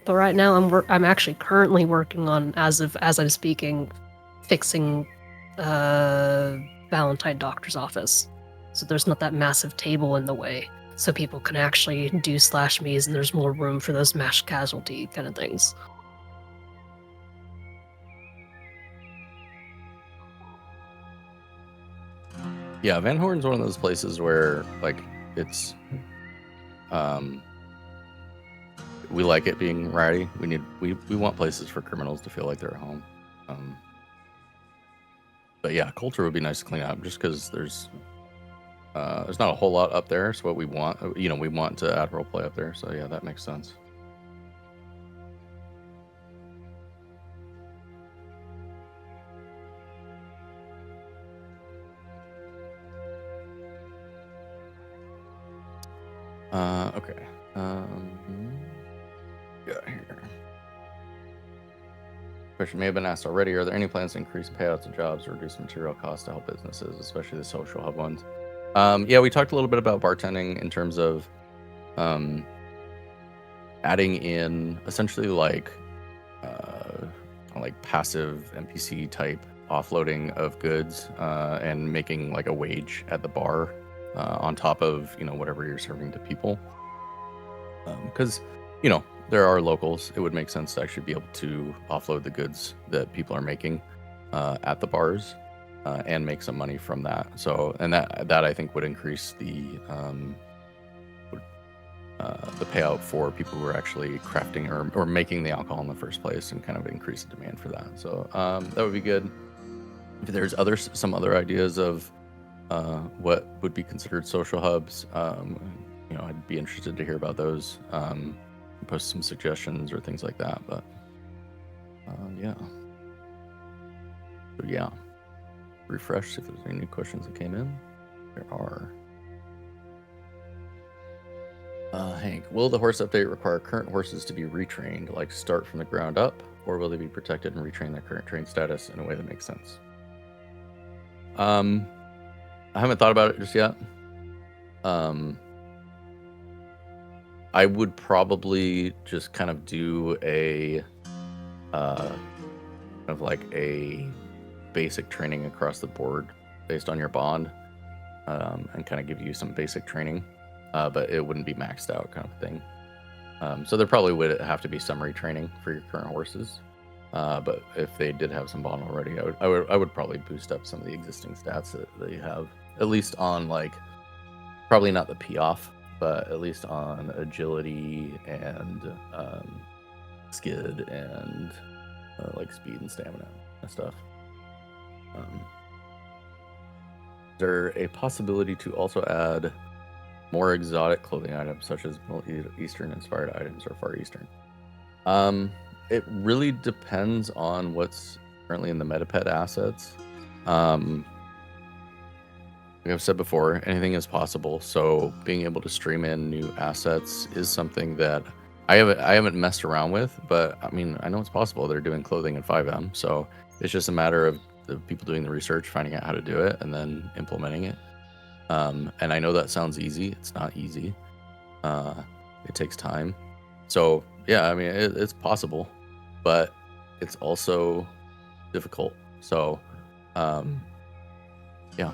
But right now, I'm actually currently working on, as I'm speaking, fixing Valentine Doctor's office, so there's not that massive table in the way, so people can actually do /me's, and there's more room for those mass casualty kind of things. Yeah, Van Horn's one of those places where like it's we like it being ratty. We want places for criminals to feel like they're at home. But yeah, Colter would be nice to clean up, just because there's not a whole lot up there. So what we want, we want to add roleplay up there. So yeah, that makes sense. Okay. Got here. Question may have been asked already. Are there any plans to increase payouts of jobs or reduce material costs to help businesses, especially the social hub ones? Yeah, we talked a little bit about bartending in terms of adding in essentially like passive NPC type offloading of goods and making like a wage at the bar on top of whatever you're serving to people. Because there are locals. It would make sense to actually be able to offload the goods that people are making at the bars and make some money from that. So, and that I think would increase the payout for people who are actually crafting or making the alcohol in the first place, and kind of increase the demand for that. So that would be good. If there's some other ideas of what would be considered social hubs. I'd be interested to hear about those. Post some suggestions or things like that. But yeah. So yeah. Refresh, see if there's any new questions that came in. There are. Hank, will the horse update require current horses to be retrained, like start from the ground up, or will they be protected and retrain their current trained status in a way that makes sense? I haven't thought about it just yet. I would probably just kind of do a basic training across the board based on your bond, and kind of give you some basic training, but it wouldn't be maxed out kind of thing. So there probably would have to be some retraining for your current horses. But if they did have some bond already, I would probably boost up some of the existing stats that you have, at least on probably not the P-off, but at least on agility and skid and speed and stamina and stuff. Is there a possibility to also add more exotic clothing items such as Middle Eastern inspired items or Far Eastern? It really depends on what's currently in the Metapet assets. Like I've said before, anything is possible. So being able to stream in new assets is something that I haven't messed around with, but I mean, I know it's possible. They're doing clothing in 5M, so it's just a matter of the people doing the research, finding out how to do it, and then implementing it. And I know that sounds easy. It's not easy. It takes time. So yeah, I mean, it's possible, but it's also difficult. So yeah,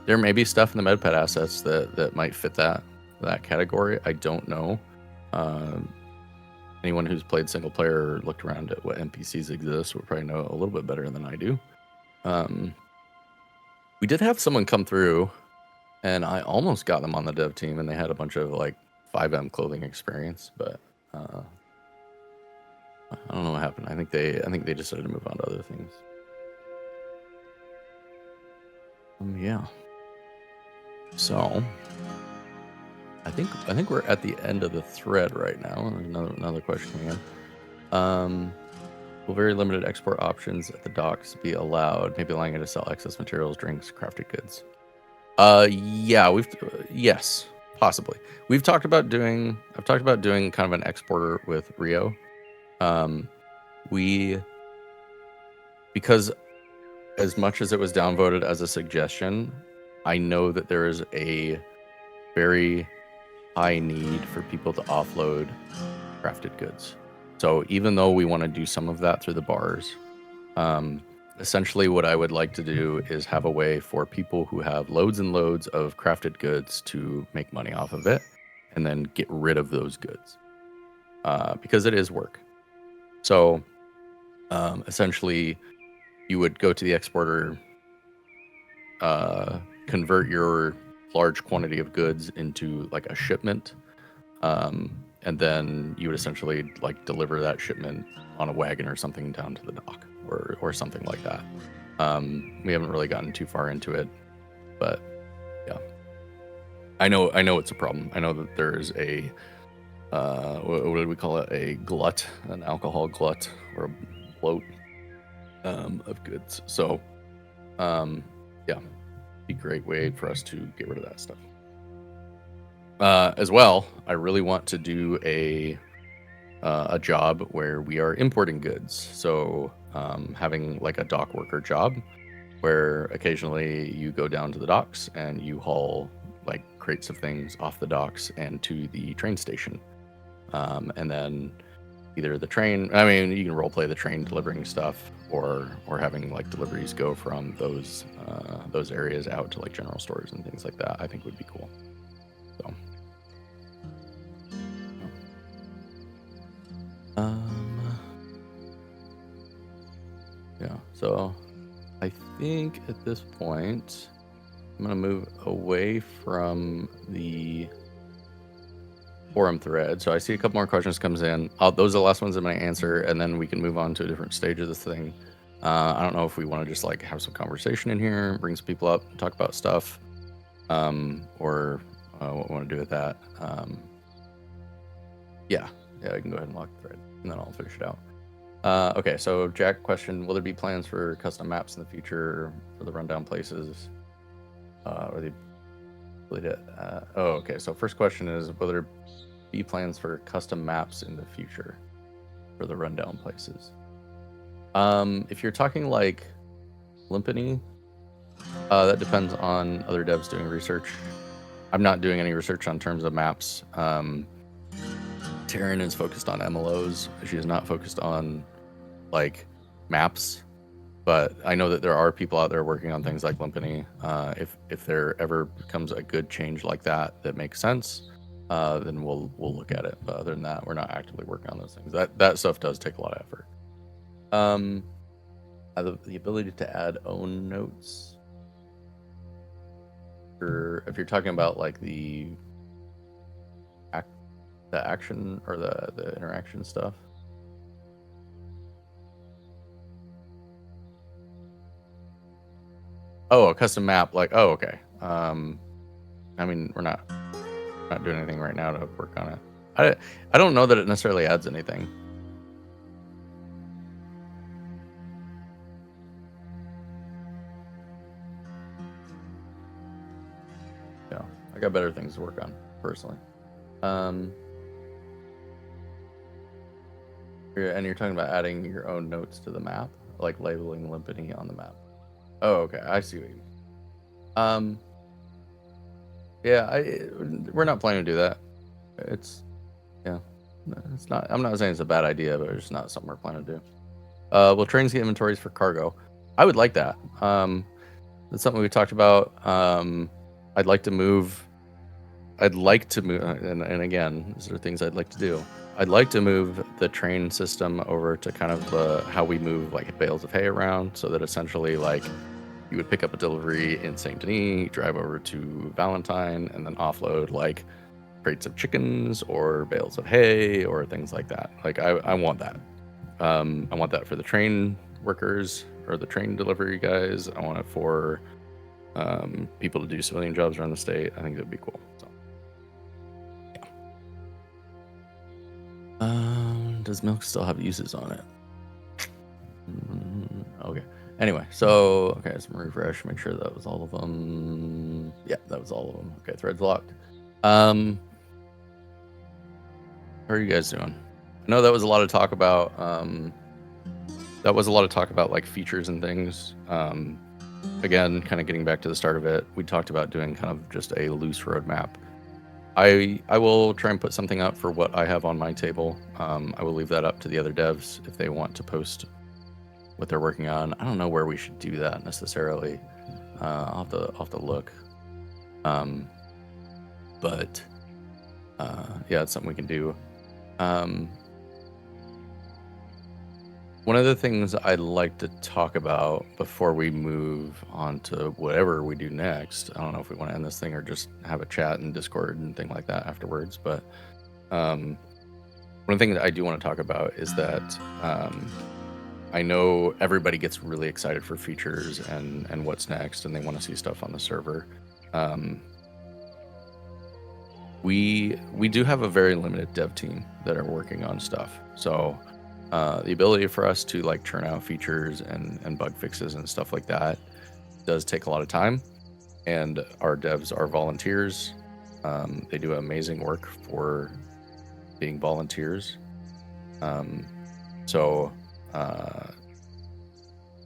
there may be stuff in the MedPet assets that might fit that category. I don't know. Anyone who's played single player or looked around at what NPCs exist would probably know a little bit better than I do. We did have someone come through, and I almost got them on the dev team, and they had a bunch of 5M clothing experience, but I don't know what happened. I think they decided to move on to other things. Yeah. So I think we're at the end of the thread right now. Another question again. Will very limited export options at the docks be allowed? Maybe allowing you to sell excess materials, drinks, crafted goods. Yeah, yes, possibly. I've talked about doing kind of an exporter with Rio. Because as much as it was downvoted as a suggestion, I know that there is a very high need for people to offload crafted goods. So even though we want to do some of that through the bars, essentially what I would like to do is have a way for people who have loads and loads of crafted goods to make money off of it and then get rid of those goods, because it is work. So essentially you would go to the exporter, convert your large quantity of goods into a shipment, and then you would essentially deliver that shipment on a wagon or something down to the dock or something like that. We haven't really gotten too far into it, but yeah, I know it's a problem. I know that there's a what do we call it? A glut, an alcohol glut or a bloat of goods. So yeah, be a great way for us to get rid of that stuff. As well, I really want to do a job where we are importing goods. So having a dock worker job where occasionally you go down to the docks and you haul crates of things off the docks and to the train station. And then either the train, I mean, you can role play the train delivering stuff or having deliveries go from those areas out to general stores and things like that. I think would be cool. So yeah, so I think at this point I'm gonna move away from the forum thread. So I see a couple more questions comes in. Those are the last ones I'm gonna answer, and then we can move on to a different stage of this thing. I don't know if we want to just like have some conversation in here, bring some people up, talk about stuff, or what we want to do with that. Yeah, I can go ahead and lock the thread, and then I'll finish it out. Okay, so Jack question: will there be plans for custom maps in the future for the rundown places? Or the okay. So first question is: will there be plans for custom maps in the future for the rundown places? If you're talking like Limpany, that depends on other devs doing research. I'm not doing any research on terms of maps. Taryn is focused on MLOs. She is not focused on like maps. But I know that there are people out there working on things like Limpany. If there ever becomes a good change like that makes sense, then we'll look at it. But other than that, we're not actively working on those things. That stuff does take a lot of effort. The ability to add own notes, or if you're talking about like the action or the interaction stuff. Oh, a custom map, like, oh, okay. I mean, we're not doing anything right now to work on it. I don't know that it necessarily adds anything. Yeah, I got better things to work on personally. And you're talking about adding your own notes to the map, like labeling Limpany on the map. Oh, okay, I see what you mean. Yeah, we're not planning to do that. It's not. I'm not saying it's a bad idea, but it's not something we're planning to do. Will trains get inventories for cargo? I would like that. That's something we talked about. I'd like to move, and again, these are things I'd like to do. I'd like to move the train system over to kind of how we move like bales of hay around, so that essentially like you would pick up a delivery in St. Denis, drive over to Valentine, and then offload like crates of chickens or bales of hay or things like that. Like I want that. I want that for the train workers or the train delivery guys. I want it for people to do civilian jobs around the state. I think that'd be cool. So, yeah. Does milk still have uses on it? Okay. Anyway, so okay, let's refresh. Make sure that was all of them. Yeah, that was all of them. Okay, threads locked. How are you guys doing? I know that was a lot of talk about. That was a lot of talk about like features and things. Again, kind of getting back to the start of it, we talked about doing kind of just a loose roadmap. I will try and put something up for what I have on my table. I will leave that up to the other devs if they want to post what they're working on. I don't know where we should do that necessarily. I'll have to look. But yeah, it's something we can do. One of the things I'd like to talk about before we move on to whatever we do next, I don't know if we want to end this thing or just have a chat in Discord and thing like that afterwards, but one thing that I do want to talk about is that I know everybody gets really excited for features and what's next, and they want to see stuff on the server. We do have a very limited dev team that are working on stuff, so the ability for us to like churn out features and bug fixes and stuff like that does take a lot of time, and our devs are volunteers. They do amazing work for being volunteers. So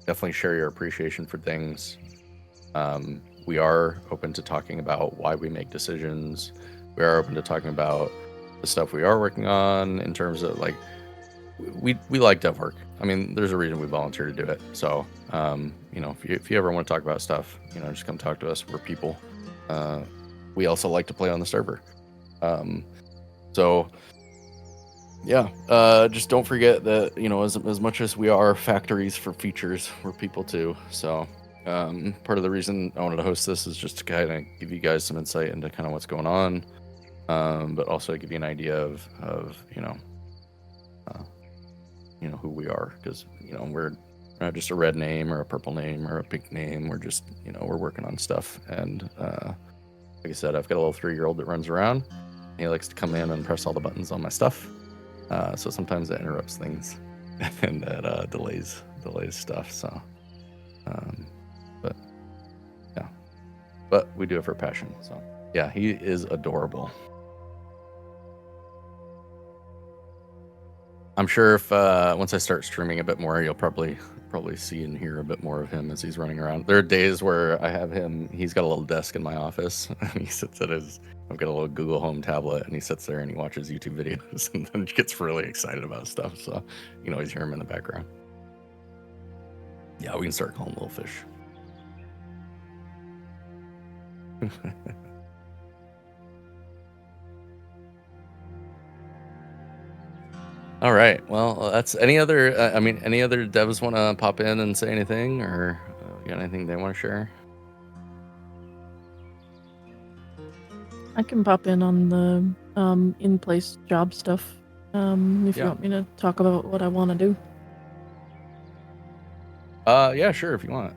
definitely share your appreciation for things. We are open to talking about why we make decisions. We are open to talking about the stuff we are working on in terms of like, we like dev work. I mean, there's a reason we volunteer to do it. So, if you ever want to talk about stuff, just come talk to us. We're people. We also like to play on the server. So yeah, just don't forget that, as much as we are factories for features, we're people too. So part of the reason I wanted to host this is just to kind of give you guys some insight into kind of what's going on, but also give you an idea of who we are, because we're just a red name or a purple name or a pink name. We're just, we're working on stuff. And like I said, I've got a little 3-year-old that runs around. He likes to come in and press all the buttons on my stuff. So sometimes that interrupts things and that delays stuff. So, but yeah, but we do it for passion. So yeah, he is adorable. I'm sure if once I start streaming a bit more, you'll probably see and hear a bit more of him as he's running around. There are days where I have him. He's got a little desk in my office, and he sits at his. I've got a little Google Home tablet, and he sits there and he watches YouTube videos, and then he gets really excited about stuff. So you can always hear him in the background. Yeah, we can start calling little fish. All right. Well, that's any other. Any other devs want to pop in and say anything, or got anything they want to share? I can pop in on the in-place job stuff. If you want me to talk about what I want to do. Yeah, sure. If you want.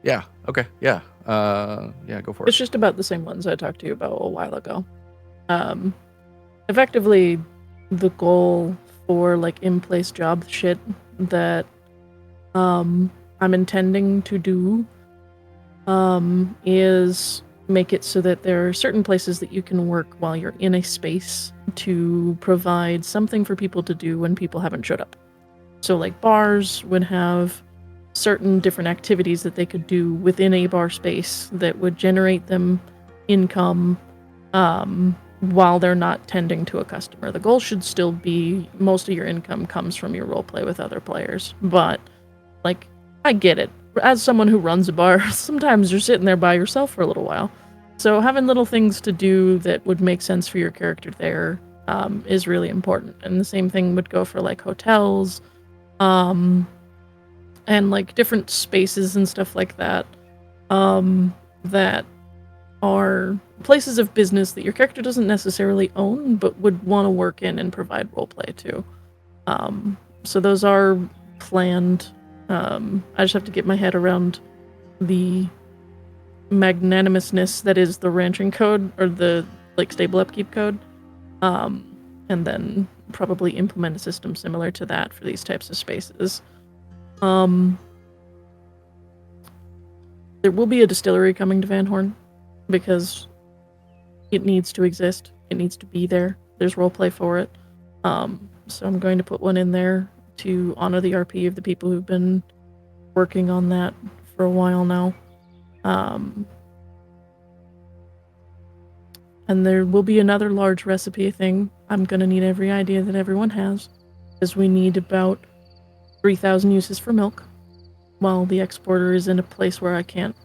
Yeah. Okay. Yeah. Yeah. Go for it. It's just about the same ones I talked to you about a while ago. Effectively, the goal for like in-place job shit that I'm intending to do is make it so that there are certain places that you can work while you're in a space to provide something for people to do when people haven't showed up. So like bars would have certain different activities that they could do within a bar space that would generate them income while they're not tending to a customer. The goal should still be most of your income comes from your roleplay with other players, but like I get it. As someone who runs a bar, sometimes you're sitting there by yourself for a little while. So having little things to do that would make sense for your character there is really important. And the same thing would go for like hotels and like different spaces and stuff like that that are places of business that your character doesn't necessarily own but would want to work in and provide roleplay to. So those are planned. I just have to get my head around the magnanimousness that is the ranching code or the like stable upkeep code, and then probably implement a system similar to that for these types of spaces. There will be a distillery coming to Van Horn because it needs to exist. It needs to be there. There's roleplay for it. So I'm going to put one in there to honor the RP of the people who've been working on that for a while now. And there will be another large recipe thing. I'm going to need every idea that everyone has, because we need about 3,000 uses for milk, while the exporter is in a place where I can't.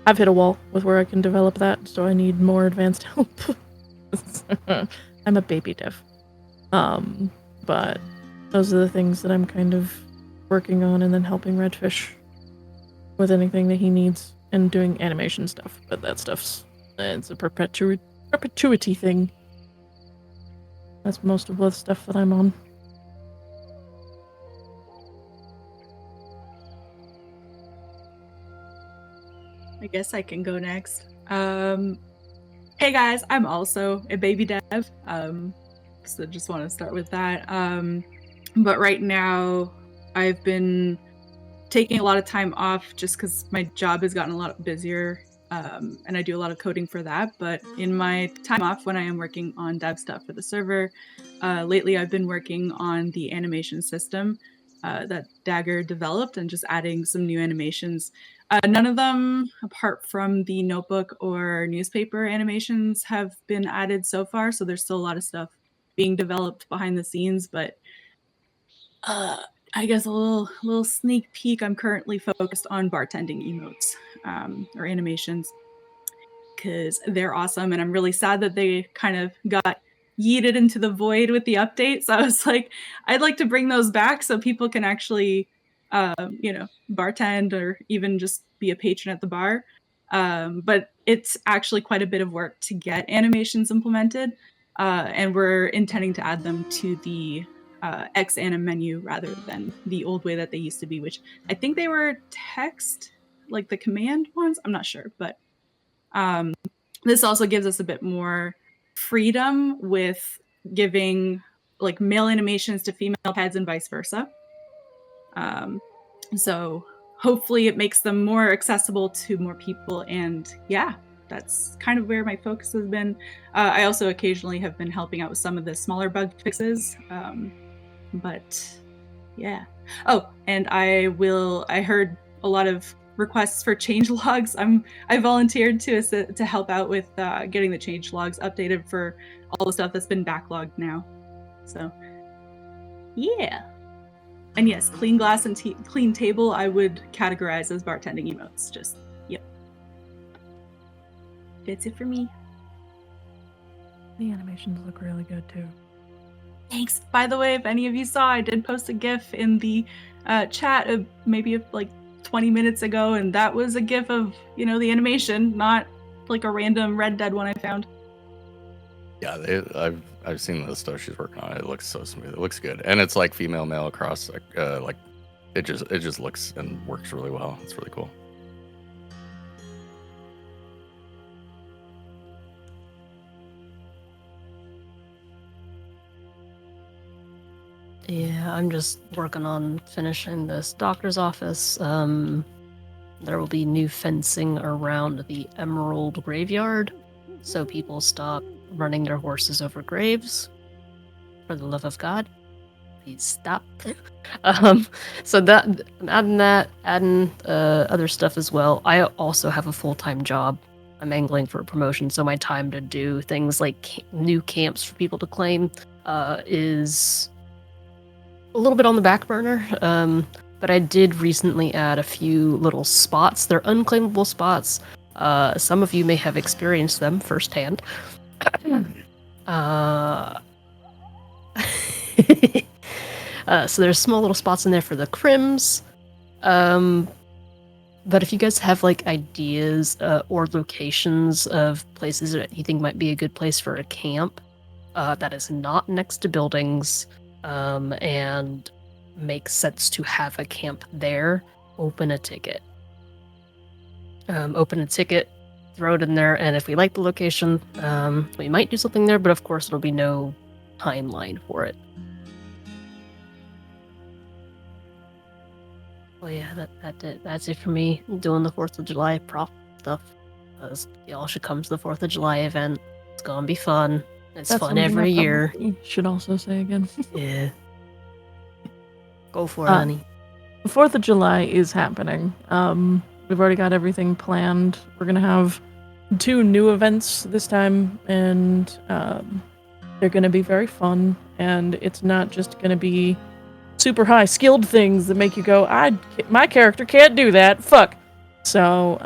I've hit a wall with where I can develop that, so I need more advanced help. I'm a baby dev. But those are the things that I'm kind of working on, and then helping Redfish with anything that he needs, and doing animation stuff. But that stuff's it's a perpetuity thing. That's most of the stuff that I'm on. I guess I can go next. Hey guys, I'm also a baby dev. So just want to start with that. But right now I've been taking a lot of time off just because my job has gotten a lot busier, and I do a lot of coding for that. But in my time off, when I am working on dev stuff for the server, lately I've been working on the animation system that Dagger developed, and just adding some new animations. None of them, apart from the notebook or newspaper animations, have been added so far, so there's still a lot of stuff being developed behind the scenes. But I guess a little sneak peek, I'm currently focused on bartending emotes or animations, because they're awesome, and I'm really sad that they kind of got yeeted into the void with the update. So I was like, I'd like to bring those back so people can actually bartend or even just be a patron at the bar. But it's actually quite a bit of work to get animations implemented, and we're intending to add them to the X and a menu rather than the old way that they used to be, which I think they were text, like the command ones. I'm not sure, but this also gives us a bit more freedom with giving like male animations to female heads and vice versa. So hopefully it makes them more accessible to more people. And yeah, that's kind of where my focus has been. I also occasionally have been helping out with some of the smaller bug fixes. But yeah. Oh, and I heard a lot of requests for change logs. I volunteered to help out with getting the change logs updated for all the stuff that's been backlogged now. So yeah. And yes, clean glass and clean table I would categorize as bartending emotes. Just, yep. That's it for me. The animations look really good too. Thanks. By the way, if any of you saw, I did post a GIF in the chat of maybe like 20 minutes ago, and that was a GIF of, the animation, not like a random Red Dead one I found. Yeah, I've seen the stuff she's working on. It looks so smooth. It looks good, and it's like female male across. Like it just looks and works really well. It's really cool. Yeah, I'm just working on finishing this doctor's office. There will be new fencing around the Emerald Graveyard, so people stop running their horses over graves. For the love of God, please stop. So that I'm adding other stuff as well. I also have a full-time job. I'm angling for a promotion, so my time to do things like new camps for people to claim is a little bit on the back burner. But I did recently add a few little spots. They're unclaimable spots. Some of you may have experienced them firsthand. So there's small little spots in there for the Crims. But if you guys have like ideas or locations of places that you think might be a good place for a camp that is not next to buildings and makes sense to have a camp there, open a ticket. Throw it in there, and if we like the location, we might do something there, but of course there'll be no timeline for it. Well, yeah, that's it for me. Doing the 4th of July prop stuff. Y'all should come to the 4th of July event. It's gonna be fun. It's fun every year. Should also say again. Yeah. Go for it, honey. The 4th of July is happening. We've already got everything planned. We're gonna have 2 new events this time, and they're gonna be very fun. And it's not just gonna be super high skilled things that make you go, my character can't do that. Fuck. So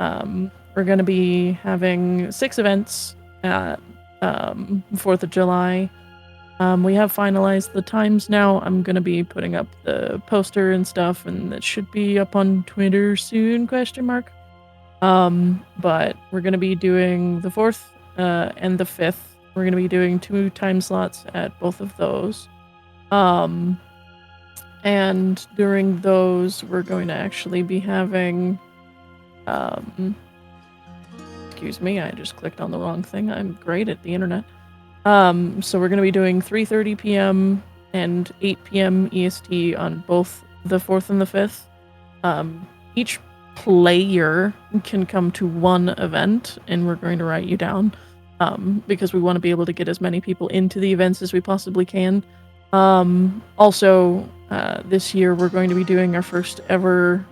we're gonna be having 6 events at 4th of July. We have finalized the times now. I'm going to be putting up the poster and stuff, and that should be up on Twitter soon, ? But we're going to be doing the 4th and the 5th. We're going to be doing 2 time slots at both of those. And during those, we're going to actually be having... excuse me, I just clicked on the wrong thing. I'm great at the internet. So we're going to be doing 3:30 p.m. and 8 p.m. EST on both the 4th and the 5th. Each player can come to one event, and we're going to write you down because we want to be able to get as many people into the events as we possibly can. Also, this year we're going to be doing our first ever...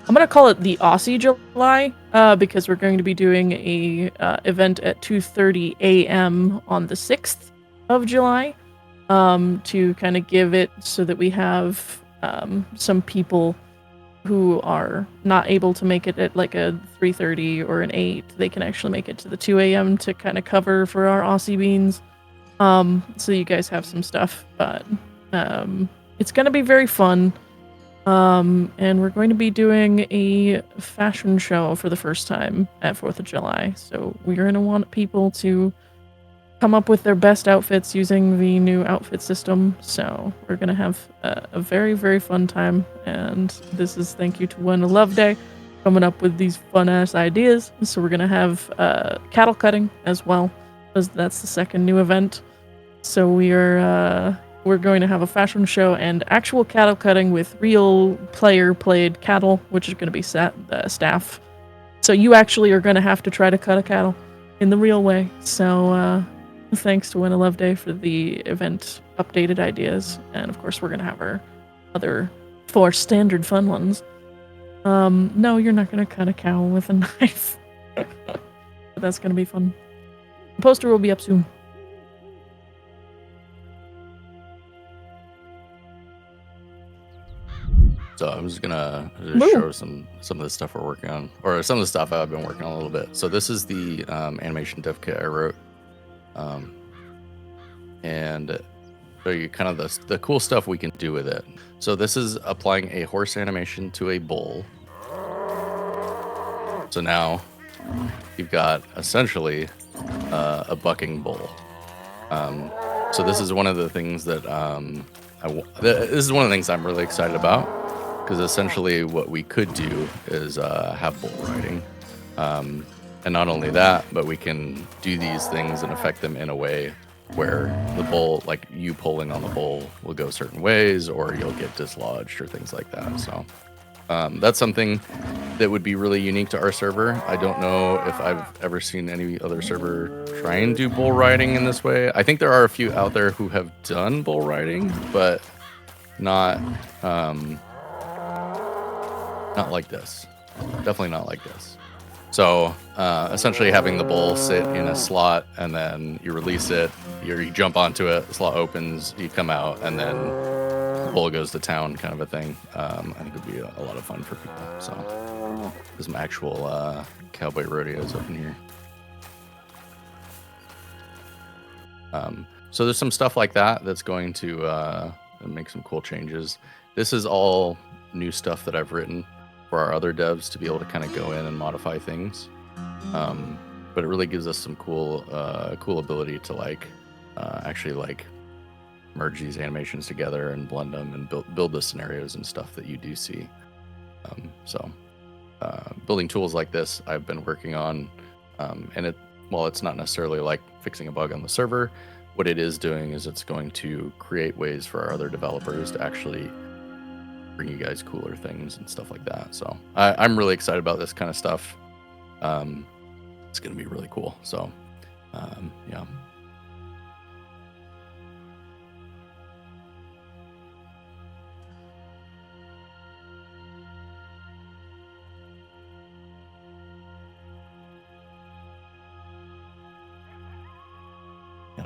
I'm going to call it the Aussie July, because we're going to be doing a event at 2:30 a.m. on the 6th of July, to kind of give it so that we have some people who are not able to make it at like a 3:30 or an 8. They can actually make it to the 2 a.m. to kind of cover for our Aussie beans. So you guys have some stuff, but it's going to be very fun. And we're going to be doing a fashion show for the first time at 4th of July. So we're going to want people to come up with their best outfits using the new outfit system. So we're going to have a very, very fun time. And this is thank you to One Love Day coming up with these fun-ass ideas. So we're going to have cattle cutting as well, because that's the second new event. So we're going to have a fashion show and actual cattle cutting with real player-played cattle, which is going to be staff. So you actually are going to have to try to cut a cattle in the real way. So thanks to Win a Love Day for the event updated ideas. And of course, we're going to have our other 4 standard fun ones. No, you're not going to cut a cow with a knife. But that's going to be fun. The poster will be up soon. So I'm just gonna show some of the stuff we're working on, or some of the stuff I've been working on a little bit. So this is the animation dev kit I wrote, and show you kind of the cool stuff we can do with it. So this is applying a horse animation to a bull. So now you've got essentially a bucking bull. So this is one of the things that this is one of the things I'm really excited about. Because essentially what we could do is have bull riding. And not only that, but we can do these things and affect them in a way where the bull, like you pulling on the bull, will go certain ways, or you'll get dislodged or things like that. So that's something that would be really unique to our server. I don't know if I've ever seen any other server try and do bull riding in this way. I think there are a few out there who have done bull riding, but not like this. Definitely not like this. So essentially having the bull sit in a slot, and then you release it, you jump onto it, the slot opens, you come out, and then the bull goes to town, kind of a thing. I think would be a lot of fun for people. So there's some actual cowboy rodeos up in here. So there's some stuff like that that's going to make some cool changes. This is all new stuff that I've written for our other devs to be able to kind of go in and modify things, but it really gives us some cool ability to actually merge these animations together and blend them and build the scenarios and stuff that you do see. So building tools like this I've been working on, and while it's not necessarily like fixing a bug on the server, what it is doing is it's going to create ways for our other developers to actually bring you guys cooler things and stuff like that. So I'm really excited about this kind of stuff. It's going to be really cool. So yeah.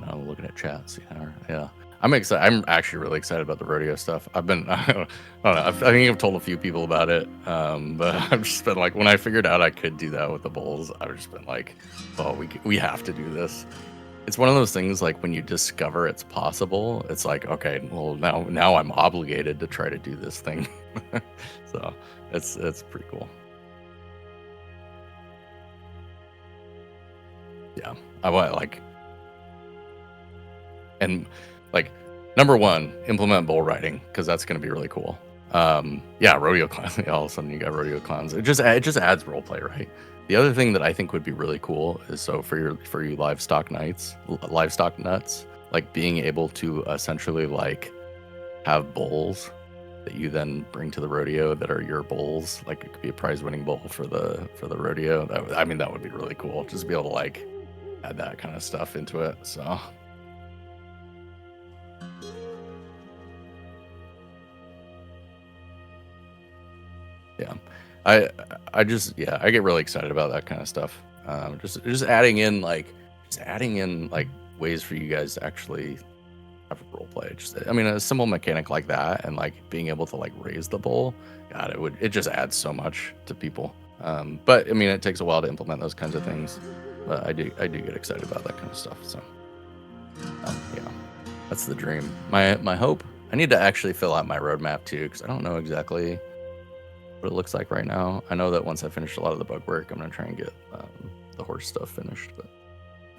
I'm looking at chat. See how, yeah. I'm excited. I'm actually really excited about the rodeo stuff. I don't know. I think I've told a few people about it. But I've just been like, when I figured out I could do that with the bulls, I've just been like, oh, we have to do this. It's one of those things like when you discover it's possible, it's like, okay, well now I'm obligated to try to do this thing. So it's pretty cool. Yeah, I want number one, implement bull riding, because that's going to be really cool. Yeah, rodeo clowns. All of a sudden you got rodeo clowns. It just adds role play, right? The other thing that I think would be really cool is so for you livestock nuts, like being able to essentially have bulls that you then bring to the rodeo that are your bulls. Like it could be a prize-winning bull for the rodeo. That would be really cool. Just be able to add that kind of stuff into it. So. Yeah, I get really excited about that kind of stuff. Just adding in ways for you guys to actually have a role play. A simple mechanic like that, and being able to raise the bull. God, it just adds so much to people. But it takes a while to implement those kinds of things. But I do get excited about that kind of stuff. So yeah, that's the dream. My hope. I need to actually fill out my roadmap too, because I don't know exactly what it looks like right now. I know that once I finish a lot of the bug work, I'm gonna try and get the horse stuff finished. But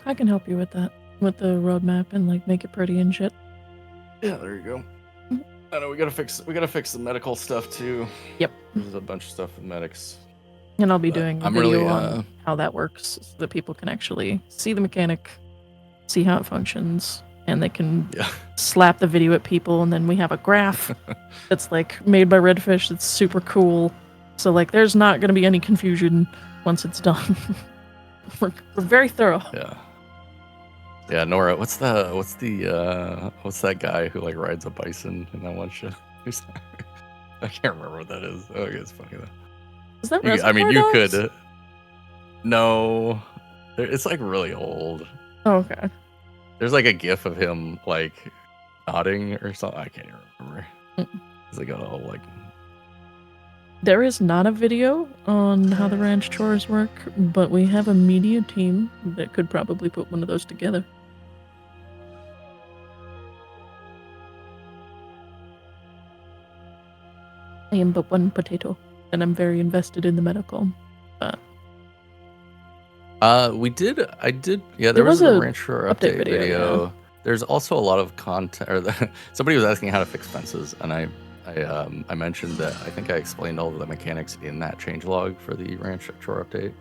I can help you with that. with the roadmap and like make it pretty and shit. Yeah, there you go. I know we gotta fix the medical stuff too. Yep. There's a bunch of stuff with medics. And I'll be But doing a I'm video really, on how that works so that people can actually see the mechanic, see how it functions, and they can slap the video at people, and then we have a graph that's like made by Redfish that's super cool. So like there's not gonna be any confusion once it's done. we're very thorough. Yeah. Yeah, Nora, what's that guy who like rides a bison in that one show? Who's that? I can't remember what that is. Oh, it's funny though. Is that I mean, Reservoir you Dogs? could. No, it's like really old. Oh, okay. There's like a gif of him like nodding or something. I can't even remember. It's like a whole like. There is not a video on how the ranch chores work, but we have a media team that could probably put one of those together. I am but one potato, and I'm very invested in the medical. I did. Yeah, there was a ranch chore update video. Yeah. There's also a lot of content. Or somebody was asking how to fix fences, and I mentioned that I think I explained all of the mechanics in that changelog for the ranch chore update.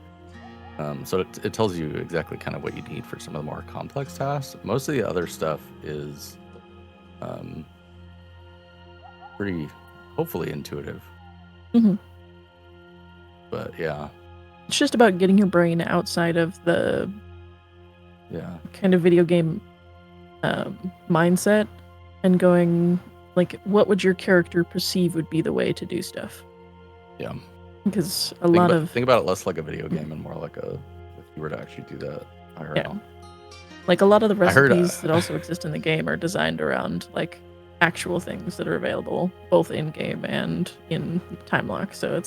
So it tells you exactly kind of what you need for some of the more complex tasks. Most of the other stuff is pretty, hopefully intuitive. Mm-hmm. But yeah. It's just about getting your brain outside of the kind of video game mindset and going, like, what would your character perceive would be the way to do stuff? Yeah. Because think about it less like a video game and more like if you were to actually do that IRL. Yeah. Like a lot of the recipes that also exist in the game are designed around like actual things that are available both in game and in time lock. So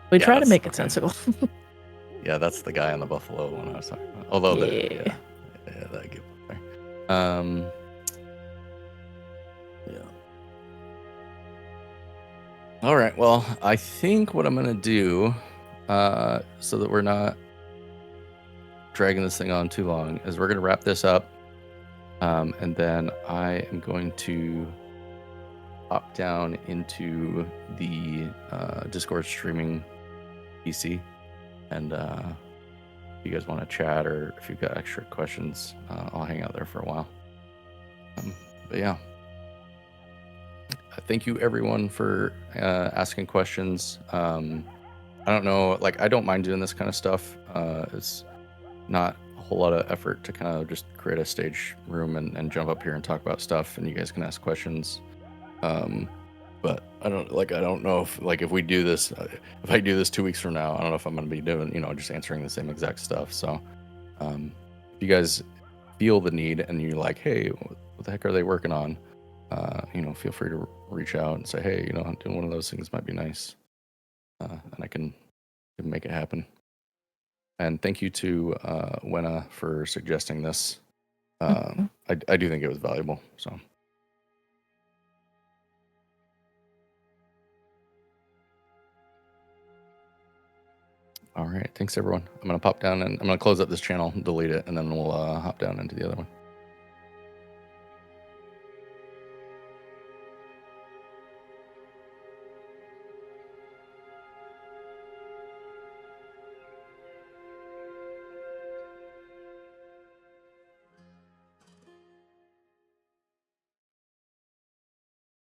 we try to make it sensible. Yeah, that's the guy on the buffalo one I was talking about. Although that get there. Yeah. All right. Well, I think what I'm gonna do, so that we're not dragging this thing on too long, is we're gonna wrap this up, and then I am going to hop down into the Discord streaming PC, and if you guys want to chat or if you've got extra questions, I'll hang out there for a while. But yeah, thank you everyone for asking questions. I don't know, like I don't mind doing this kind of stuff. It's not a whole lot of effort to kind of just create a stage room and jump up here and talk about stuff, and you guys can ask questions. But I don't know if we do this, if I do this 2 weeks from now, I don't know if I'm going to be doing, just answering the same exact stuff. So, if you guys feel the need and you're like, hey, what the heck are they working on? Feel free to reach out and say, hey, doing one of those things might be nice. And I can make it happen. And thank you to Wenna for suggesting this. I do think it was valuable. So. All right. Thanks, everyone. I'm going to pop down and I'm going to close up this channel, delete it, and then we'll hop down into the other one.